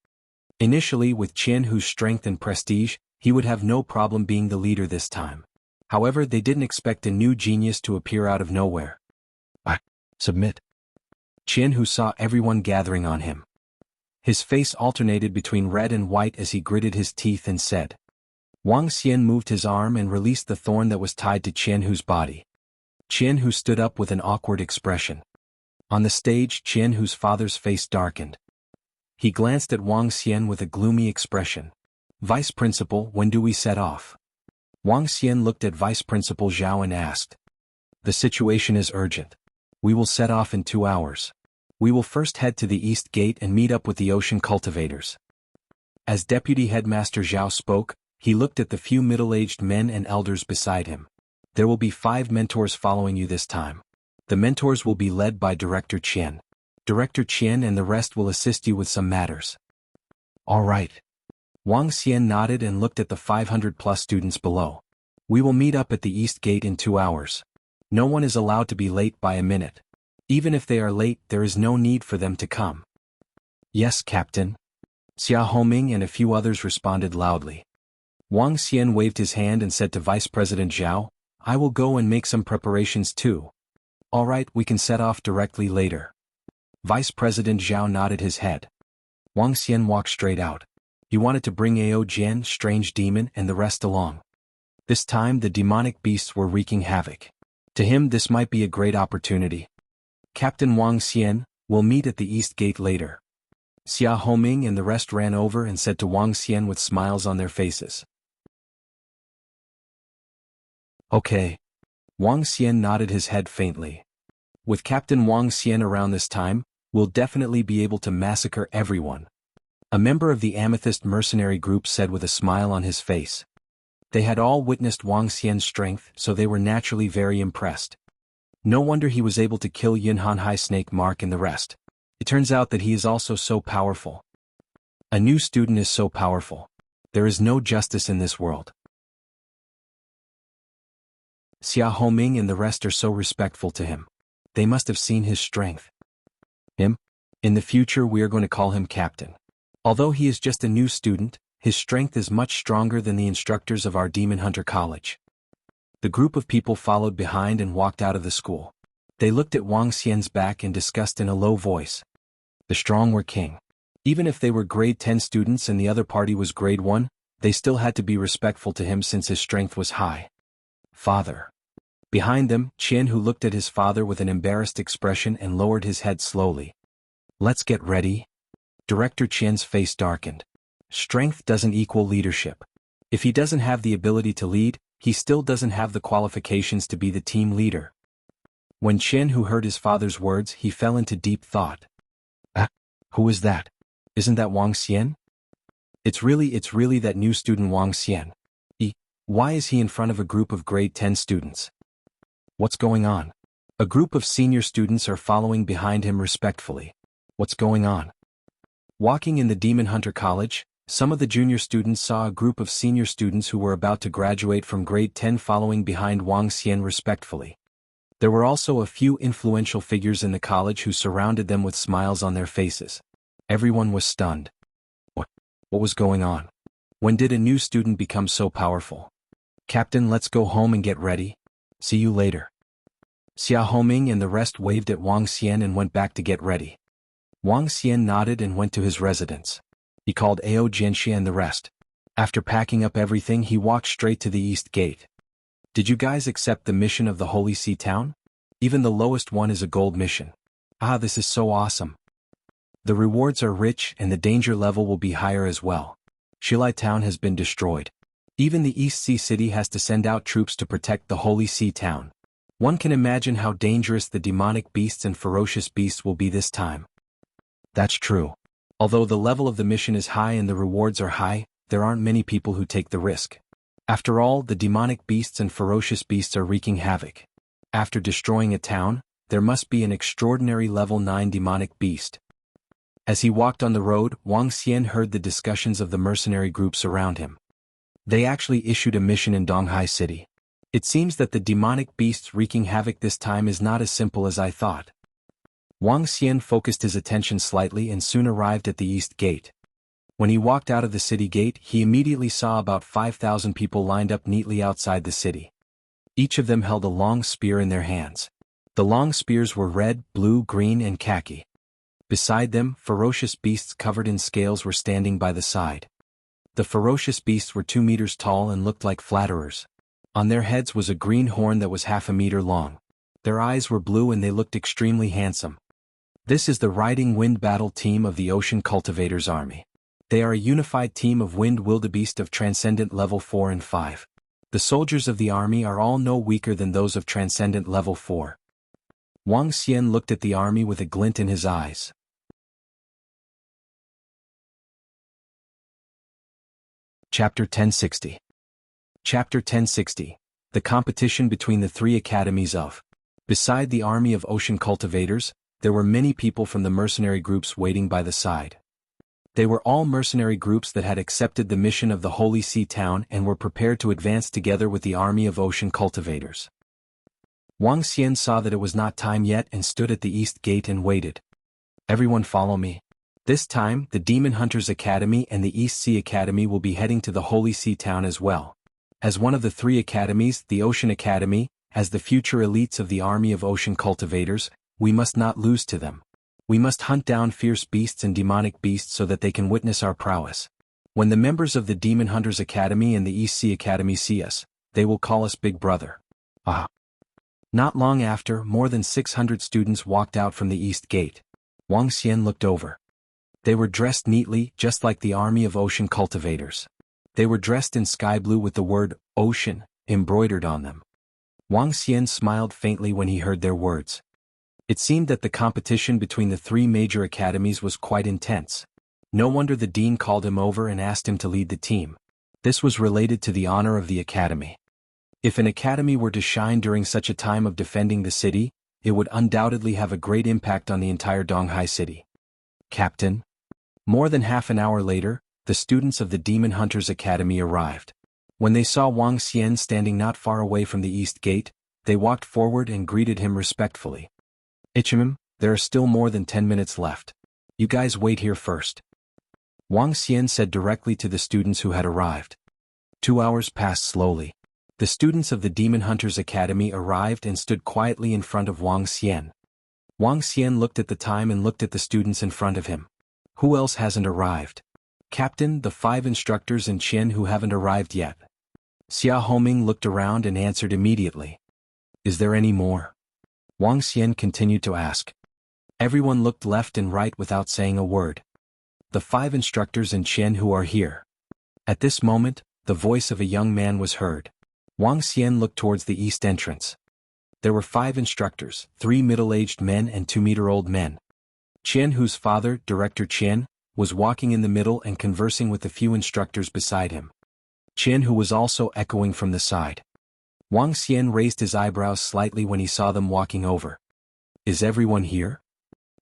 Initially, with Jianghu's strength and prestige, he would have no problem being the leader this time. However, they didn't expect a new genius to appear out of nowhere. Submit. Jianghu saw everyone gathering on him. His face alternated between red and white as he gritted his teeth and said. Wang Xian moved his arm and released the thorn that was tied to Jianghu's body. Jianghu stood up with an awkward expression. On the stage, Jianghu's father's face darkened. He glanced at Wang Xian with a gloomy expression. Vice Principal, when do we set off? Wang Xian looked at Vice Principal Zhao and asked. The situation is urgent. We will set off in 2 hours. We will first head to the East Gate and meet up with the ocean cultivators. As Deputy Headmaster Zhao spoke, he looked at the few middle-aged men and elders beside him. There will be 5 mentors following you this time. The mentors will be led by Director Qian. Director Qian and the rest will assist you with some matters. All right. Wang Xian nodded and looked at the 500-plus students below. We will meet up at the East Gate in 2 hours. No one is allowed to be late by a minute. Even if they are late, there is no need for them to come. Yes, Captain. Xia Homing and a few others responded loudly. Wang Xian waved his hand and said to Vice President Zhao, I will go and make some preparations too. All right, we can set off directly later. Vice President Zhao nodded his head. Wang Xian walked straight out. He wanted to bring Ao Jian, Strange Demon, and the rest along. This time the demonic beasts were wreaking havoc. To him this might be a great opportunity. Captain Wang Xian, we'll meet at the East Gate later. Xia Homing and the rest ran over and said to Wang Xian with smiles on their faces. Okay. Wang Xian nodded his head faintly. With Captain Wang Xian around this time, we'll definitely be able to massacre everyone. A member of the Amethyst mercenary group said with a smile on his face. They had all witnessed Wang Xian's strength, so they were naturally very impressed. No wonder he was able to kill Yunhan High Snake Mark and the rest. It turns out that he is also so powerful. A new student is so powerful. There is no justice in this world. Xia Homing and the rest are so respectful to him. They must have seen his strength. Him? In the future we are going to call him Captain. Although he is just a new student, his strength is much stronger than the instructors of our Demon Hunter College. The group of people followed behind and walked out of the school. They looked at Wang Xian's back and discussed in a low voice. The strong were king. Even if they were grade 10 students and the other party was grade 1, they still had to be respectful to him since his strength was high. Father. Behind them, Jianghu looked at his father with an embarrassed expression and lowered his head slowly. Let's get ready. Director Qian's face darkened. Strength doesn't equal leadership. If he doesn't have the ability to lead, he still doesn't have the qualifications to be the team leader. When Jianghu heard his father's words, he fell into deep thought. Who is that? Isn't that Wang Xian? It's really that new student Wang Xian. Why is he in front of a group of grade 10 students? What's going on? A group of senior students are following behind him respectfully. What's going on? Walking in the Demon Hunter College, some of the junior students saw a group of senior students who were about to graduate from grade 10 following behind Wang Xian respectfully. There were also a few influential figures in the college who surrounded them with smiles on their faces. Everyone was stunned. What was going on? When did a new student become so powerful? Captain, let's go home and get ready. See you later. Xia Homing and the rest waved at Wang Xian and went back to get ready. Wang Xian nodded and went to his residence. He called Ao Jianxia and the rest. After packing up everything, he walked straight to the East Gate. Did you guys accept the mission of the Holy Sea Town? Even the lowest one is a gold mission. This is so awesome. The rewards are rich and the danger level will be higher as well. Shilai Town has been destroyed. Even the East Sea City has to send out troops to protect the Holy Sea Town. One can imagine how dangerous the demonic beasts and ferocious beasts will be this time. That's true. Although the level of the mission is high and the rewards are high, there aren't many people who take the risk. After all, the demonic beasts and ferocious beasts are wreaking havoc. After destroying a town, there must be an extraordinary level 9 demonic beast. As he walked on the road, Wang Xian heard the discussions of the mercenary groups around him. They actually issued a mission in Donghai City. It seems that the demonic beasts wreaking havoc this time is not as simple as I thought. Wang Xian focused his attention slightly and soon arrived at the east gate. When he walked out of the city gate, he immediately saw about 5,000 people lined up neatly outside the city. Each of them held a long spear in their hands. The long spears were red, blue, green, and khaki. Beside them, ferocious beasts covered in scales were standing by the side. The ferocious beasts were 2 meters tall and looked like flatterers. On their heads was a green horn that was half a meter long. Their eyes were blue and they looked extremely handsome. This is the Riding Wind Battle Team of the Ocean Cultivators Army. They are a unified team of Wind Wildebeest of Transcendent Level 4 and 5. The soldiers of the army are all no weaker than those of Transcendent Level 4. Wang Xian looked at the army with a glint in his eyes. Chapter 1060. Chapter 1060. The competition between the 3 academies of. Beside the army of ocean cultivators, there were many people from the mercenary groups waiting by the side. They were all mercenary groups that had accepted the mission of the Holy Sea Town and were prepared to advance together with the army of ocean cultivators. Wang Xian saw that it was not time yet and stood at the east gate and waited. Everyone follow me. This time, the Demon Hunters Academy and the East Sea Academy will be heading to the Holy Sea Town as well. As one of the 3 academies, the Ocean Academy, as the future elites of the army of ocean cultivators, we must not lose to them. We must hunt down fierce beasts and demonic beasts so that they can witness our prowess. When the members of the Demon Hunters Academy and the East Sea Academy see us, they will call us Big Brother. Ah! Not long after, more than 600 students walked out from the East Gate. Wang Xian looked over. They were dressed neatly, just like the army of ocean cultivators. They were dressed in sky blue with the word, ocean, embroidered on them. Wang Xian smiled faintly when he heard their words. It seemed that the competition between the 3 major academies was quite intense. No wonder the dean called him over and asked him to lead the team. This was related to the honor of the academy. If an academy were to shine during such a time of defending the city, it would undoubtedly have a great impact on the entire Donghai city. Captain? More than half an hour later, the students of the Demon Hunters Academy arrived. When they saw Wang Xian standing not far away from the east gate, they walked forward and greeted him respectfully. Ichimim, there are still more than 10 minutes left. You guys wait here first. Wang Xian said directly to the students who had arrived. 2 hours passed slowly. The students of the Demon Hunters Academy arrived and stood quietly in front of Wang Xian. Wang Xian looked at the time and looked at the students in front of him. Who else hasn't arrived? Captain, the 5 instructors and Qian who haven't arrived yet. Xia Homing looked around and answered immediately. Is there any more? Wang Xian continued to ask. Everyone looked left and right without saying a word. The 5 instructors and Qian who are here. At this moment, the voice of a young man was heard. Wang Xian looked towards the east entrance. There were 5 instructors, 3 middle-aged men and 2-meter-old men. Qian, whose father, Director Qian, was walking in the middle and conversing with the few instructors beside him. Qian, who was also echoing from the side. Wang Xian raised his eyebrows slightly when he saw them walking over. Is everyone here?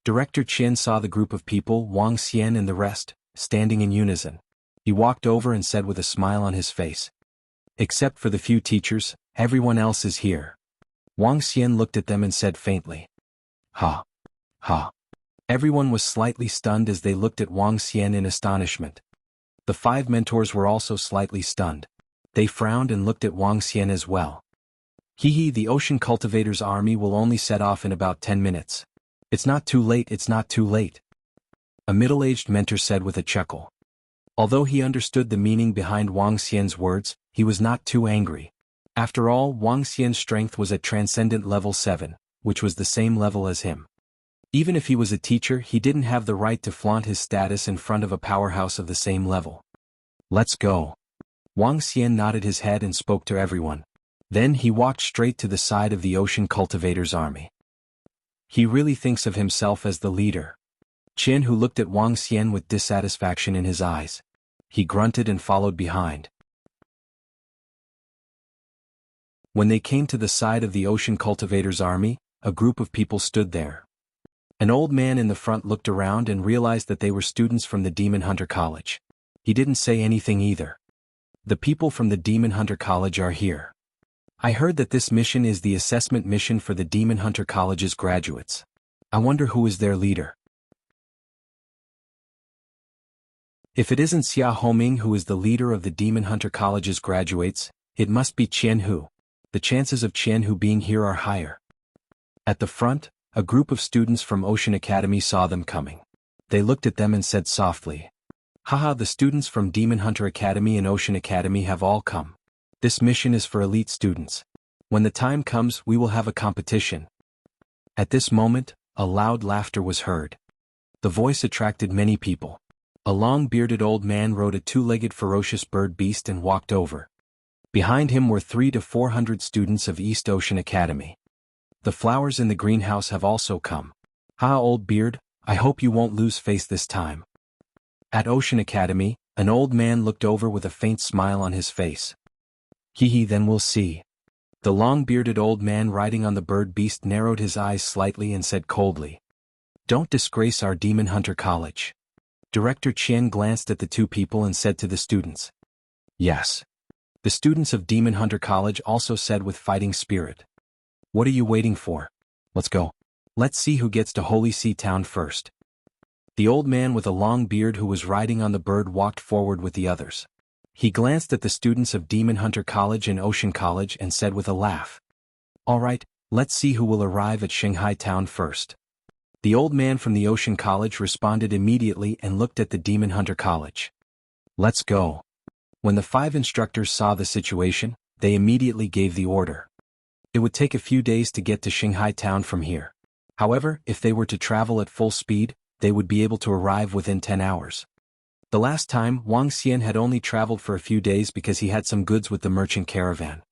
Director Qian saw the group of people, Wang Xian and the rest, standing in unison. He walked over and said with a smile on his face. Except for the few teachers, everyone else is here. Wang Xian looked at them and said faintly. Ha! Ha! Everyone was slightly stunned as they looked at Wang Xian in astonishment. The 5 mentors were also slightly stunned. They frowned and looked at Wang Xian as well. Hee, the Ocean Cultivators Army will only set off in about 10 minutes. It's not too late, it's not too late. A middle-aged mentor said with a chuckle. Although he understood the meaning behind Wang Xian's words, he was not too angry. After all, Wang Xian's strength was at Transcendent Level 7, which was the same level as him. Even if he was a teacher, he didn't have the right to flaunt his status in front of a powerhouse of the same level. Let's go. Wang Xian nodded his head and spoke to everyone. Then he walked straight to the side of the Ocean Cultivator's army. He really thinks of himself as the leader. Jianghu looked at Wang Xian with dissatisfaction in his eyes. He grunted and followed behind. When they came to the side of the Ocean Cultivator's army, a group of people stood there. An old man in the front looked around and realized that they were students from the Demon Hunter College. He didn't say anything either. The people from the Demon Hunter College are here. I heard that this mission is the assessment mission for the Demon Hunter College's graduates. I wonder who is their leader. If it isn't Xia Homing who is the leader of the Demon Hunter College's graduates, it must be Jianghu. The chances of Jianghu being here are higher. At the front, a group of students from Ocean Academy saw them coming. They looked at them and said softly, "Haha, the students from Demon Hunter Academy and Ocean Academy have all come. This mission is for elite students. When the time comes, we will have a competition." At this moment, a loud laughter was heard. The voice attracted many people. A long-bearded old man rode a two-legged ferocious bird beast and walked over. Behind him were 300 to 400 students of East Ocean Academy. The flowers in the greenhouse have also come. "Ha, old beard, I hope you won't lose face this time." At Ocean Academy, an old man looked over with a faint smile on his face. "Hee, then we'll see." The long-bearded old man riding on the bird beast narrowed his eyes slightly and said coldly, "Don't disgrace our Demon Hunter College." Director Qian glanced at the two people and said to the students, "Yes." The students of Demon Hunter College also said with fighting spirit, "What are you waiting for? Let's go. Let's see who gets to Holy Sea Town first." The old man with a long beard who was riding on the bird walked forward with the others. He glanced at the students of Demon Hunter College and Ocean College and said with a laugh, "All right, let's see who will arrive at Shanghai Town first." The old man from the Ocean College responded immediately and looked at the Demon Hunter College. "Let's go." When the 5 instructors saw the situation, they immediately gave the order. It would take a few days to get to Shanghai Town from here. However, if they were to travel at full speed, they would be able to arrive within 10 hours. The last time, Wang Xian had only traveled for a few days because he had some goods with the merchant caravan.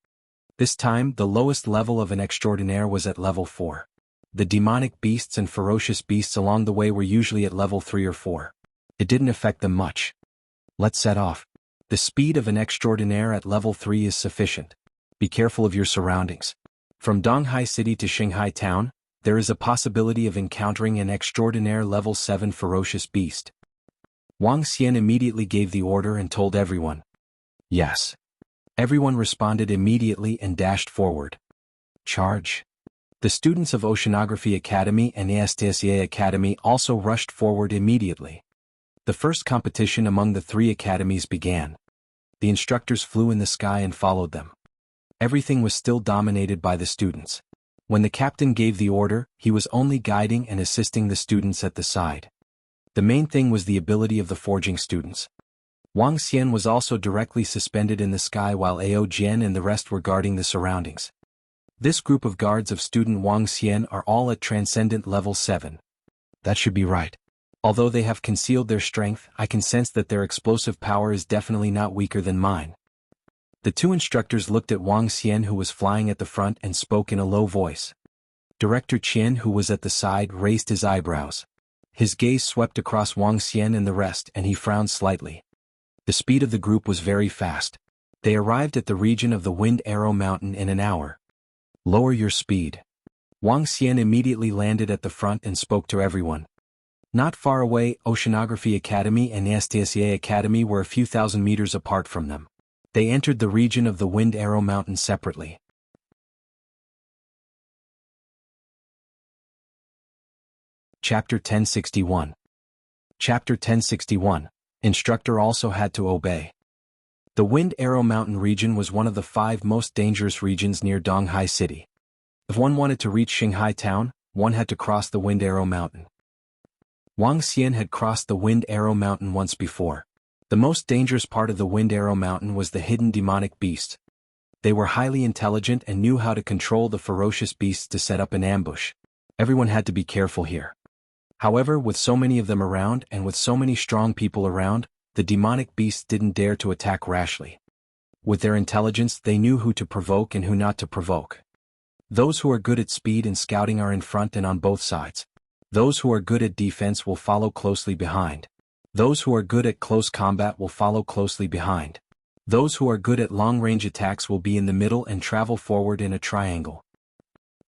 This time, the lowest level of an extraordinaire was at level 4. The demonic beasts and ferocious beasts along the way were usually at level 3 or 4. It didn't affect them much. Let's set off. The speed of an extraordinaire at level 3 is sufficient. Be careful of your surroundings. From Donghai City to Shanghai Town, there is a possibility of encountering an extraordinaire level 7 ferocious beast. Wang Xian immediately gave the order and told everyone. Yes. Everyone responded immediately and dashed forward. Charge. The students of Oceanography Academy and ASTSA Academy also rushed forward immediately. The first competition among the 3 academies began. The instructors flew in the sky and followed them. Everything was still dominated by the students. When the captain gave the order, he was only guiding and assisting the students at the side. The main thing was the ability of the forging students. Wang Xian was also directly suspended in the sky while Ao Jian and the rest were guarding the surroundings. This group of guards of student Wang Xian are all at Transcendent Level 7. That should be right. Although they have concealed their strength, I can sense that their explosive power is definitely not weaker than mine. The 2 instructors looked at Wang Xian who was flying at the front and spoke in a low voice. Director Qian who was at the side raised his eyebrows. His gaze swept across Wang Xian and the rest and he frowned slightly. The speed of the group was very fast. They arrived at the region of the Wind Arrow Mountain in an hour. Lower your speed. Wang Xian immediately landed at the front and spoke to everyone. Not far away, Oceanography Academy and ASTSA Academy were a few thousand meters apart from them. They entered the region of the Wind Arrow Mountain separately. Chapter 1061. Chapter 1061. Instructor also had to obey. The Wind Arrow Mountain region was one of the 5 most dangerous regions near Donghai City. If one wanted to reach Shanghai Town, one had to cross the Wind Arrow Mountain. Wang Xian had crossed the Wind Arrow Mountain once before. The most dangerous part of the Wind Arrow Mountain was the hidden demonic beasts. They were highly intelligent and knew how to control the ferocious beasts to set up an ambush. Everyone had to be careful here. However, with so many of them around and with so many strong people around, the demonic beasts didn't dare to attack rashly. With their intelligence they knew who to provoke and who not to provoke. Those who are good at speed and scouting are in front and on both sides. Those who are good at defense will follow closely behind. Those who are good at close combat will follow closely behind. Those who are good at long-range attacks will be in the middle and travel forward in a triangle.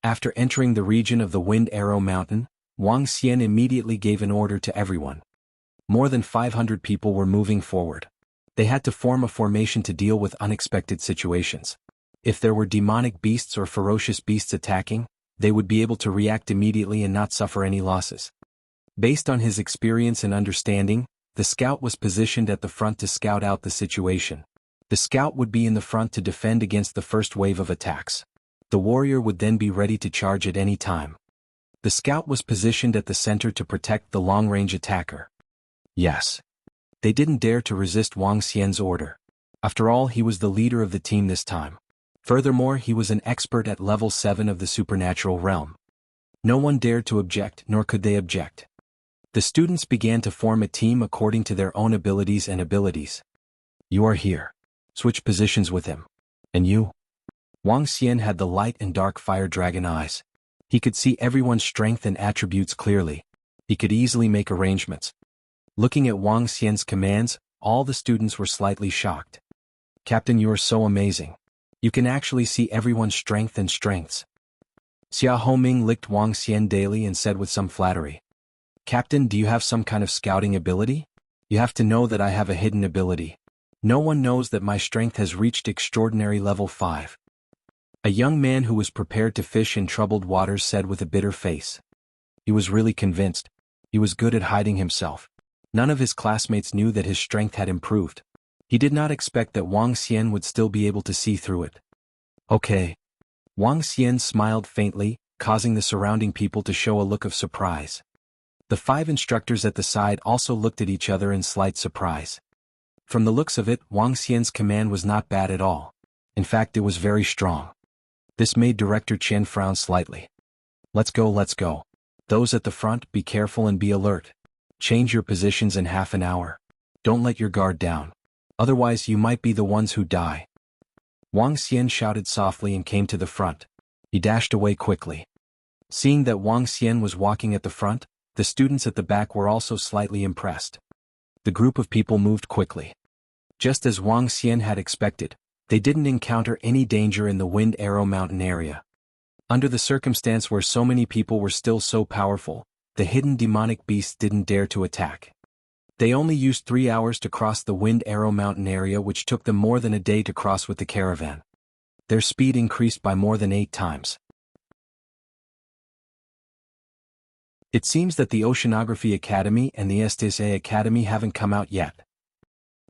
After entering the region of the Wind Arrow Mountain, Wang Xian immediately gave an order to everyone. More than 500 people were moving forward. They had to form a formation to deal with unexpected situations. If there were demonic beasts or ferocious beasts attacking, they would be able to react immediately and not suffer any losses. Based on his experience and understanding, the scout was positioned at the front to scout out the situation. The scout would be in the front to defend against the first wave of attacks. The warrior would then be ready to charge at any time. The scout was positioned at the center to protect the long-range attacker. Yes. They didn't dare to resist Wang Xian's order. After all, he was the leader of the team this time. Furthermore, he was an expert at level 7 of the supernatural realm. No one dared to object, nor could they object. The students began to form a team according to their own abilities and abilities. You are here. Switch positions with him. And you? Wang Xian had the light and dark fire dragon eyes. He could see everyone's strength and attributes clearly. He could easily make arrangements. Looking at Wang Xian's commands, all the students were slightly shocked. Captain, you are so amazing. You can actually see everyone's strength and strengths. Xia Homing licked Wang Xian daily and said with some flattery. Captain, do you have some kind of scouting ability? You have to know that I have a hidden ability. No one knows that my strength has reached extraordinary level 5. A young man who was prepared to fish in troubled waters said with a bitter face. He was really convinced. He was good at hiding himself. None of his classmates knew that his strength had improved. He did not expect that Wang Xian would still be able to see through it. Okay. Wang Xian smiled faintly, causing the surrounding people to show a look of surprise. The 5 instructors at the side also looked at each other in slight surprise. From the looks of it, Wang Xian's command was not bad at all. In fact, it was very strong. This made Director Chen frown slightly. Let's go, let's go. Those at the front, be careful and be alert. Change your positions in half an hour. Don't let your guard down. Otherwise you might be the ones who die. Wang Xian shouted softly and came to the front. He dashed away quickly. Seeing that Wang Xian was walking at the front, the students at the back were also slightly impressed. The group of people moved quickly. Just as Wang Xian had expected, they didn't encounter any danger in the Wind Arrow Mountain area. Under the circumstance where so many people were still so powerful, the hidden demonic beasts didn't dare to attack. They only used 3 hours to cross the Wind Arrow Mountain area, which took them more than a day to cross with the caravan. Their speed increased by more than 8 times. It seems that the Oceanography Academy and the STSA Academy haven't come out yet.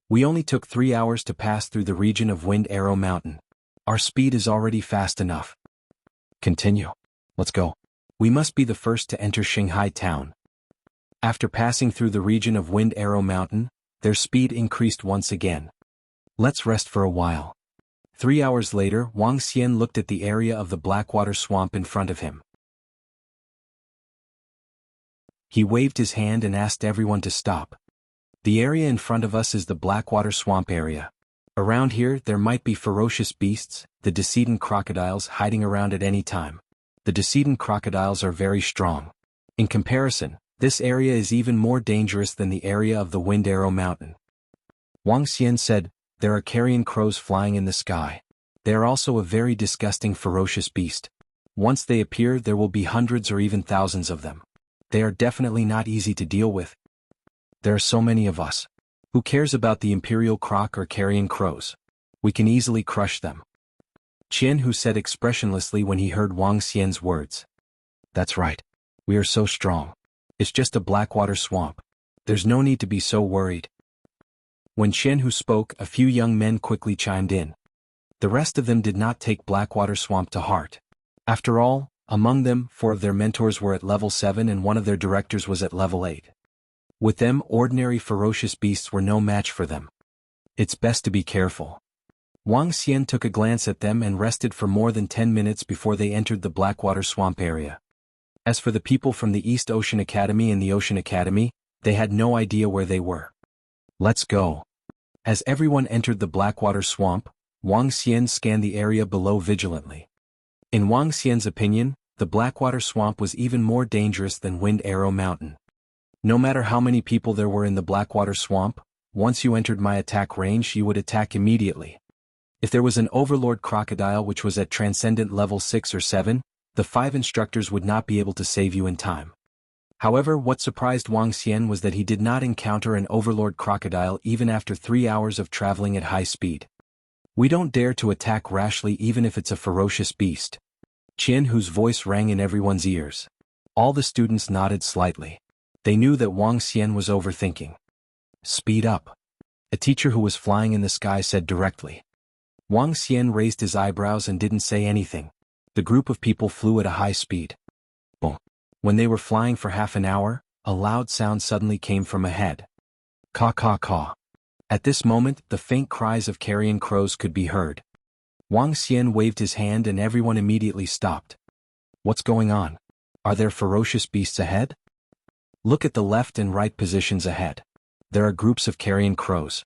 We only took 3 hours to pass through the region of Wind Arrow Mountain. Our speed is already fast enough. Continue. Let's go. We must be the first to enter Shanghai town. After passing through the region of Wind Arrow Mountain, their speed increased once again. Let's rest for a while. 3 hours later, Wang Xian looked at the area of the Blackwater Swamp in front of him. He waved his hand and asked everyone to stop. The area in front of us is the Blackwater Swamp area. Around here, there might be ferocious beasts, the decedent crocodiles, hiding around at any time. The decedent crocodiles are very strong. In comparison, this area is even more dangerous than the area of the Wind Arrow Mountain. Wang Xian said, there are carrion crows flying in the sky. They are also a very disgusting ferocious beast. Once they appear, there will be hundreds or even thousands of them. They are definitely not easy to deal with. There are so many of us. Who cares about the imperial croc or carrion crows? We can easily crush them. Jianghu said expressionlessly when he heard Wang Xian's words. That's right. We are so strong. It's just a Blackwater swamp. There's no need to be so worried. When Jianghu spoke, a few young men quickly chimed in. The rest of them did not take Blackwater Swamp to heart. After all, among them, 4 of their mentors were at level 7 and 1 of their directors was at level 8. With them, ordinary ferocious beasts were no match for them. It's best to be careful. Wang Xian took a glance at them and rested for more than 10 minutes before they entered the Blackwater Swamp area. As for the people from the East Ocean Academy and the Ocean Academy, they had no idea where they were. Let's go. As everyone entered the Blackwater Swamp, Wang Xian scanned the area below vigilantly. In Wang Xian's opinion, the Blackwater Swamp was even more dangerous than Wind Arrow Mountain. No matter how many people there were in the Blackwater Swamp, once you entered my attack range you would attack immediately. If there was an Overlord Crocodile which was at Transcendent level 6 or 7, the 5 instructors would not be able to save you in time. However, what surprised Wang Xian was that he did not encounter an Overlord Crocodile even after 3 hours of traveling at high speed. We don't dare to attack rashly even if it's a ferocious beast. Jianghu's voice rang in everyone's ears. All the students nodded slightly. They knew that Wang Xian was overthinking. Speed up. A teacher who was flying in the sky said directly. Wang Xian raised his eyebrows and didn't say anything. The group of people flew at a high speed. Boom. When they were flying for half an hour, a loud sound suddenly came from ahead. Caw caw caw. At this moment, the faint cries of carrion crows could be heard. Wang Xian waved his hand and everyone immediately stopped. What's going on? Are there ferocious beasts ahead? Look at the left and right positions ahead. There are groups of carrion crows.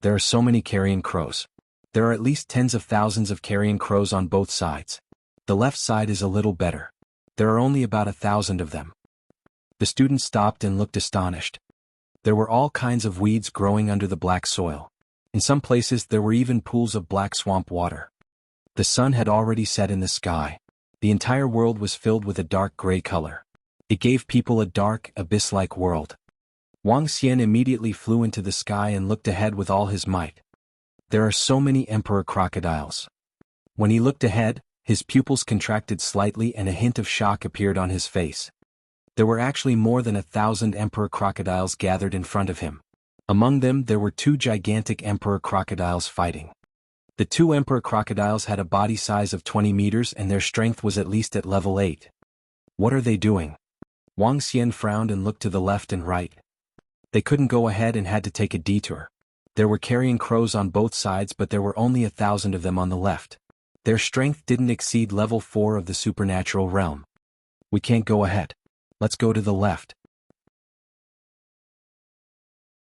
There are so many carrion crows. There are at least tens of thousands of carrion crows on both sides. The left side is a little better. There are only about 1,000 of them. The students stopped and looked astonished. There were all kinds of weeds growing under the black soil. In some places there were even pools of black swamp water. The sun had already set in the sky. The entire world was filled with a dark gray color. It gave people a dark, abyss-like world. Wang Xian immediately flew into the sky and looked ahead with all his might. There are so many emperor crocodiles. When he looked ahead, his pupils contracted slightly and a hint of shock appeared on his face. There were actually more than 1,000 emperor crocodiles gathered in front of him. Among them there were 2 gigantic emperor crocodiles fighting. The 2 emperor crocodiles had a body size of 20 meters and their strength was at least at level 8. What are they doing? Wang Xian frowned and looked to the left and right. They couldn't go ahead and had to take a detour. There were carrion crows on both sides but there were only 1,000 of them on the left. Their strength didn't exceed level 4 of the supernatural realm. We can't go ahead. Let's go to the left.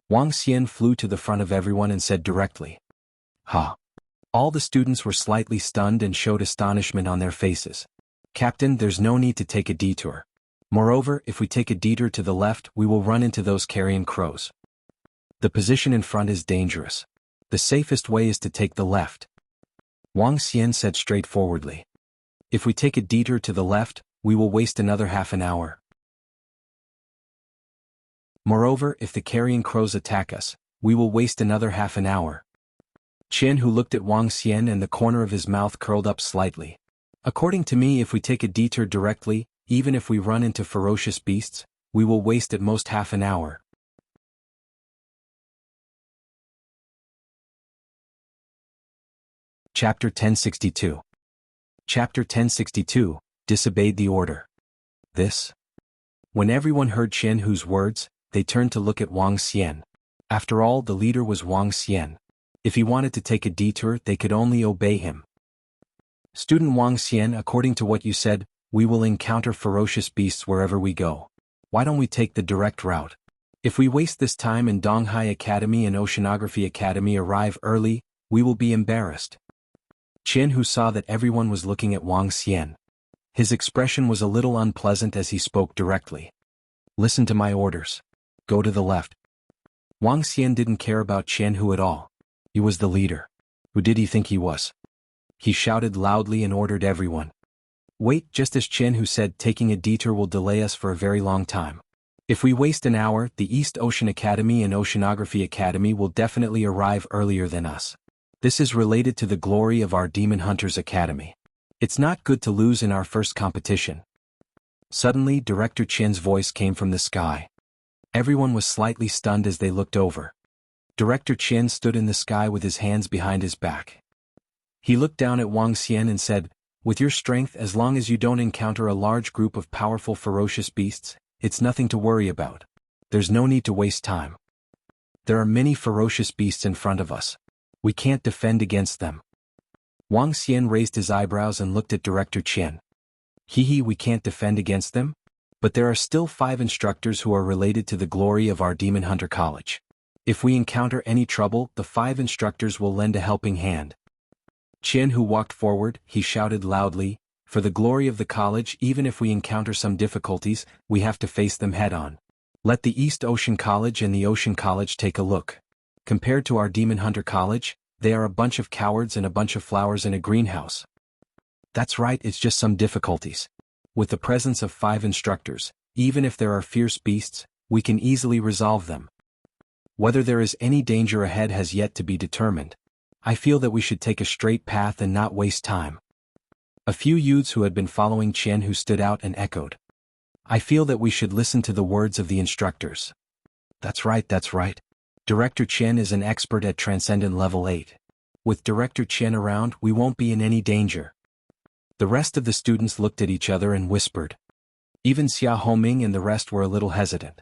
Wang Xian flew to the front of everyone and said directly. Ha! All the students were slightly stunned and showed astonishment on their faces. Captain, there's no need to take a detour. Moreover, if we take a detour to the left, we will run into those carrion crows. The position in front is dangerous. The safest way is to take the left. Wang Xian said straightforwardly. If we take a detour to the left, we will waste another half an hour. Moreover, if the carrion crows attack us, we will waste another half an hour. Jianghu looked at Wang Xian and the corner of his mouth curled up slightly. According to me, if we take a detour directly, even if we run into ferocious beasts, we will waste at most half an hour. Chapter 1062. Chapter 1062, Disobeyed the Order. This? When everyone heard Jianghu's words, they turned to look at Wang Xian. After all, the leader was Wang Xian. If he wanted to take a detour, they could only obey him. Student Wang Xian, according to what you said, we will encounter ferocious beasts wherever we go. Why don't we take the direct route? If we waste this time and Donghai Academy and Oceanography Academy arrive early, we will be embarrassed. Jianghu saw that everyone was looking at Wang Xian. His expression was a little unpleasant as he spoke directly. Listen to my orders. Go to the left. Wang Xian didn't care about Jianghu at all. He was the leader. Who did he think he was? He shouted loudly and ordered everyone. Wait, just as Jianghu said, taking a detour will delay us for a very long time. If we waste an hour, the East Ocean Academy and Oceanography Academy will definitely arrive earlier than us. This is related to the glory of our Demon Hunters Academy. It's not good to lose in our first competition. Suddenly, Director Chen's voice came from the sky. Everyone was slightly stunned as they looked over. Director Chen stood in the sky with his hands behind his back. He looked down at Wang Xian and said, with your strength, as long as you don't encounter a large group of powerful ferocious beasts, it's nothing to worry about. There's no need to waste time. There are many ferocious beasts in front of us. We can't defend against them. Wang Xian raised his eyebrows and looked at Director Chen. We can't defend against them? But there are still 5 instructors who are related to the glory of our Demon Hunter College. If we encounter any trouble, the 5 instructors will lend a helping hand. Jianghu walked forward. He shouted loudly, "For the glory of the college, even if we encounter some difficulties, we have to face them head-on. Let the East Ocean College and the Ocean College take a look. Compared to our Demon Hunter College, they are a bunch of cowards and a bunch of flowers in a greenhouse." That's right, it's just some difficulties. With the presence of 5 instructors, even if there are fierce beasts, we can easily resolve them. Whether there is any danger ahead has yet to be determined. I feel that we should take a straight path and not waste time. A few youths who had been following Jianghu stood out and echoed. I feel that we should listen to the words of the instructors. That's right, that's right. Director Chen is an expert at Transcendent Level 8. With Director Chen around, we won't be in any danger. The rest of the students looked at each other and whispered. Even Xia Homing and the rest were a little hesitant.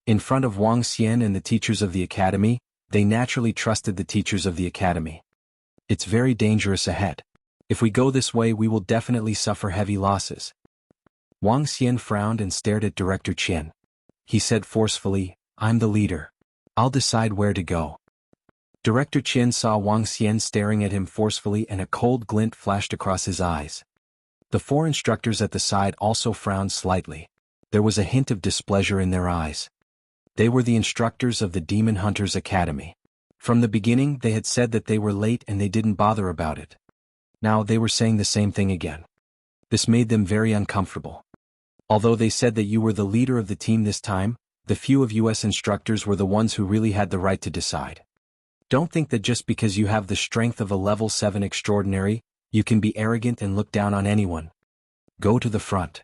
In front of Wang Xian and the teachers of the academy, they naturally trusted the teachers of the academy. It's very dangerous ahead. If we go this way, we will definitely suffer heavy losses. Wang Xian frowned and stared at Director Chen. He said forcefully, I'm the leader. I'll decide where to go. Director Chen saw Wang Xian staring at him forcefully and a cold glint flashed across his eyes. The 4 instructors at the side also frowned slightly. There was a hint of displeasure in their eyes. They were the instructors of the Demon Hunters Academy. From the beginning, they had said that they were late and they didn't bother about it. Now they were saying the same thing again. This made them very uncomfortable. Although they said that you were the leader of the team this time, the few of US instructors were the ones who really had the right to decide. Don't think that just because you have the strength of a level 7 extraordinary, you can be arrogant and look down on anyone. Go to the front.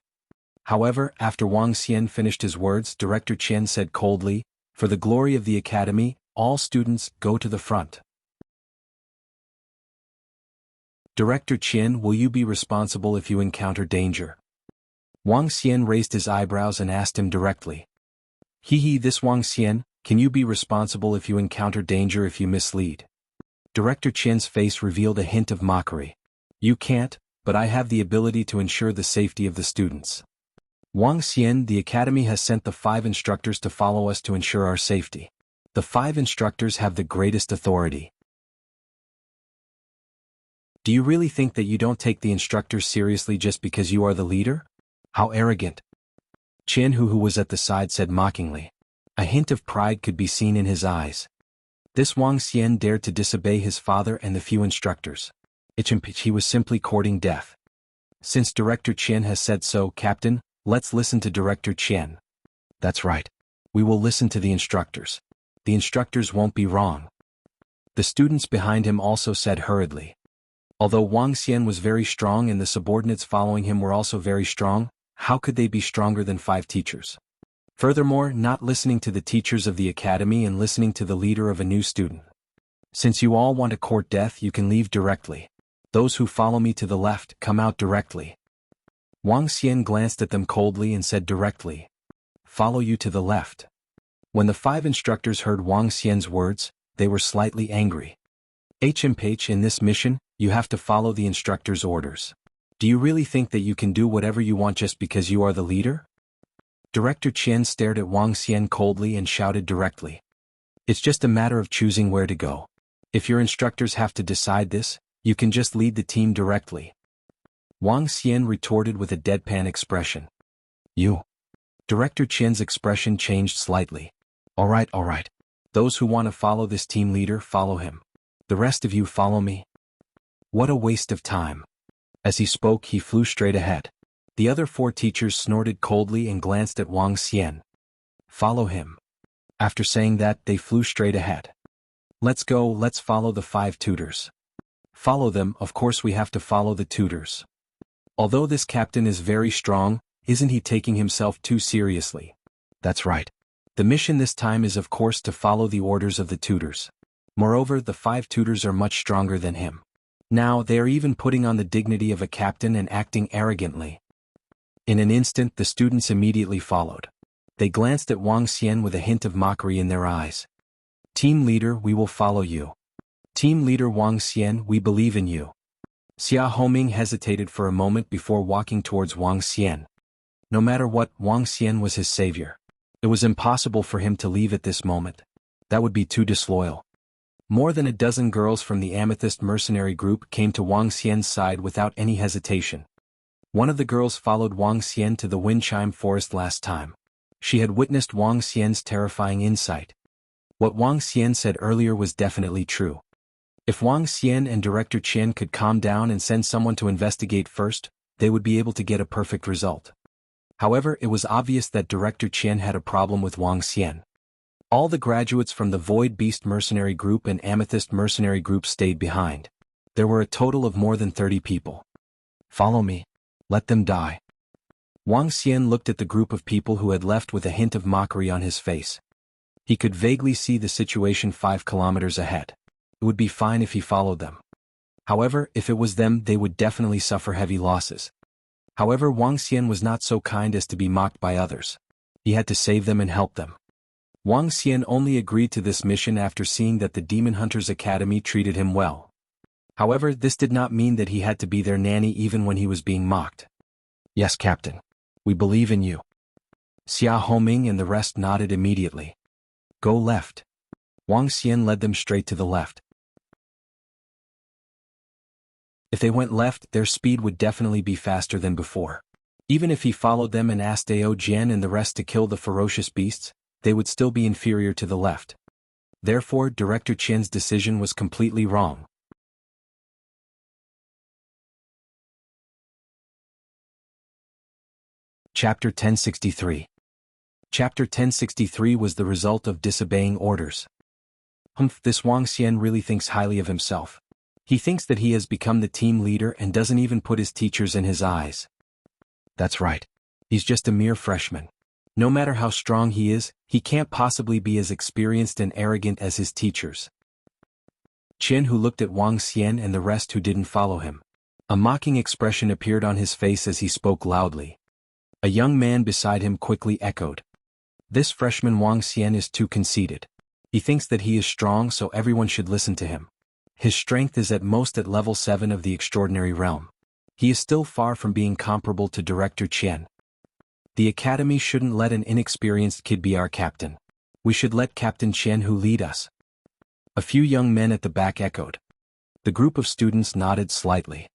However, after Wang Xian finished his words, Director Chen said coldly, for the glory of the academy, all students go to the front. Director Chen, will you be responsible if you encounter danger? Wang Xian raised his eyebrows and asked him directly. This Wang Xian, can you be responsible if you encounter danger if you mislead? Director Chen's face revealed a hint of mockery. You can't, but I have the ability to ensure the safety of the students. Wang Xian, the academy has sent the 5 instructors to follow us to ensure our safety. The 5 instructors have the greatest authority. Do you really think that you don't take the instructors seriously just because you are the leader? How arrogant. Jianghu, who was at the side, said mockingly. A hint of pride could be seen in his eyes. This Wang Xian dared to disobey his father and the few instructors. He was simply courting death. Since Director Chen has said so, Captain, let's listen to Director Chen. That's right. We will listen to the instructors. The instructors won't be wrong. The students behind him also said hurriedly. Although Wang Xian was very strong and the subordinates following him were also very strong, how could they be stronger than 5 teachers? Furthermore, not listening to the teachers of the academy and listening to the leader of a new student. Since you all want to court death, you can leave directly. Those who follow me to the left, come out directly. Wang Xian glanced at them coldly and said directly. Follow you to the left. When the 5 instructors heard Wang Xian's words, they were slightly angry. In this mission, you have to follow the instructor's orders. Do you really think that you can do whatever you want just because you are the leader? Director Chen stared at Wang Xian coldly and shouted directly. It's just a matter of choosing where to go. If your instructors have to decide this, you can just lead the team directly. Wang Xian retorted with a deadpan expression. You. Director Chen's expression changed slightly. All right. Those who want to follow this team leader, follow him. The rest of you follow me. What a waste of time. As he spoke, he flew straight ahead. The other 4 teachers snorted coldly and glanced at Wang Xian. Follow him. After saying that, they flew straight ahead. Let's go, let's follow the 5 tutors. Follow them, of course we have to follow the tutors. Although this captain is very strong, isn't he taking himself too seriously? That's right. The mission this time is of course to follow the orders of the tutors. Moreover, the 5 tutors are much stronger than him. Now they are even putting on the dignity of a captain and acting arrogantly. In an instant, the students immediately followed. They glanced at Wang Xian with a hint of mockery in their eyes. Team leader, we will follow you. Team leader Wang Xian, we believe in you. Xia Homing hesitated for a moment before walking towards Wang Xian. No matter what, Wang Xian was his savior. It was impossible for him to leave at this moment. That would be too disloyal. More than a dozen girls from the Amethyst mercenary group came to Wang Xian's side without any hesitation. One of the girls followed Wang Xian to the wind chime forest last time. She had witnessed Wang Xian's terrifying insight. What Wang Xian said earlier was definitely true. If Wang Xian and Director Qian could calm down and send someone to investigate first, they would be able to get a perfect result. However, it was obvious that Director Qian had a problem with Wang Xian. All the graduates from the Void Beast mercenary group and Amethyst mercenary group stayed behind. There were a total of more than 30 people. Follow me. Let them die. Wang Xian looked at the group of people who had left with a hint of mockery on his face. He could vaguely see the situation 5 kilometers ahead. It would be fine if he followed them. However, if it was them, they would definitely suffer heavy losses. However, Wang Xian was not so kind as to be mocked by others. He had to save them and help them. Wang Xian only agreed to this mission after seeing that the Demon Hunters Academy treated him well. However, this did not mean that he had to be their nanny even when he was being mocked. Yes, Captain. We believe in you. Xia Homing and the rest nodded immediately. Go left. Wang Xian led them straight to the left. If they went left, their speed would definitely be faster than before. Even if he followed them and asked Ao Jian and the rest to kill the ferocious beasts, they would still be inferior to the left. Therefore, Director Qian's decision was completely wrong. Chapter 1063. Chapter 1063 was the result of disobeying orders. This Wang Xian really thinks highly of himself. He thinks that he has become the team leader and doesn't even put his teachers in his eyes. That's right. He's just a mere freshman. No matter how strong he is, he can't possibly be as experienced and arrogant as his teachers. Qian, who looked at Wang Xian and the rest who didn't follow him. A mocking expression appeared on his face as he spoke loudly. A young man beside him quickly echoed. This freshman Wang Xian is too conceited. He thinks that he is strong, so everyone should listen to him. His strength is at most at level 7 of the extraordinary realm. He is still far from being comparable to Director Qian. The academy shouldn't let an inexperienced kid be our captain. We should let Captain Jianghu lead us. A few young men at the back echoed. The group of students nodded slightly.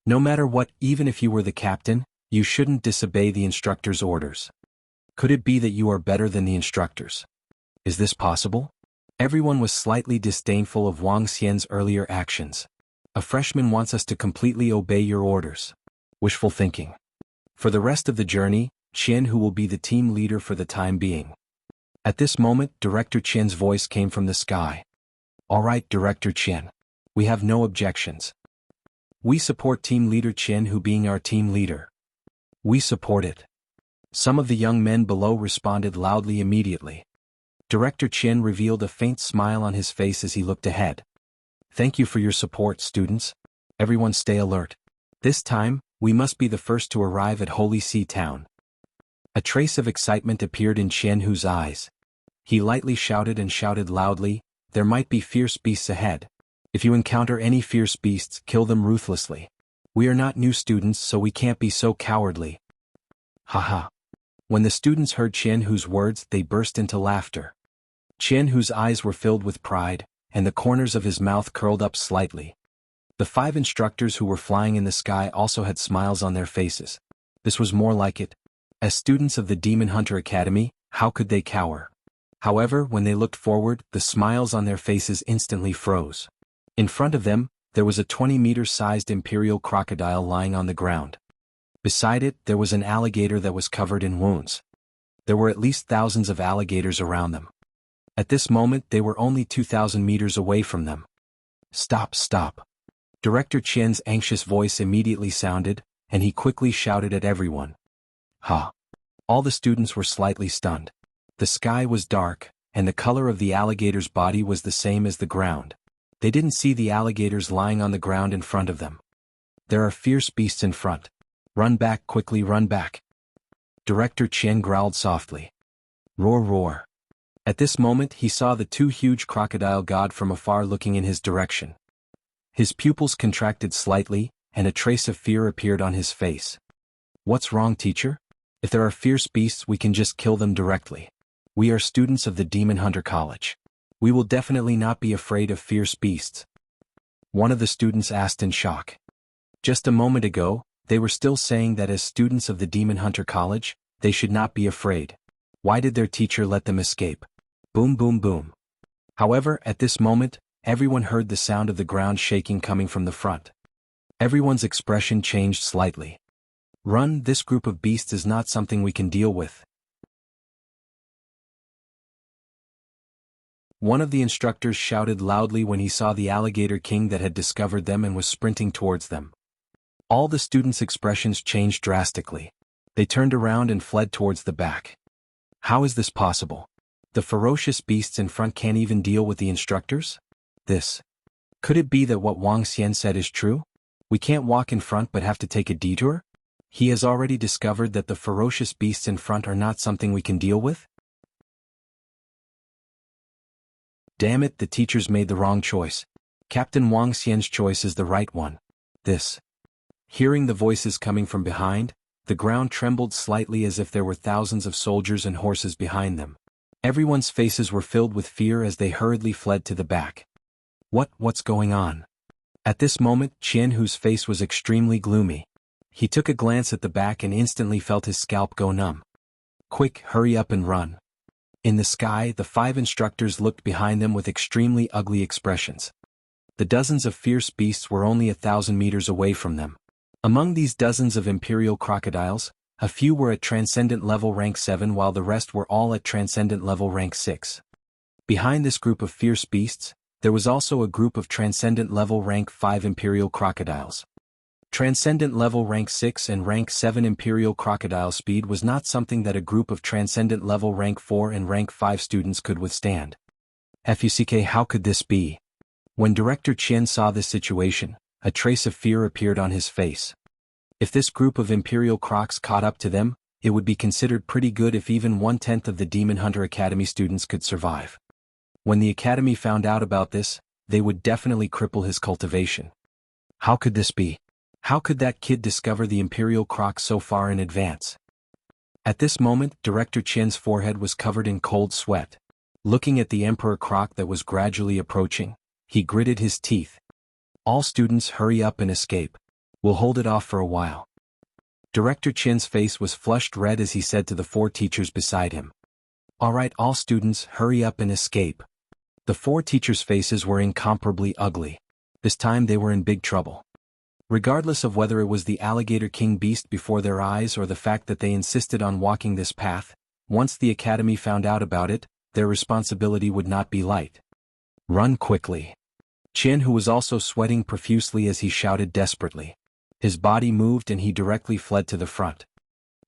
No matter what, even if you were the captain, you shouldn't disobey the instructor's orders. Could it be that you are better than the instructors? Is this possible? Everyone was slightly disdainful of Wang Xian's earlier actions. A freshman wants us to completely obey your orders. Wishful thinking. For the rest of the journey, Qian who will be the team leader for the time being. At this moment, Director Qian's voice came from the sky. All right, Director Qian. We have no objections. We support Team Leader Qian who being our team leader. We support it. Some of the young men below responded loudly immediately. Director Qian revealed a faint smile on his face as he looked ahead. Thank you for your support, students. Everyone stay alert. This time, we must be the first to arrive at Holy Sea Town. A trace of excitement appeared in Qianhu's eyes. He lightly shouted and shouted loudly, there might be fierce beasts ahead. If you encounter any fierce beasts, kill them ruthlessly. We are not new students, so we can't be so cowardly. Haha. When the students heard Qianhu's words, they burst into laughter. Qianhu's eyes were filled with pride, and the corners of his mouth curled up slightly. The 5 instructors who were flying in the sky also had smiles on their faces. This was more like it. As students of the Demon Hunter Academy, how could they cower? However, when they looked forward, the smiles on their faces instantly froze. In front of them, there was a 20-meter-sized imperial crocodile lying on the ground. Beside it, there was an alligator that was covered in wounds. There were at least thousands of alligators around them. At this moment, they were only 2,000 meters away from them. Stop, stop. Director Qian's anxious voice immediately sounded, and he quickly shouted at everyone. Ha! All the students were slightly stunned. The sky was dark, and the color of the alligator's body was the same as the ground. They didn't see the alligators lying on the ground in front of them. There are fierce beasts in front. Run back, quickly run back. Director Qian growled softly. Roar, roar. At this moment he saw the 2 huge crocodile god from afar looking in his direction. His pupils contracted slightly, and a trace of fear appeared on his face. What's wrong, teacher? If there are fierce beasts, we can just kill them directly. We are students of the Demon Hunter College. We will definitely not be afraid of fierce beasts. One of the students asked in shock. Just a moment ago, they were still saying that as students of the Demon Hunter College, they should not be afraid. Why did their teacher let them escape? Boom boom boom. However, at this moment, everyone heard the sound of the ground shaking coming from the front. Everyone's expression changed slightly. Run, this group of beasts is not something we can deal with. One of the instructors shouted loudly when he saw the alligator king that had discovered them and was sprinting towards them. All the students' expressions changed drastically. They turned around and fled towards the back. How is this possible? The ferocious beasts in front can't even deal with the instructors? Could it be that what Wang Xian said is true? We can't walk in front but have to take a detour? He has already discovered that the ferocious beasts in front are not something we can deal with? Damn it, the teachers made the wrong choice. Captain Wang Xian's choice is the right one. Hearing the voices coming from behind, the ground trembled slightly as if there were thousands of soldiers and horses behind them. Everyone's faces were filled with fear as they hurriedly fled to the back. What's going on? At this moment, Jianghu's face was extremely gloomy. He took a glance at the back and instantly felt his scalp go numb. Quick, hurry up and run. In the sky, the 5 instructors looked behind them with extremely ugly expressions. The dozens of fierce beasts were only 1,000 meters away from them. Among these dozens of imperial crocodiles, a few were at Transcendent Level Rank 7 while the rest were all at Transcendent Level Rank 6. Behind this group of fierce beasts, there was also a group of Transcendent Level Rank 5 imperial crocodiles. Transcendent Level Rank 6 and Rank 7 imperial crocodile speed was not something that a group of Transcendent Level Rank 4 and Rank 5 students could withstand. Fuck, how could this be? When Director Qian saw this situation, a trace of fear appeared on his face. If this group of Imperial Crocs caught up to them, it would be considered pretty good if even 1/10 of the Demon Hunter Academy students could survive. When the Academy found out about this, they would definitely cripple his cultivation. How could this be? How could that kid discover the Imperial Croc so far in advance? At this moment, Director Qian's forehead was covered in cold sweat. Looking at the Emperor Croc that was gradually approaching, he gritted his teeth. All students hurry up and escape. We'll hold it off for a while. Director Qian's face was flushed red as he said to the 4 teachers beside him. Alright, all students, hurry up and escape. The 4 teachers' faces were incomparably ugly. This time they were in big trouble. Regardless of whether it was the Alligator King beast before their eyes or the fact that they insisted on walking this path, once the Academy found out about it, their responsibility would not be light. Run quickly. Qian, who was also sweating profusely as he shouted desperately. His body moved and he directly fled to the front.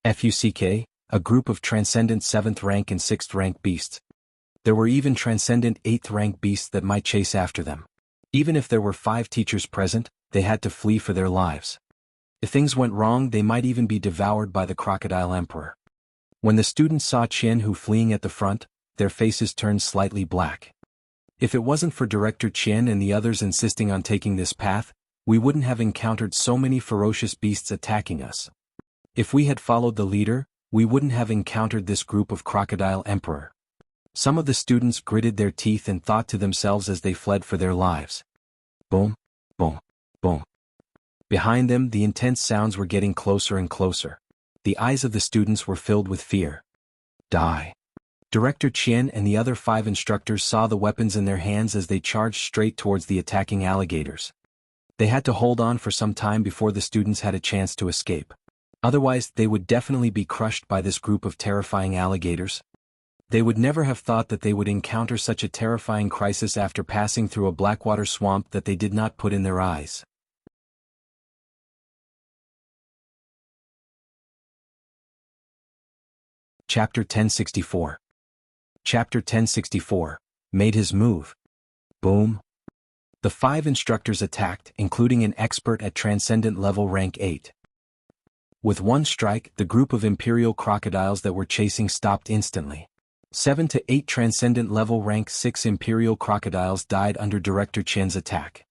Fuck, a group of Transcendent 7th rank and 6th rank beasts. There were even Transcendent 8th rank beasts that might chase after them. Even if there were 5 teachers present, they had to flee for their lives. If things went wrong, they might even be devoured by the Crocodile Emperor. When the students saw Jianghu fleeing at the front, their faces turned slightly black. If it wasn't for Director Qian and the others insisting on taking this path, we wouldn't have encountered so many ferocious beasts attacking us. If we had followed the leader, we wouldn't have encountered this group of Crocodile Emperor. Some of the students gritted their teeth and thought to themselves as they fled for their lives. Boom, boom, boom. Behind them, the intense sounds were getting closer and closer. The eyes of the students were filled with fear. Die. Director Qian and the other 5 instructors saw the weapons in their hands as they charged straight towards the attacking alligators. They had to hold on for some time before the students had a chance to escape. Otherwise, they would definitely be crushed by this group of terrifying alligators. They would never have thought that they would encounter such a terrifying crisis after passing through a blackwater swamp that they did not put in their eyes. Chapter 1064. Chapter 1064, made his move. Boom. The 5 instructors attacked, including an expert at Transcendent Level Rank 8. With one strike, the group of Imperial crocodiles that were chasing stopped instantly. 7 to 8 Transcendent Level Rank 6 Imperial crocodiles died under Director Qian's attack.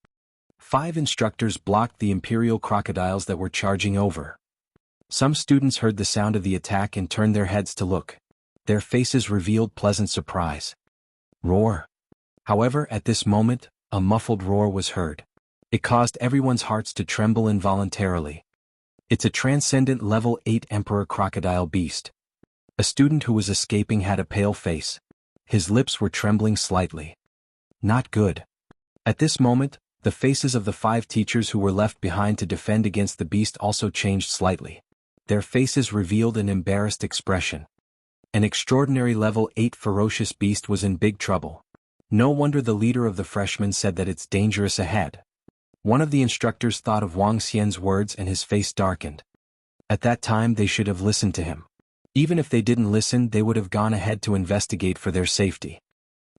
5 instructors blocked the Imperial crocodiles that were charging over. Some students heard the sound of the attack and turned their heads to look. Their faces revealed pleasant surprise. Roar. However, at this moment, a muffled roar was heard. It caused everyone's hearts to tremble involuntarily. It's a transcendent level 8 Emperor Crocodile Beast. A student who was escaping had a pale face. His lips were trembling slightly. Not good. At this moment, the faces of the 5 teachers who were left behind to defend against the beast also changed slightly. Their faces revealed an embarrassed expression. An extraordinary level 8 ferocious beast was in big trouble. No wonder the leader of the freshmen said that it's dangerous ahead. One of the instructors thought of Wang Xian's words and his face darkened. At that time they should have listened to him. Even if they didn't listen, they would have gone ahead to investigate for their safety.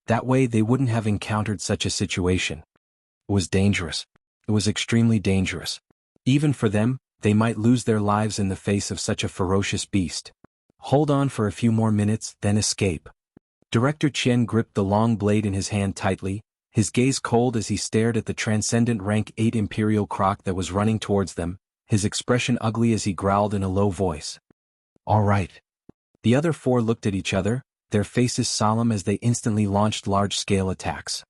That way they wouldn't have encountered such a situation. It was dangerous. It was extremely dangerous. Even for them, they might lose their lives in the face of such a ferocious beast. Hold on for a few more minutes, then escape. Director Qian gripped the long blade in his hand tightly, his gaze cold as he stared at the transcendent rank 8 Imperial Croc that was running towards them, his expression ugly as he growled in a low voice. All right. The other 4 looked at each other, their faces solemn as they instantly launched large-scale attacks.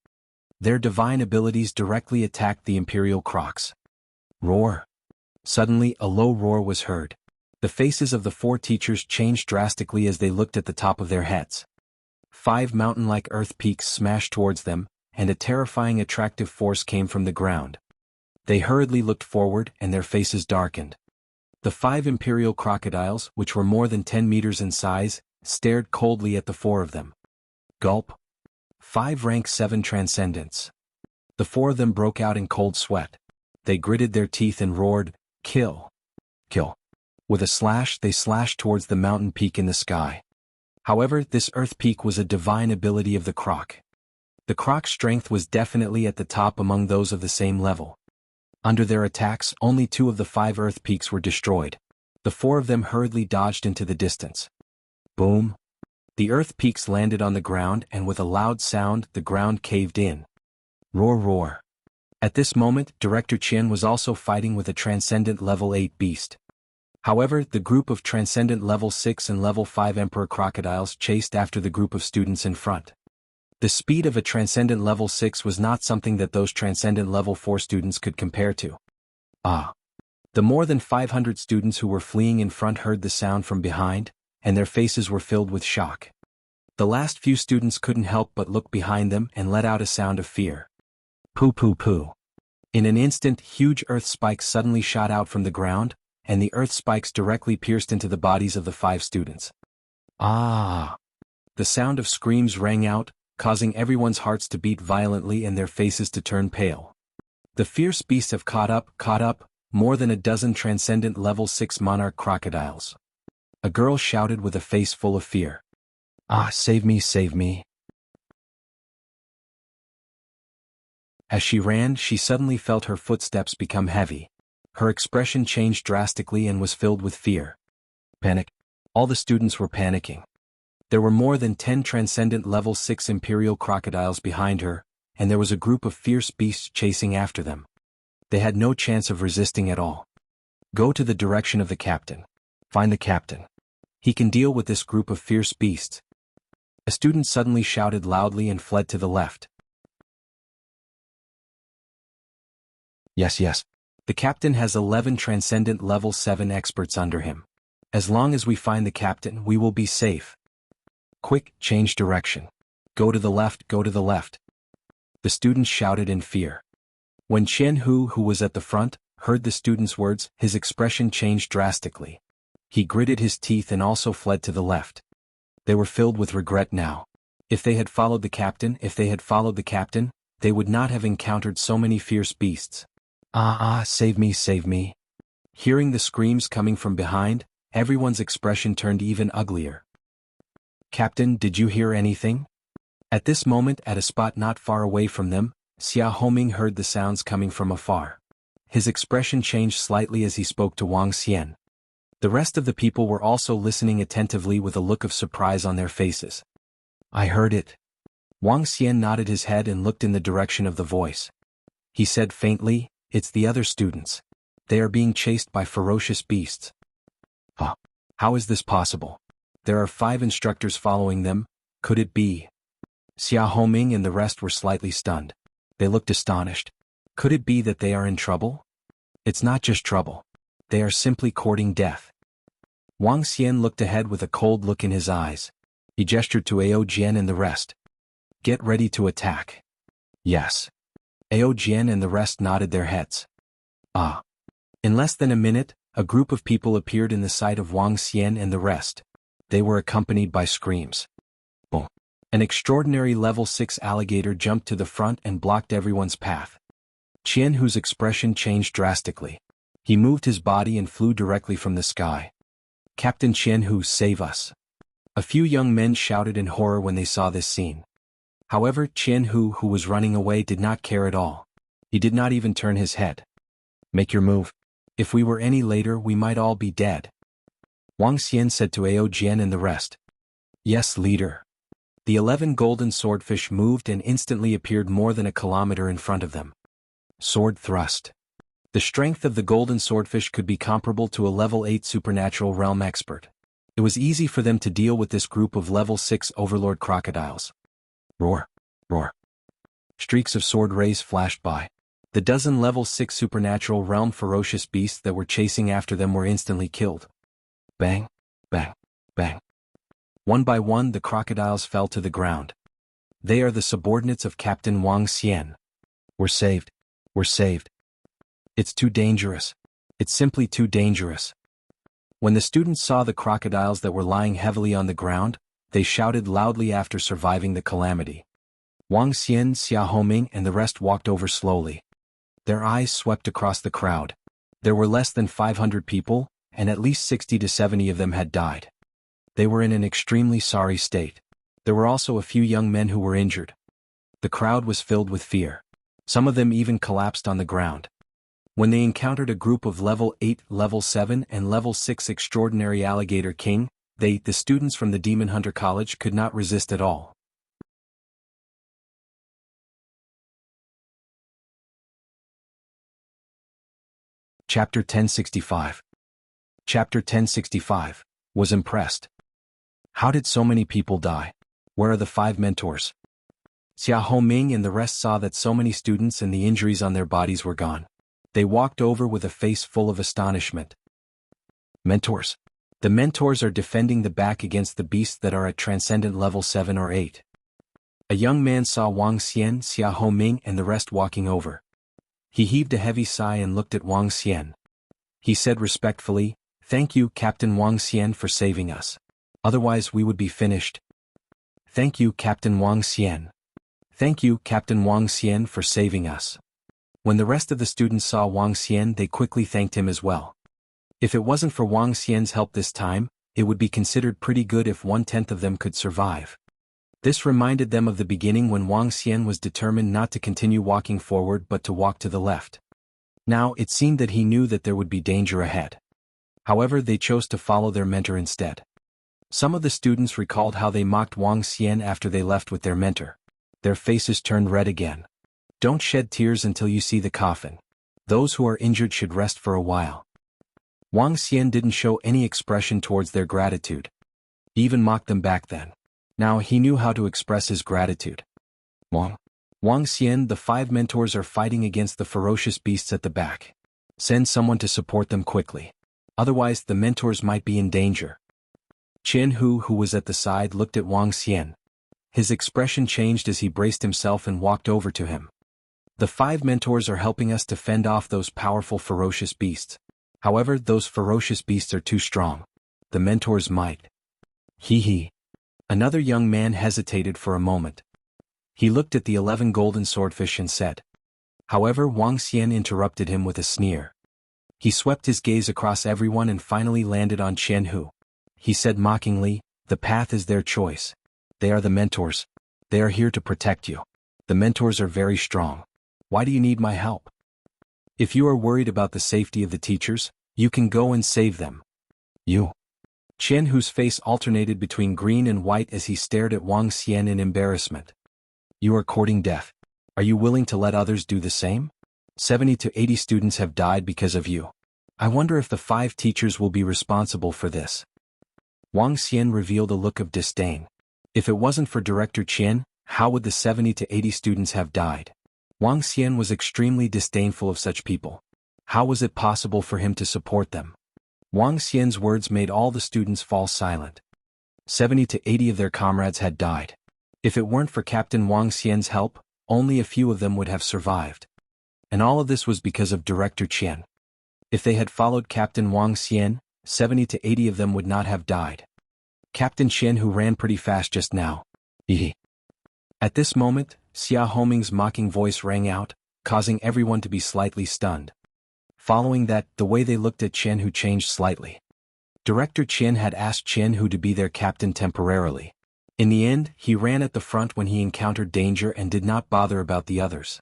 Their divine abilities directly attacked the Imperial Crocs. Roar. Suddenly, a low roar was heard. The faces of the 4 teachers changed drastically as they looked at the top of their heads. 5 mountain-like earth peaks smashed towards them, and a terrifying attractive force came from the ground. They hurriedly looked forward, and their faces darkened. The 5 imperial crocodiles, which were more than 10 meters in size, stared coldly at the 4 of them. Gulp. 5 rank 7 transcendents. The 4 of them broke out in cold sweat. They gritted their teeth and roared, "Kill! Kill!" With a slash, they slashed towards the mountain peak in the sky. However, this earth peak was a divine ability of the croc. The croc's strength was definitely at the top among those of the same level. Under their attacks, only 2 of the 5 earth peaks were destroyed. The 4 of them hurriedly dodged into the distance. Boom! The earth peaks landed on the ground, and with a loud sound, the ground caved in. Roar, roar. At this moment, Director Qian was also fighting with a transcendent level 8 beast. However, the group of transcendent level 6 and level 5 emperor crocodiles chased after the group of students in front. The speed of a transcendent level 6 was not something that those transcendent level 4 students could compare to. Ah! The more than 500 students who were fleeing in front heard the sound from behind, and their faces were filled with shock. The last few students couldn't help but look behind them and let out a sound of fear. Poo poo poo. In an instant, huge earth spikes suddenly shot out from the ground, and the earth spikes directly pierced into the bodies of the 5 students. Ah! The sound of screams rang out, causing everyone's hearts to beat violently and their faces to turn pale. The fierce beasts have caught up, more than a dozen transcendent level 6 monarch crocodiles. A girl shouted with a face full of fear. Ah, save me, save me. As she ran, she suddenly felt her footsteps become heavy. Her expression changed drastically and was filled with fear. Panic. All the students were panicking. There were more than 10 transcendent level 6 imperial crocodiles behind her, and there was a group of fierce beasts chasing after them. They had no chance of resisting at all. Go to the direction of the captain. Find the captain. He can deal with this group of fierce beasts. A student suddenly shouted loudly and fled to the left. Yes, yes. The captain has 11 transcendent level 7 experts under him. As long as we find the captain, we will be safe. Quick, change direction. Go to the left, go to the left. The students shouted in fear. When Jianghu, who was at the front, heard the students' words, his expression changed drastically. He gritted his teeth and also fled to the left. They were filled with regret now. If they had followed the captain, they would not have encountered so many fierce beasts. Ah, save me, save me. Hearing the screams coming from behind, everyone's expression turned even uglier. Captain, did you hear anything? At this moment, at a spot not far away from them, Xia Homing heard the sounds coming from afar. His expression changed slightly as he spoke to Wang Xian. The rest of the people were also listening attentively with a look of surprise on their faces. I heard it. Wang Xian nodded his head and looked in the direction of the voice. He said faintly, it's the other students. They are being chased by ferocious beasts. Huh. How is this possible? There are 5 instructors following them. Could it be? Xia Homing and the rest were slightly stunned. They looked astonished. Could it be that they are in trouble? It's not just trouble. They are simply courting death. Wang Xian looked ahead with a cold look in his eyes. He gestured to Ao Jian and the rest. Get ready to attack. Yes. Ao Jian and the rest nodded their heads. Ah. In less than a minute, a group of people appeared in the sight of Wang Xian and the rest. They were accompanied by screams. Boom. An extraordinary level 6 alligator jumped to the front and blocked everyone's path. Jianghu's expression changed drastically. He moved his body and flew directly from the sky. Captain Jianghu, save us. A few young men shouted in horror when they saw this scene. However, Jianghu, who was running away, did not care at all. He did not even turn his head. Make your move. If we were any later, we might all be dead. Wang Xian said to Ao Jian and the rest. Yes, leader. The 11 golden swordfish moved and instantly appeared more than a kilometer in front of them. Sword thrust. The strength of the golden swordfish could be comparable to a level 8 supernatural realm expert. It was easy for them to deal with this group of level 6 overlord crocodiles. Roar. Roar. Streaks of sword rays flashed by. The dozen level 6 supernatural realm ferocious beasts that were chasing after them were instantly killed. Bang. Bang. Bang. One by one the crocodiles fell to the ground. They are the subordinates of Captain Wang Xian. We're saved. We're saved. It's too dangerous. It's simply too dangerous. When the students saw the crocodiles that were lying heavily on the ground, they shouted loudly after surviving the calamity. Wang Xian, Xia Homing and the rest walked over slowly. Their eyes swept across the crowd. There were less than 500 people, and at least 60 to 70 of them had died. They were in an extremely sorry state. There were also a few young men who were injured. The crowd was filled with fear. Some of them even collapsed on the ground. When they encountered a group of level 8, level 7 and level 6 extraordinary alligator king, the students from the Demon Hunter College could not resist at all. Chapter 1065. Chapter 1065. Was impressed. How did so many people die? Where are the 5 mentors? Xia Homing and the rest saw that so many students and the injuries on their bodies were gone. They walked over with a face full of astonishment. Mentors. The mentors are defending the back against the beasts that are at transcendent level 7 or 8. A young man saw Wang Xian, Xia Homing and the rest walking over. He heaved a heavy sigh and looked at Wang Xian. He said respectfully, "Thank you, Captain Wang Xian, for saving us. Otherwise we would be finished." "Thank you, Captain Wang Xian. Thank you, Captain Wang Xian, for saving us." When the rest of the students saw Wang Xian, they quickly thanked him as well. If it wasn't for Wang Xian's help this time, it would be considered pretty good if 1/10 of them could survive. This reminded them of the beginning when Wang Xian was determined not to continue walking forward but to walk to the left. Now it seemed that he knew that there would be danger ahead. However, they chose to follow their mentor instead. Some of the students recalled how they mocked Wang Xian after they left with their mentor. Their faces turned red again. Don't shed tears until you see the coffin. Those who are injured should rest for a while. Wang Xian didn't show any expression towards their gratitude. He even mocked them back then. Now he knew how to express his gratitude. Wang Xian, the 5 mentors are fighting against the ferocious beasts at the back. Send someone to support them quickly. Otherwise the mentors might be in danger. Jianghu, who was at the side, looked at Wang Xian. His expression changed as he braced himself and walked over to him. The 5 mentors are helping us to fend off those powerful ferocious beasts. However, those ferocious beasts are too strong. The mentors might. Hee. Another young man hesitated for a moment. He looked at the 11 golden swordfish and said. However, Wang Xian interrupted him with a sneer. He swept his gaze across everyone and finally landed on Jianghu. He said mockingly, "The path is their choice. They are the mentors. They are here to protect you. The mentors are very strong. Why do you need my help? If you are worried about the safety of the teachers, you can go and save them." You. Jianghu's face alternated between green and white as he stared at Wang Xian in embarrassment. You are courting death. Are you willing to let others do the same? 70 to 80 students have died because of you. I wonder if the 5 teachers will be responsible for this. Wang Xian revealed a look of disdain. If it wasn't for Director Qian, How would the 70 to 80 students have died? Wang Xian was extremely disdainful of such people. How was it possible for him to support them? Wang Xian's words made all the students fall silent. 70 to 80 of their comrades had died. If it weren't for Captain Wang Xian's help, only a few of them would have survived. And all of this was because of Director Qian. If they had followed Captain Wang Xian, 70 to 80 of them would not have died. Captain Qian, who ran pretty fast just now. At this moment, Xia Homing's mocking voice rang out, causing everyone to be slightly stunned. Following that, the way they looked at Qian changed slightly. Director Qian had asked Qian to be their captain temporarily. In the end, he ran at the front when he encountered danger and did not bother about the others.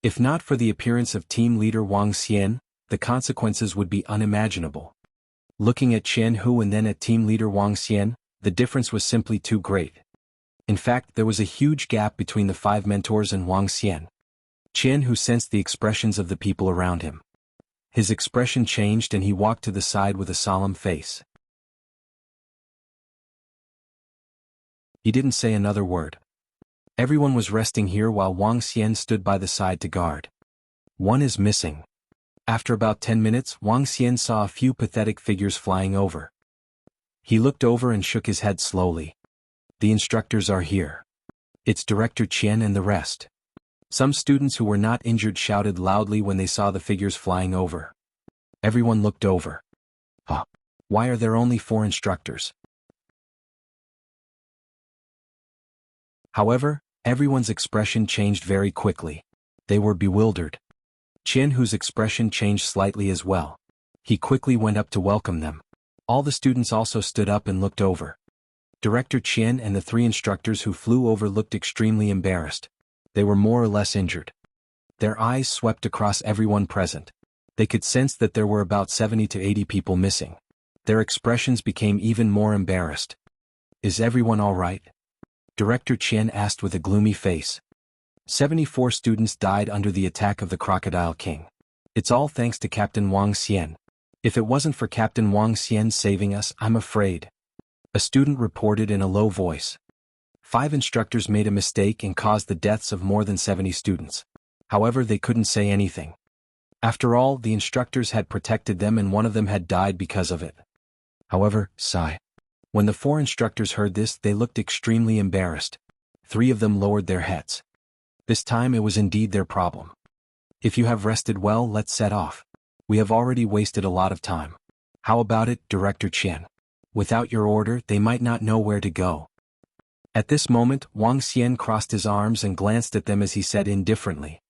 If not for the appearance of team leader Wang Xian, the consequences would be unimaginable. Looking at Jianghu and then at team leader Wang Xian, the difference was simply too great. In fact, there was a huge gap between the 5 mentors and Wang Xian. Jianghu sensed the expressions of the people around him. His expression changed and he walked to the side with a solemn face. He didn't say another word. Everyone was resting here while Wang Xian stood by the side to guard. One is missing. After about 10 minutes, Wang Xian saw a few pathetic figures flying over. He looked over and shook his head slowly. The instructors are here. It's Director Qian and the rest. Some students who were not injured shouted loudly when they saw the figures flying over. Everyone looked over. Why are there only 4 instructors? However, everyone's expression changed very quickly. They were bewildered. Jianghu's expression changed slightly as well. He quickly went up to welcome them. All the students also stood up and looked over. Director Qian and the 3 instructors who flew over looked extremely embarrassed. They were more or less injured. Their eyes swept across everyone present. They could sense that there were about 70 to 80 people missing. Their expressions became even more embarrassed. Is everyone all right? Director Qian asked with a gloomy face. 74 students died under the attack of the Crocodile King. It's all thanks to Captain Wang Xian. If it wasn't for Captain Wang Xian saving us, I'm afraid. A student reported in a low voice. 5 instructors made a mistake and caused the deaths of more than 70 students. However, they couldn't say anything. After all, the instructors had protected them and one of them had died because of it. However, sigh. When the 4 instructors heard this, they looked extremely embarrassed. 3 of them lowered their heads. This time it was indeed their problem. If you have rested well, let's set off. We have already wasted a lot of time. How about it, Director Qian? Without your order, they might not know where to go. At this moment, Wang Xian crossed his arms and glanced at them as he said indifferently.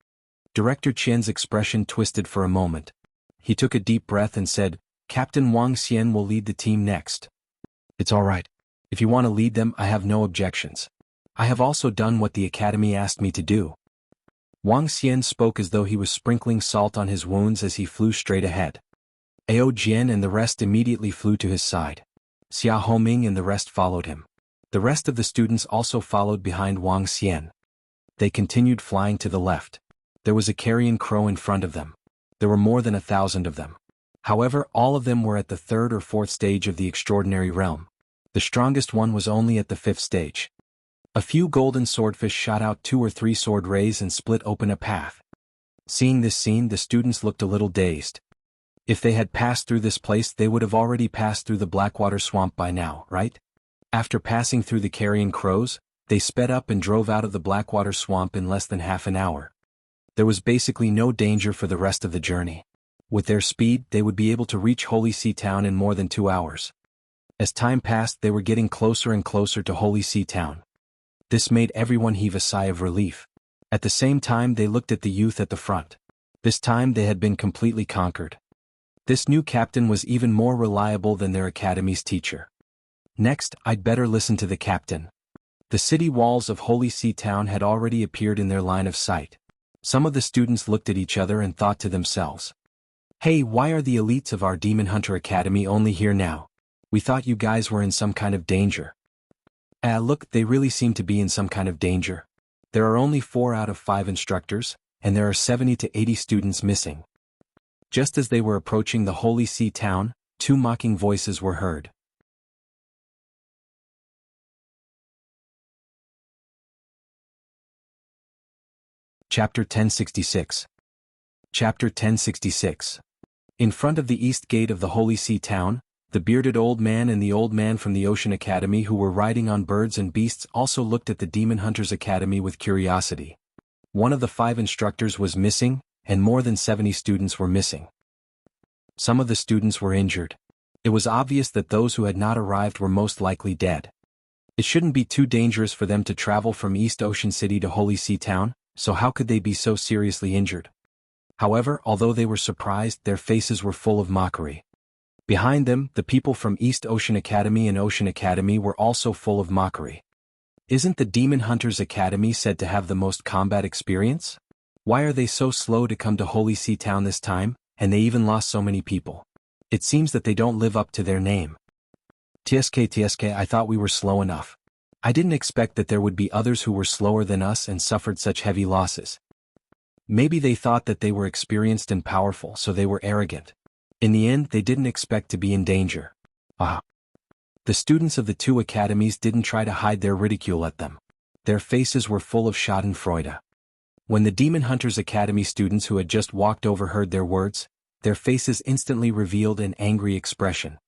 Director Qian's expression twisted for a moment. He took a deep breath and said, Captain Wang Xian will lead the team next. It's all right. If you want to lead them, I have no objections. I have also done what the academy asked me to do. Wang Xian spoke as though he was sprinkling salt on his wounds as he flew straight ahead. Ao Jian and the rest immediately flew to his side. Xia Homing and the rest followed him. The rest of the students also followed behind Wang Xian. They continued flying to the left. There was a carrion crow in front of them. There were more than 1,000 of them. However, all of them were at the 3rd or 4th stage of the extraordinary realm. The strongest one was only at the 5th stage. A few golden swordfish shot out 2 or 3 sword rays and split open a path. Seeing this scene, the students looked a little dazed. If they had passed through this place, they would have already passed through the Blackwater Swamp by now, right? After passing through the carrion crows, they sped up and drove out of the Blackwater Swamp in less than half an hour. There was basically no danger for the rest of the journey. With their speed, they would be able to reach Holy See Town in more than 2 hours. As time passed, they were getting closer and closer to Holy See Town. This made everyone heave a sigh of relief. At the same time, they looked at the youth at the front. This time they had been completely conquered. This new captain was even more reliable than their academy's teacher. Next, I'd better listen to the captain. The city walls of Holy See Town had already appeared in their line of sight. Some of the students looked at each other and thought to themselves, Hey, why are the elites of our Demon Hunter Academy only here now? We thought you guys were in some kind of danger. Look, they really seem to be in some kind of danger. There are only 4 out of 5 instructors, and there are 70 to 80 students missing. Just as they were approaching the Holy See Town, 2 mocking voices were heard. Chapter 1066. Chapter 1066. In front of the east gate of the Holy See town, the bearded old man and the old man from the Ocean Academy who were riding on birds and beasts also looked at the Demon Hunters Academy with curiosity. One of the 5 instructors was missing, and more than 70 students were missing. Some of the students were injured. It was obvious that those who had not arrived were most likely dead. It shouldn't be too dangerous for them to travel from East Ocean City to Holy See town, so how could they be so seriously injured? However, although they were surprised, their faces were full of mockery. Behind them, the people from East Ocean Academy and Ocean Academy were also full of mockery. Isn't the Demon Hunters Academy said to have the most combat experience? Why are they so slow to come to Holy See town this time, and they even lost so many people? It seems that they don't live up to their name. TSK, I thought we were slow enough. I didn't expect that there would be others who were slower than us and suffered such heavy losses. Maybe they thought that they were experienced and powerful, so they were arrogant. In the end, they didn't expect to be in danger. The students of the 2 academies didn't try to hide their ridicule at them. Their faces were full of schadenfreude. When the Demon Hunters Academy students who had just walked over heard their words, their faces instantly revealed an angry expression.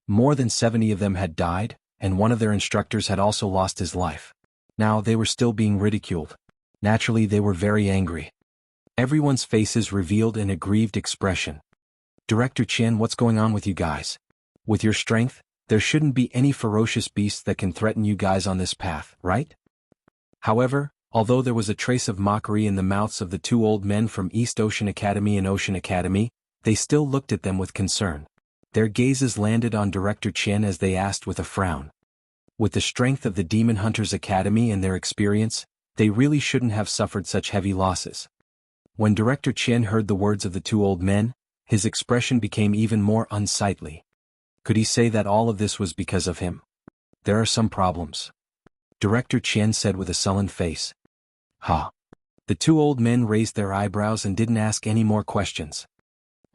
More than 70 of them had died, and one of their instructors had also lost his life. Now they were still being ridiculed. Naturally, they were very angry. Everyone's faces revealed an aggrieved expression. Director Chen, what's going on with you guys? With your strength, there shouldn't be any ferocious beasts that can threaten you guys on this path, right? However, although there was a trace of mockery in the mouths of the 2 old men from East Ocean Academy and Ocean Academy, they still looked at them with concern. Their gazes landed on Director Chen as they asked with a frown. With the strength of the Demon Hunters Academy and their experience, they really shouldn't have suffered such heavy losses. When Director Chen heard the words of the 2 old men, his expression became even more unsightly. Could he say that all of this was because of him? There are some problems. Director Chen said with a sullen face. The 2 old men raised their eyebrows and didn't ask any more questions.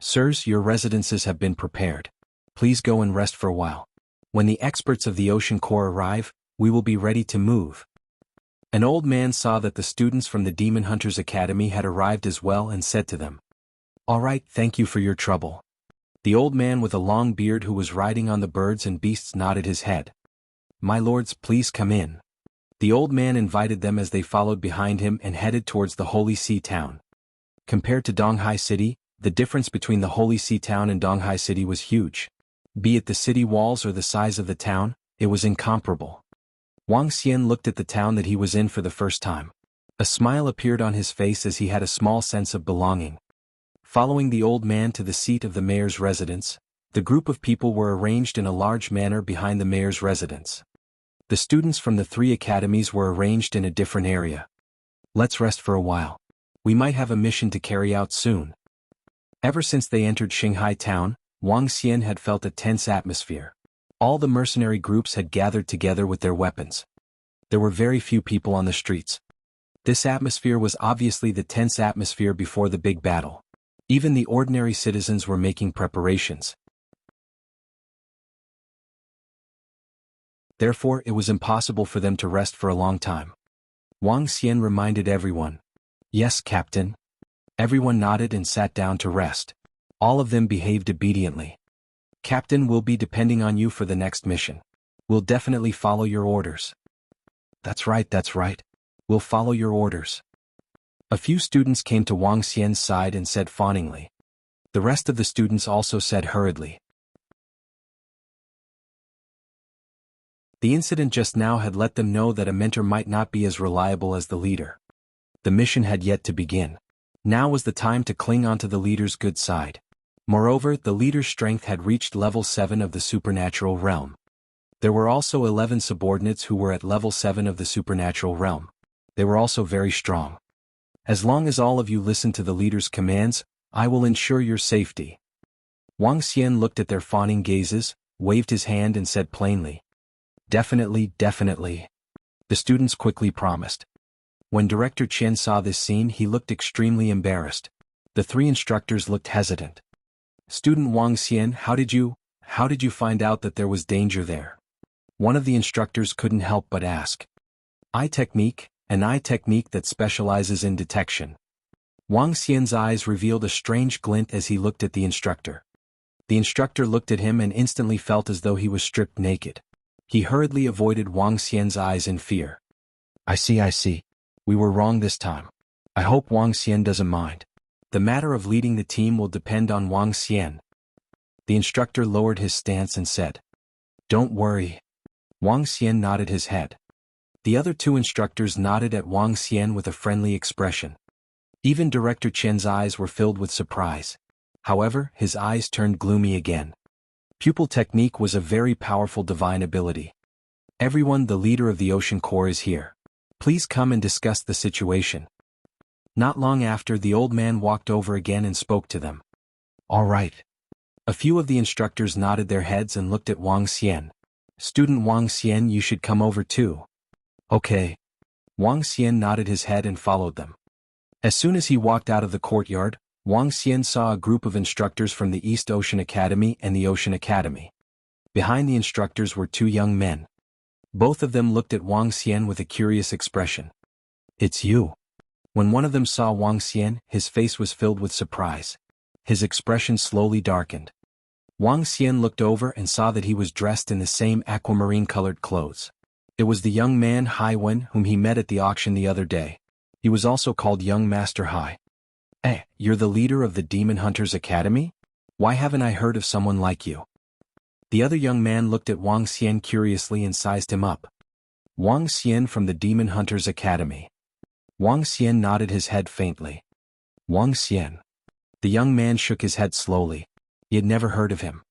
Sirs, your residences have been prepared. Please go and rest for a while. When the experts of the Ocean Corps arrive, we will be ready to move. An old man saw that the students from the Demon Hunters Academy had arrived as well and said to them, "All right, thank you for your trouble." The old man with a long beard who was riding on the birds and beasts nodded his head. "My lords, please come in." The old man invited them as they followed behind him and headed towards the Holy See town. Compared to Donghai City, the difference between the Holy See town and Donghai City was huge. Be it the city walls or the size of the town, it was incomparable. Wang Xian looked at the town that he was in for the first time. A smile appeared on his face as he had a small sense of belonging. Following the old man to the seat of the mayor's residence, the group of people were arranged in a large manner behind the mayor's residence. The students from the 3 academies were arranged in a different area. Let's rest for a while. We might have a mission to carry out soon. Ever since they entered Shanghai town, Wang Xian had felt a tense atmosphere. All the mercenary groups had gathered together with their weapons. There were very few people on the streets. This atmosphere was obviously the tense atmosphere before the big battle. Even the ordinary citizens were making preparations. Therefore, it was impossible for them to rest for a long time. Wang Xian reminded everyone. "Yes, Captain." Everyone nodded and sat down to rest. All of them behaved obediently. "Captain, we'll be depending on you for the next mission. We'll definitely follow your orders." That's right. We'll follow your orders." A few students came to Wang Xian's side and said fawningly. The rest of the students also said hurriedly. The incident just now had let them know that a mentor might not be as reliable as the leader. The mission had yet to begin. Now was the time to cling onto the leader's good side. Moreover, the leader's strength had reached level 7 of the supernatural realm. There were also 11 subordinates who were at level 7 of the supernatural realm. They were also very strong. As long as all of you listen to the leader's commands, I will ensure your safety. Wang Xian looked at their fawning gazes, waved his hand and said plainly. Definitely. The students quickly promised. When Director Chen saw this scene, he looked extremely embarrassed. The 3 instructors looked hesitant. Student Wang Xian, how did you find out that there was danger there? One of the instructors couldn't help but ask. Eye technique, an eye technique that specializes in detection. Wang Xian's eyes revealed a strange glint as he looked at the instructor. The instructor looked at him and instantly felt as though he was stripped naked. He hurriedly avoided Wang Xian's eyes in fear. I see. We were wrong this time. I hope Wang Xian doesn't mind. The matter of leading the team will depend on Wang Xian. The instructor lowered his stance and said, Don't worry. Wang Xian nodded his head. The other two instructors nodded at Wang Xian with a friendly expression. Even Director Chen's eyes were filled with surprise. However, his eyes turned gloomy again. Pupil technique was a very powerful divine ability. Everyone, the leader of the Ocean Corps is here. Please come and discuss the situation. Not long after, the old man walked over again and spoke to them. All right. A few of the instructors nodded their heads and looked at Wang Xian. Student Wang Xian, you should come over too. Okay. Wang Xian nodded his head and followed them. As soon as he walked out of the courtyard, Wang Xian saw a group of instructors from the East Ocean Academy and the Ocean Academy. Behind the instructors were two young men. Both of them looked at Wang Xian with a curious expression. It's you. When one of them saw Wang Xian, his face was filled with surprise. His expression slowly darkened. Wang Xian looked over and saw that he was dressed in the same aquamarine-colored clothes. It was the young man Haiwen whom he met at the auction the other day. He was also called Young Master Hai. You're the leader of the Demon Hunters Academy? Why haven't I heard of someone like you? The other young man looked at Wang Xian curiously and sized him up. Wang Xian from the Demon Hunters Academy. Wang Xian nodded his head faintly. Wang Xian. The young man shook his head slowly. He had never heard of him.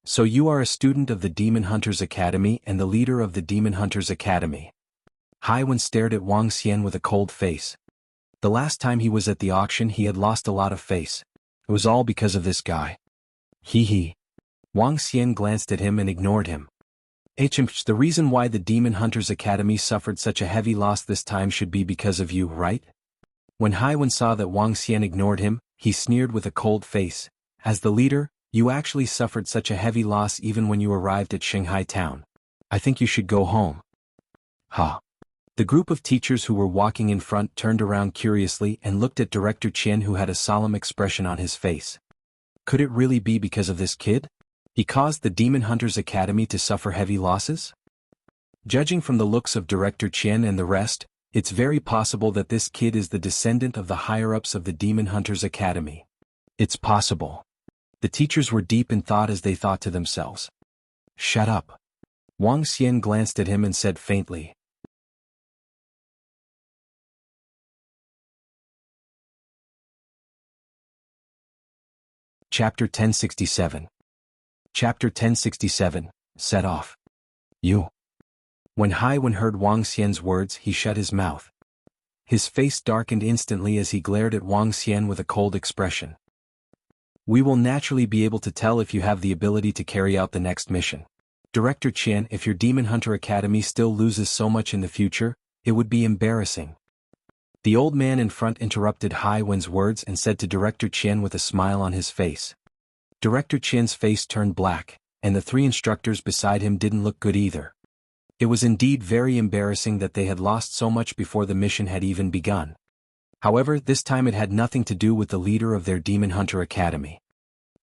So you are a student of the Demon Hunters Academy and the leader of the Demon Hunters Academy. Haiwen stared at Wang Xian with a cold face. The last time he was at the auction he had lost a lot of face. It was all because of this guy. Hee. Wang Xian glanced at him and ignored him. The reason why the Demon Hunters Academy suffered such a heavy loss this time should be because of you, right? When Haiwen saw that Wang Xian ignored him, he sneered with a cold face. As the leader, you actually suffered such a heavy loss even when you arrived at Shanghai town. I think you should go home. Ha. The group of teachers who were walking in front turned around curiously and looked at Director Chen, who had a solemn expression on his face. Could it really be because of this kid? He caused the Demon Hunters Academy to suffer heavy losses? Judging from the looks of Director Chen and the rest, it's very possible that this kid is the descendant of the higher-ups of the Demon Hunters Academy. It's possible. The teachers were deep in thought as they thought to themselves. Shut up. Wang Xian glanced at him and said faintly. Chapter 1067. Chapter 1067, Set Off. You. When Haiwen heard Wang Xian's words, he shut his mouth. His face darkened instantly as he glared at Wang Xian with a cold expression. We will naturally be able to tell if you have the ability to carry out the next mission. Director Chen, if your Demon Hunter Academy still loses so much in the future, it would be embarrassing. The old man in front interrupted Haiwen's words and said to Director Chen with a smile on his face. Director Chen's face turned black, and the three instructors beside him didn't look good either. It was indeed very embarrassing that they had lost so much before the mission had even begun. However, this time it had nothing to do with the leader of their Demon Hunter Academy.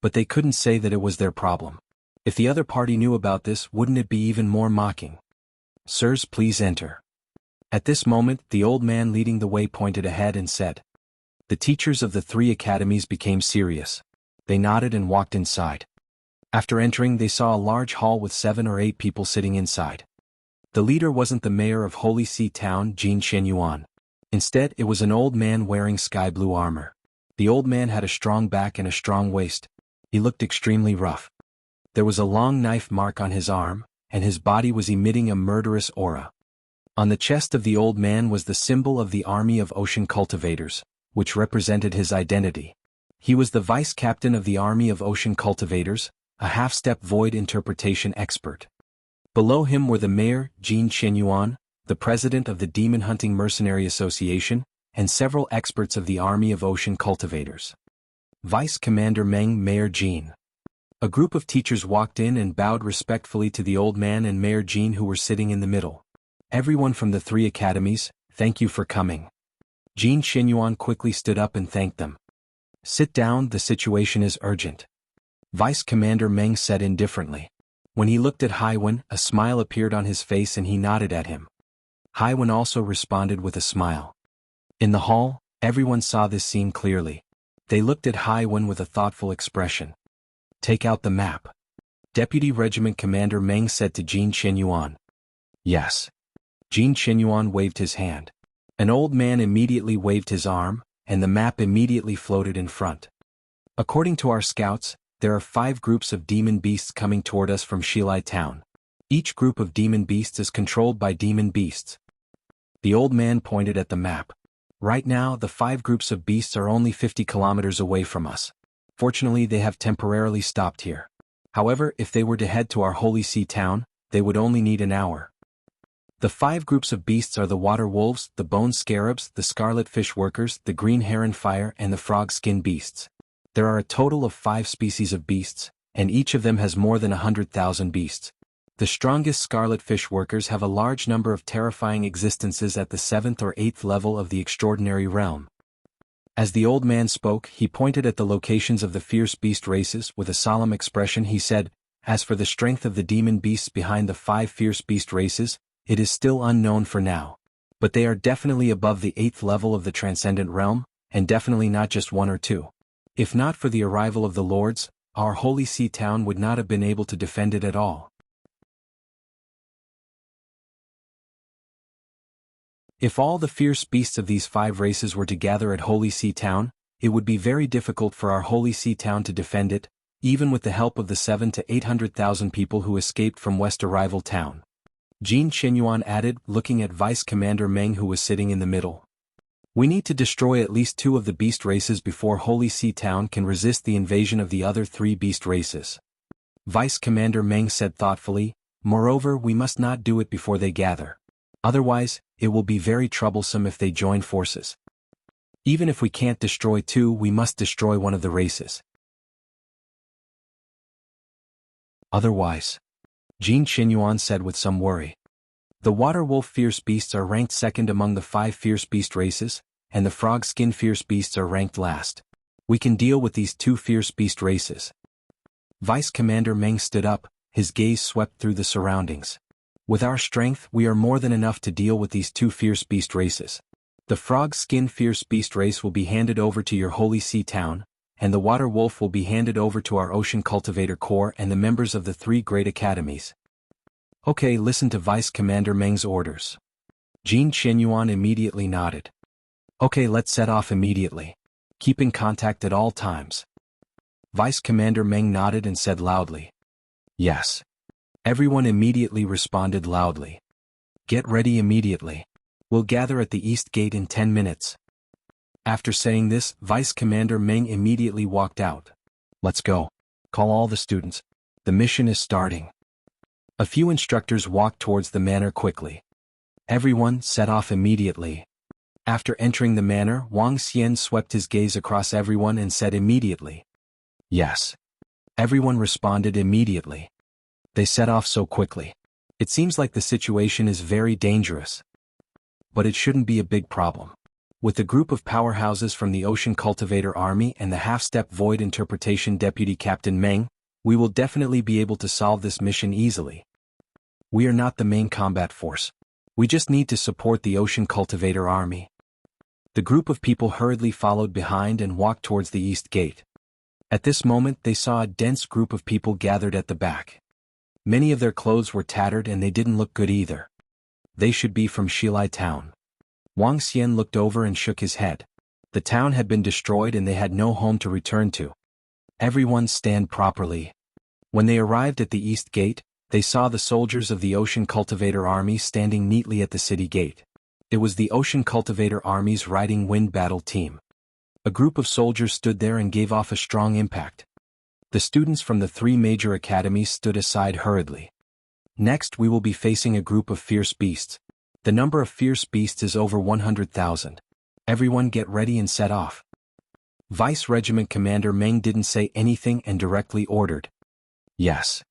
But they couldn't say that it was their problem. If the other party knew about this, wouldn't it be even more mocking? Sirs, please enter. At this moment, the old man leading the way pointed ahead and said. The teachers of the three academies became serious. They nodded and walked inside. After entering, they saw a large hall with 7 or 8 people sitting inside. The leader wasn't the mayor of Holy See Town, Jin Shenyuan. Instead, it was an old man wearing sky blue armor. The old man had a strong back and a strong waist. He looked extremely rough. There was a long knife mark on his arm, and his body was emitting a murderous aura. On the chest of the old man was the symbol of the Army of Ocean Cultivators, which represented his identity. He was the vice captain of the Army of Ocean Cultivators, a half-step void interpretation expert. Below him were the mayor, Jin Shenyuan, the president of the Demon Hunting Mercenary Association, and several experts of the Army of Ocean Cultivators. Vice Commander Meng, Mayor Jin. A group of teachers walked in and bowed respectfully to the old man and Mayor Jin, who were sitting in the middle. Everyone from the three academies, thank you for coming. Jin Xinyuan quickly stood up and thanked them. Sit down, the situation is urgent. Vice Commander Meng said indifferently. When he looked at Haiwen, a smile appeared on his face and he nodded at him. Haiwen also responded with a smile. In the hall, everyone saw this scene clearly. They looked at Haiwen with a thoughtful expression. Take out the map. Deputy Regiment Commander Meng said to Jin Xinyuan. Yes. Jin Xinyuan waved his hand. An old man immediately waved his arm, and the map immediately floated in front. According to our scouts, there are 5 groups of demon beasts coming toward us from Shilai town. Each group of demon beasts is controlled by demon beasts. The old man pointed at the map. Right now, the 5 groups of beasts are only 50 kilometers away from us. Fortunately, they have temporarily stopped here. However, if they were to head to our Holy See town, they would only need an hour. The 5 groups of beasts are the water wolves, the bone scarabs, the scarlet fish workers, the green heron fire, and the frog skin beasts. There are a total of 5 species of beasts, and each of them has more than 100,000 beasts. The strongest scarlet fish workers have a large number of terrifying existences at the 7th or 8th level of the extraordinary realm. As the old man spoke, he pointed at the locations of the fierce beast races. With a solemn expression he said, as for the strength of the demon beasts behind the 5 fierce beast races, it is still unknown for now. But they are definitely above the 8th level of the transcendent realm, and definitely not just 1 or 2. If not for the arrival of the lords, our Holy See town would not have been able to defend it at all. If all the fierce beasts of these 5 races were to gather at Holy See town, it would be very difficult for our Holy See town to defend it, even with the help of the 700,000 to 800,000 people who escaped from West Arrival town. Jin Xinyuan added, looking at Vice Commander Meng who was sitting in the middle. We need to destroy at least 2 of the beast races before Holy See town can resist the invasion of the other 3 beast races. Vice Commander Meng said thoughtfully, moreover we must not do it before they gather. Otherwise, it will be very troublesome if they join forces. Even if we can't destroy 2, we must destroy one of the races. Otherwise, Jin Xinyuan said with some worry. The water wolf fierce beasts are ranked 2nd among the 5 fierce beast races, and the frog skin fierce beasts are ranked last. We can deal with these 2 fierce beast races. Vice Commander Meng stood up, his gaze swept through the surroundings. With our strength, we are more than enough to deal with these 2 fierce beast races. The frog skin fierce beast race will be handed over to your Holy See town, and the water wolf will be handed over to our Ocean Cultivator Corps and the members of the 3 great academies. Okay, listen to Vice Commander Meng's orders. Jin Xinyuan immediately nodded. Okay, let's set off immediately. Keep in contact at all times. Vice Commander Meng nodded and said loudly. Yes. Everyone immediately responded loudly. Get ready immediately. We'll gather at the East Gate in 10 minutes. After saying this, Vice Commander Meng immediately walked out. Let's go. Call all the students. The mission is starting. A few instructors walked towards the manor quickly. Everyone set off immediately. After entering the manor, Wang Xian swept his gaze across everyone and said immediately. Yes. Everyone responded immediately. They set off so quickly. It seems like the situation is very dangerous. But it shouldn't be a big problem. With the group of powerhouses from the Ocean Cultivator Army and the half-step Void Interpretation Deputy Captain Meng, we will definitely be able to solve this mission easily. We are not the main combat force. We just need to support the Ocean Cultivator Army. The group of people hurriedly followed behind and walked towards the East Gate. At this moment they saw a dense group of people gathered at the back. Many of their clothes were tattered and they didn't look good either. They should be from Shilai town. Wang Xian looked over and shook his head. The town had been destroyed and they had no home to return to. Everyone stand properly. When they arrived at the East Gate, they saw the soldiers of the Ocean Cultivator Army standing neatly at the city gate. It was the Ocean Cultivator Army's Riding Wind battle team. A group of soldiers stood there and gave off a strong impact. The students from the 3 major academies stood aside hurriedly. Next we will be facing a group of fierce beasts. The number of fierce beasts is over 100,000. Everyone get ready and set off. Vice Regiment Commander Meng didn't say anything and directly ordered. Yes.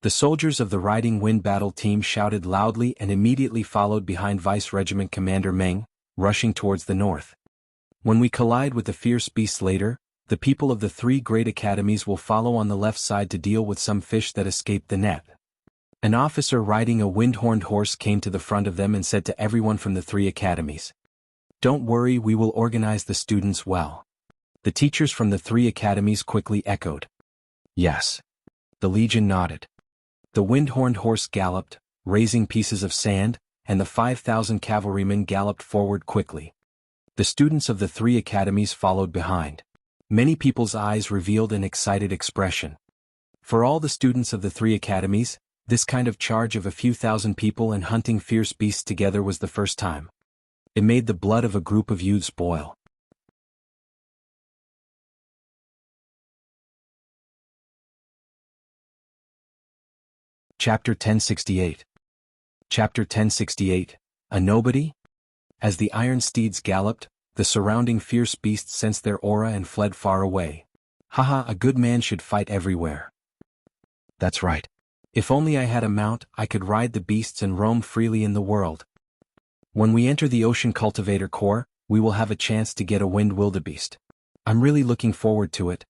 The soldiers of the Riding Wind battle team shouted loudly and immediately followed behind Vice Regiment Commander Meng, rushing towards the north. When we collide with the fierce beasts later, the people of the 3 great academies will follow on the left side to deal with some fish that escaped the net. An officer riding a wind-horned horse came to the front of them and said to everyone from the 3 academies, "Don't worry, we will organize the students well." The teachers from the 3 academies quickly echoed, "Yes." The legion nodded. The wind-horned horse galloped, raising pieces of sand, and the 5,000 cavalrymen galloped forward quickly. The students of the 3 academies followed behind. Many people's eyes revealed an excited expression. For all the students of the 3 academies, this kind of charge of a few thousand people and hunting fierce beasts together was the first time. It made the blood of a group of youths boil. Chapter 1068. Chapter 1068, A Nobody? As the iron steeds galloped, the surrounding fierce beasts sensed their aura and fled far away. Haha, a good man should fight everywhere. That's right. If only I had a mount, I could ride the beasts and roam freely in the world. When we enter the Ocean Cultivator Corps, we will have a chance to get a wind wildebeest. I'm really looking forward to it.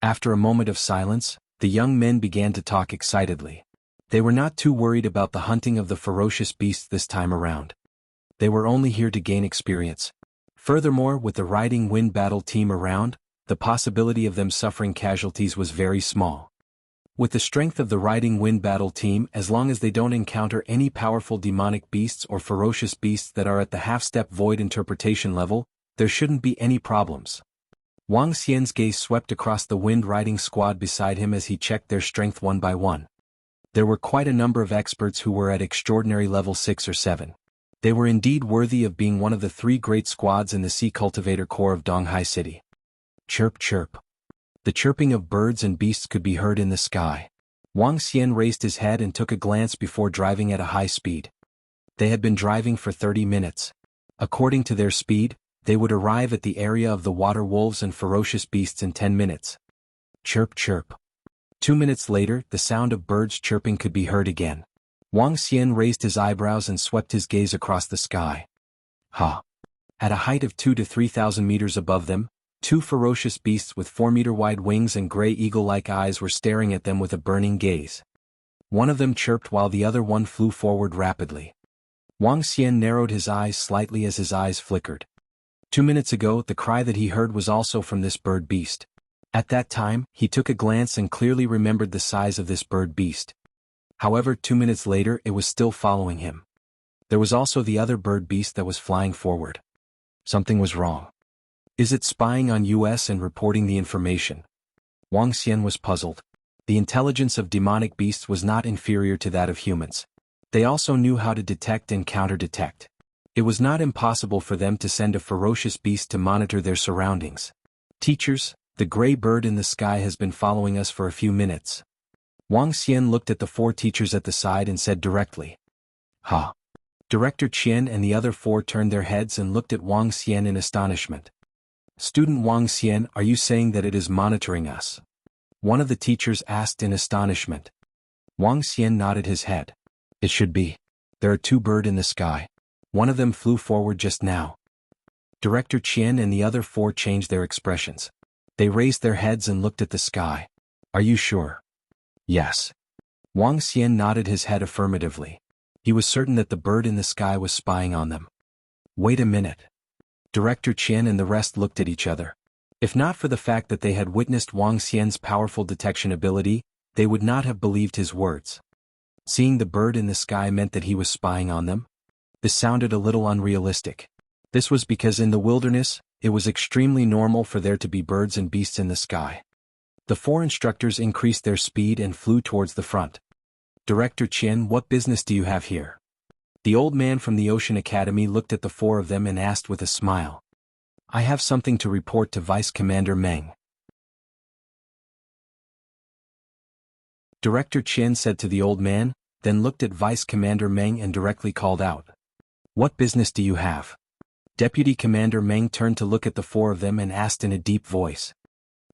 After a moment of silence, the young men began to talk excitedly. They were not too worried about the hunting of the ferocious beasts this time around. They were only here to gain experience. Furthermore, with the Riding Wind battle team around, the possibility of them suffering casualties was very small. With the strength of the Riding Wind battle team, as long as they don't encounter any powerful demonic beasts or ferocious beasts that are at the half-step void interpretation level, there shouldn't be any problems. Wang Xian's gaze swept across the wind-riding squad beside him as he checked their strength one by one. There were quite a number of experts who were at extraordinary level 6 or 7. They were indeed worthy of being one of the 3 great squads in the Sea Cultivator Corps of Donghai City. Chirp chirp. The chirping of birds and beasts could be heard in the sky. Wang Xian raised his head and took a glance before driving at a high speed. They had been driving for 30 minutes. According to their speed, they would arrive at the area of the water wolves and ferocious beasts in 10 minutes. Chirp chirp. 2 minutes later, the sound of birds chirping could be heard again. Wang Xian raised his eyebrows and swept his gaze across the sky. Ha! At a height of 2,000 to 3,000 meters above them, 2 ferocious beasts with 4-meter-wide wings and gray eagle-like eyes were staring at them with a burning gaze. One of them chirped while the other one flew forward rapidly. Wang Xian narrowed his eyes slightly as his eyes flickered. 2 minutes ago, the cry that he heard was also from this bird beast. At that time, he took a glance and clearly remembered the size of this bird beast. However, 2 minutes later, it was still following him. There was also the other bird beast that was flying forward. Something was wrong. Is it spying on us and reporting the information? Wang Xian was puzzled. The intelligence of demonic beasts was not inferior to that of humans. They also knew how to detect and counter-detect. It was not impossible for them to send a ferocious beast to monitor their surroundings. Teachers, the gray bird in the sky has been following us for a few minutes. Wang Xian looked at the 4 teachers at the side and said directly. Ha! Director Qian and the other 4 turned their heads and looked at Wang Xian in astonishment. Student Wang Xian, are you saying that it is monitoring us? One of the teachers asked in astonishment. Wang Xian nodded his head. It should be. There are 2 birds in the sky. One of them flew forward just now. Director Qian and the other 4 changed their expressions. They raised their heads and looked at the sky. Are you sure? Yes. Wang Xian nodded his head affirmatively. He was certain that the bird in the sky was spying on them. Wait a minute. Director Qian and the rest looked at each other. If not for the fact that they had witnessed Wang Xian's powerful detection ability, they would not have believed his words. Seeing the bird in the sky meant that he was spying on them? This sounded a little unrealistic. This was because in the wilderness, it was extremely normal for there to be birds and beasts in the sky. The 4 instructors increased their speed and flew towards the front. Director Qian, what business do you have here? The old man from the Ocean Academy looked at the 4 of them and asked with a smile. I have something to report to Vice Commander Meng. Director Qian said to the old man, then looked at Vice Commander Meng and directly called out. What business do you have? Deputy Commander Meng turned to look at the 4 of them and asked in a deep voice.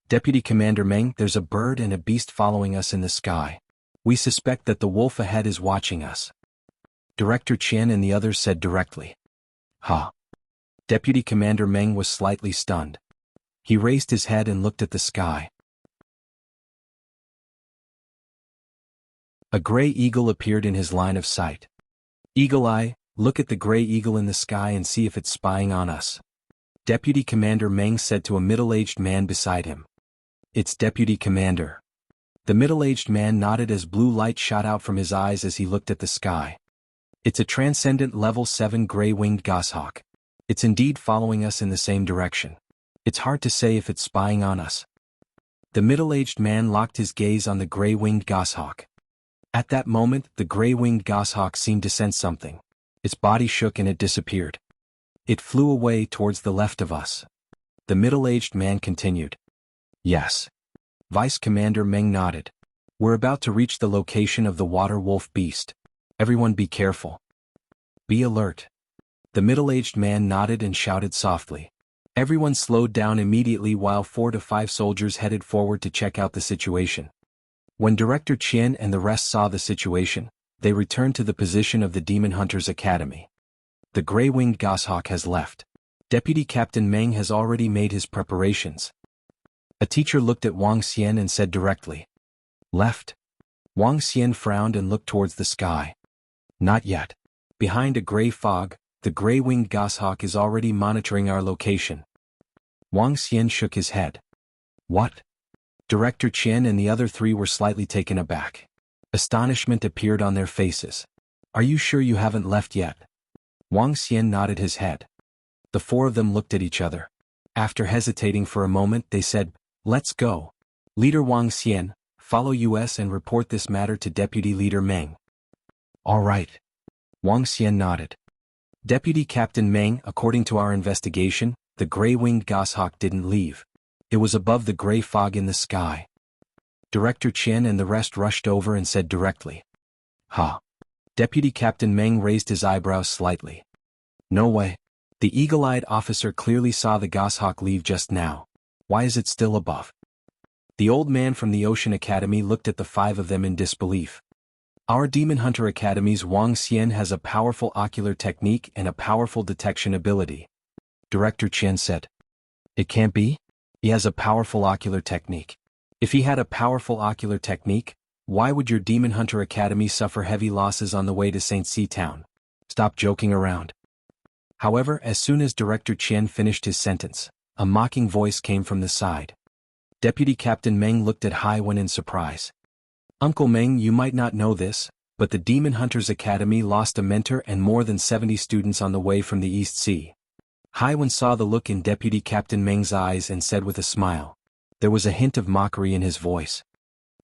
Deputy Commander Meng, there's a bird and a beast following us in the sky. We suspect that the wolf ahead is watching us. Director Chen and the others said directly. Huh. Deputy Commander Meng was slightly stunned. He raised his head and looked at the sky. A gray eagle appeared in his line of sight. Eagle Eye, look at the gray eagle in the sky and see if it's spying on us. Deputy Commander Meng said to a middle-aged man beside him. It's Deputy Commander. The middle-aged man nodded as blue light shot out from his eyes as he looked at the sky. It's a transcendent level 7 gray-winged goshawk. It's indeed following us in the same direction. It's hard to say if it's spying on us. The middle-aged man locked his gaze on the gray-winged goshawk. At that moment, the gray-winged goshawk seemed to sense something. Its body shook and it disappeared. It flew away towards the left of us. The middle-aged man continued. Yes. Vice Commander Meng nodded. We're about to reach the location of the water wolf beast. Everyone be careful. Be alert. The middle-aged man nodded and shouted softly. Everyone slowed down immediately while 4 to 5 soldiers headed forward to check out the situation. When Director Chen and the rest saw the situation, they returned to the position of the Demon Hunters Academy. The gray-winged goshawk has left. Deputy Captain Meng has already made his preparations. A teacher looked at Wang Xian and said directly. Left? Wang Xian frowned and looked towards the sky. Not yet. Behind a gray fog, the gray-winged goshawk is already monitoring our location. Wang Xian shook his head. What? Director Chen and the other 3 were slightly taken aback. Astonishment appeared on their faces. Are you sure you haven't left yet? Wang Xian nodded his head. The 4 of them looked at each other. After hesitating for a moment, they said, Let's go. Leader Wang Xian, follow us and report this matter to Deputy Leader Meng. All right. Wang Xian nodded. Deputy Captain Meng, according to our investigation, the gray-winged goshawk didn't leave. It was above the gray fog in the sky. Director Chen and the rest rushed over and said directly. Huh. Deputy Captain Meng raised his eyebrows slightly. No way. The eagle-eyed officer clearly saw the goshawk leave just now. Why is it still above? The old man from the Ocean Academy looked at the 5 of them in disbelief. Our Demon Hunter Academy's Wang Xian has a powerful ocular technique and a powerful detection ability. Director Chen said. It can't be? He has a powerful ocular technique. If he had a powerful ocular technique, why would your Demon Hunter Academy suffer heavy losses on the way to St. C Town? Stop joking around. However, as soon as Director Chen finished his sentence, a mocking voice came from the side. Deputy Captain Meng looked at Haiwen in surprise. Uncle Meng, you might not know this, but the Demon Hunters Academy lost a mentor and more than 70 students on the way from the East Sea. Haiwen saw the look in Deputy Captain Meng's eyes and said with a smile. There was a hint of mockery in his voice.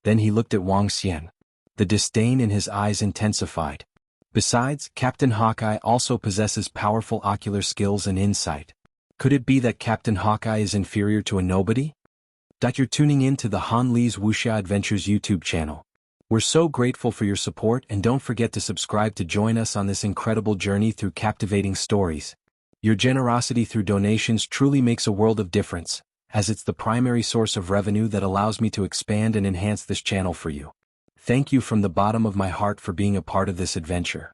Then he looked at Wang Xian. The disdain in his eyes intensified. Besides, Captain Hawkeye also possesses powerful ocular skills and insight. Could it be that Captain Hawkeye is inferior to a nobody? You're tuning in to the Han Li's Wuxia Adventures YouTube channel. We're so grateful for your support and don't forget to subscribe to join us on this incredible journey through captivating stories. Your generosity through donations truly makes a world of difference, as it's the primary source of revenue that allows me to expand and enhance this channel for you. Thank you from the bottom of my heart for being a part of this adventure.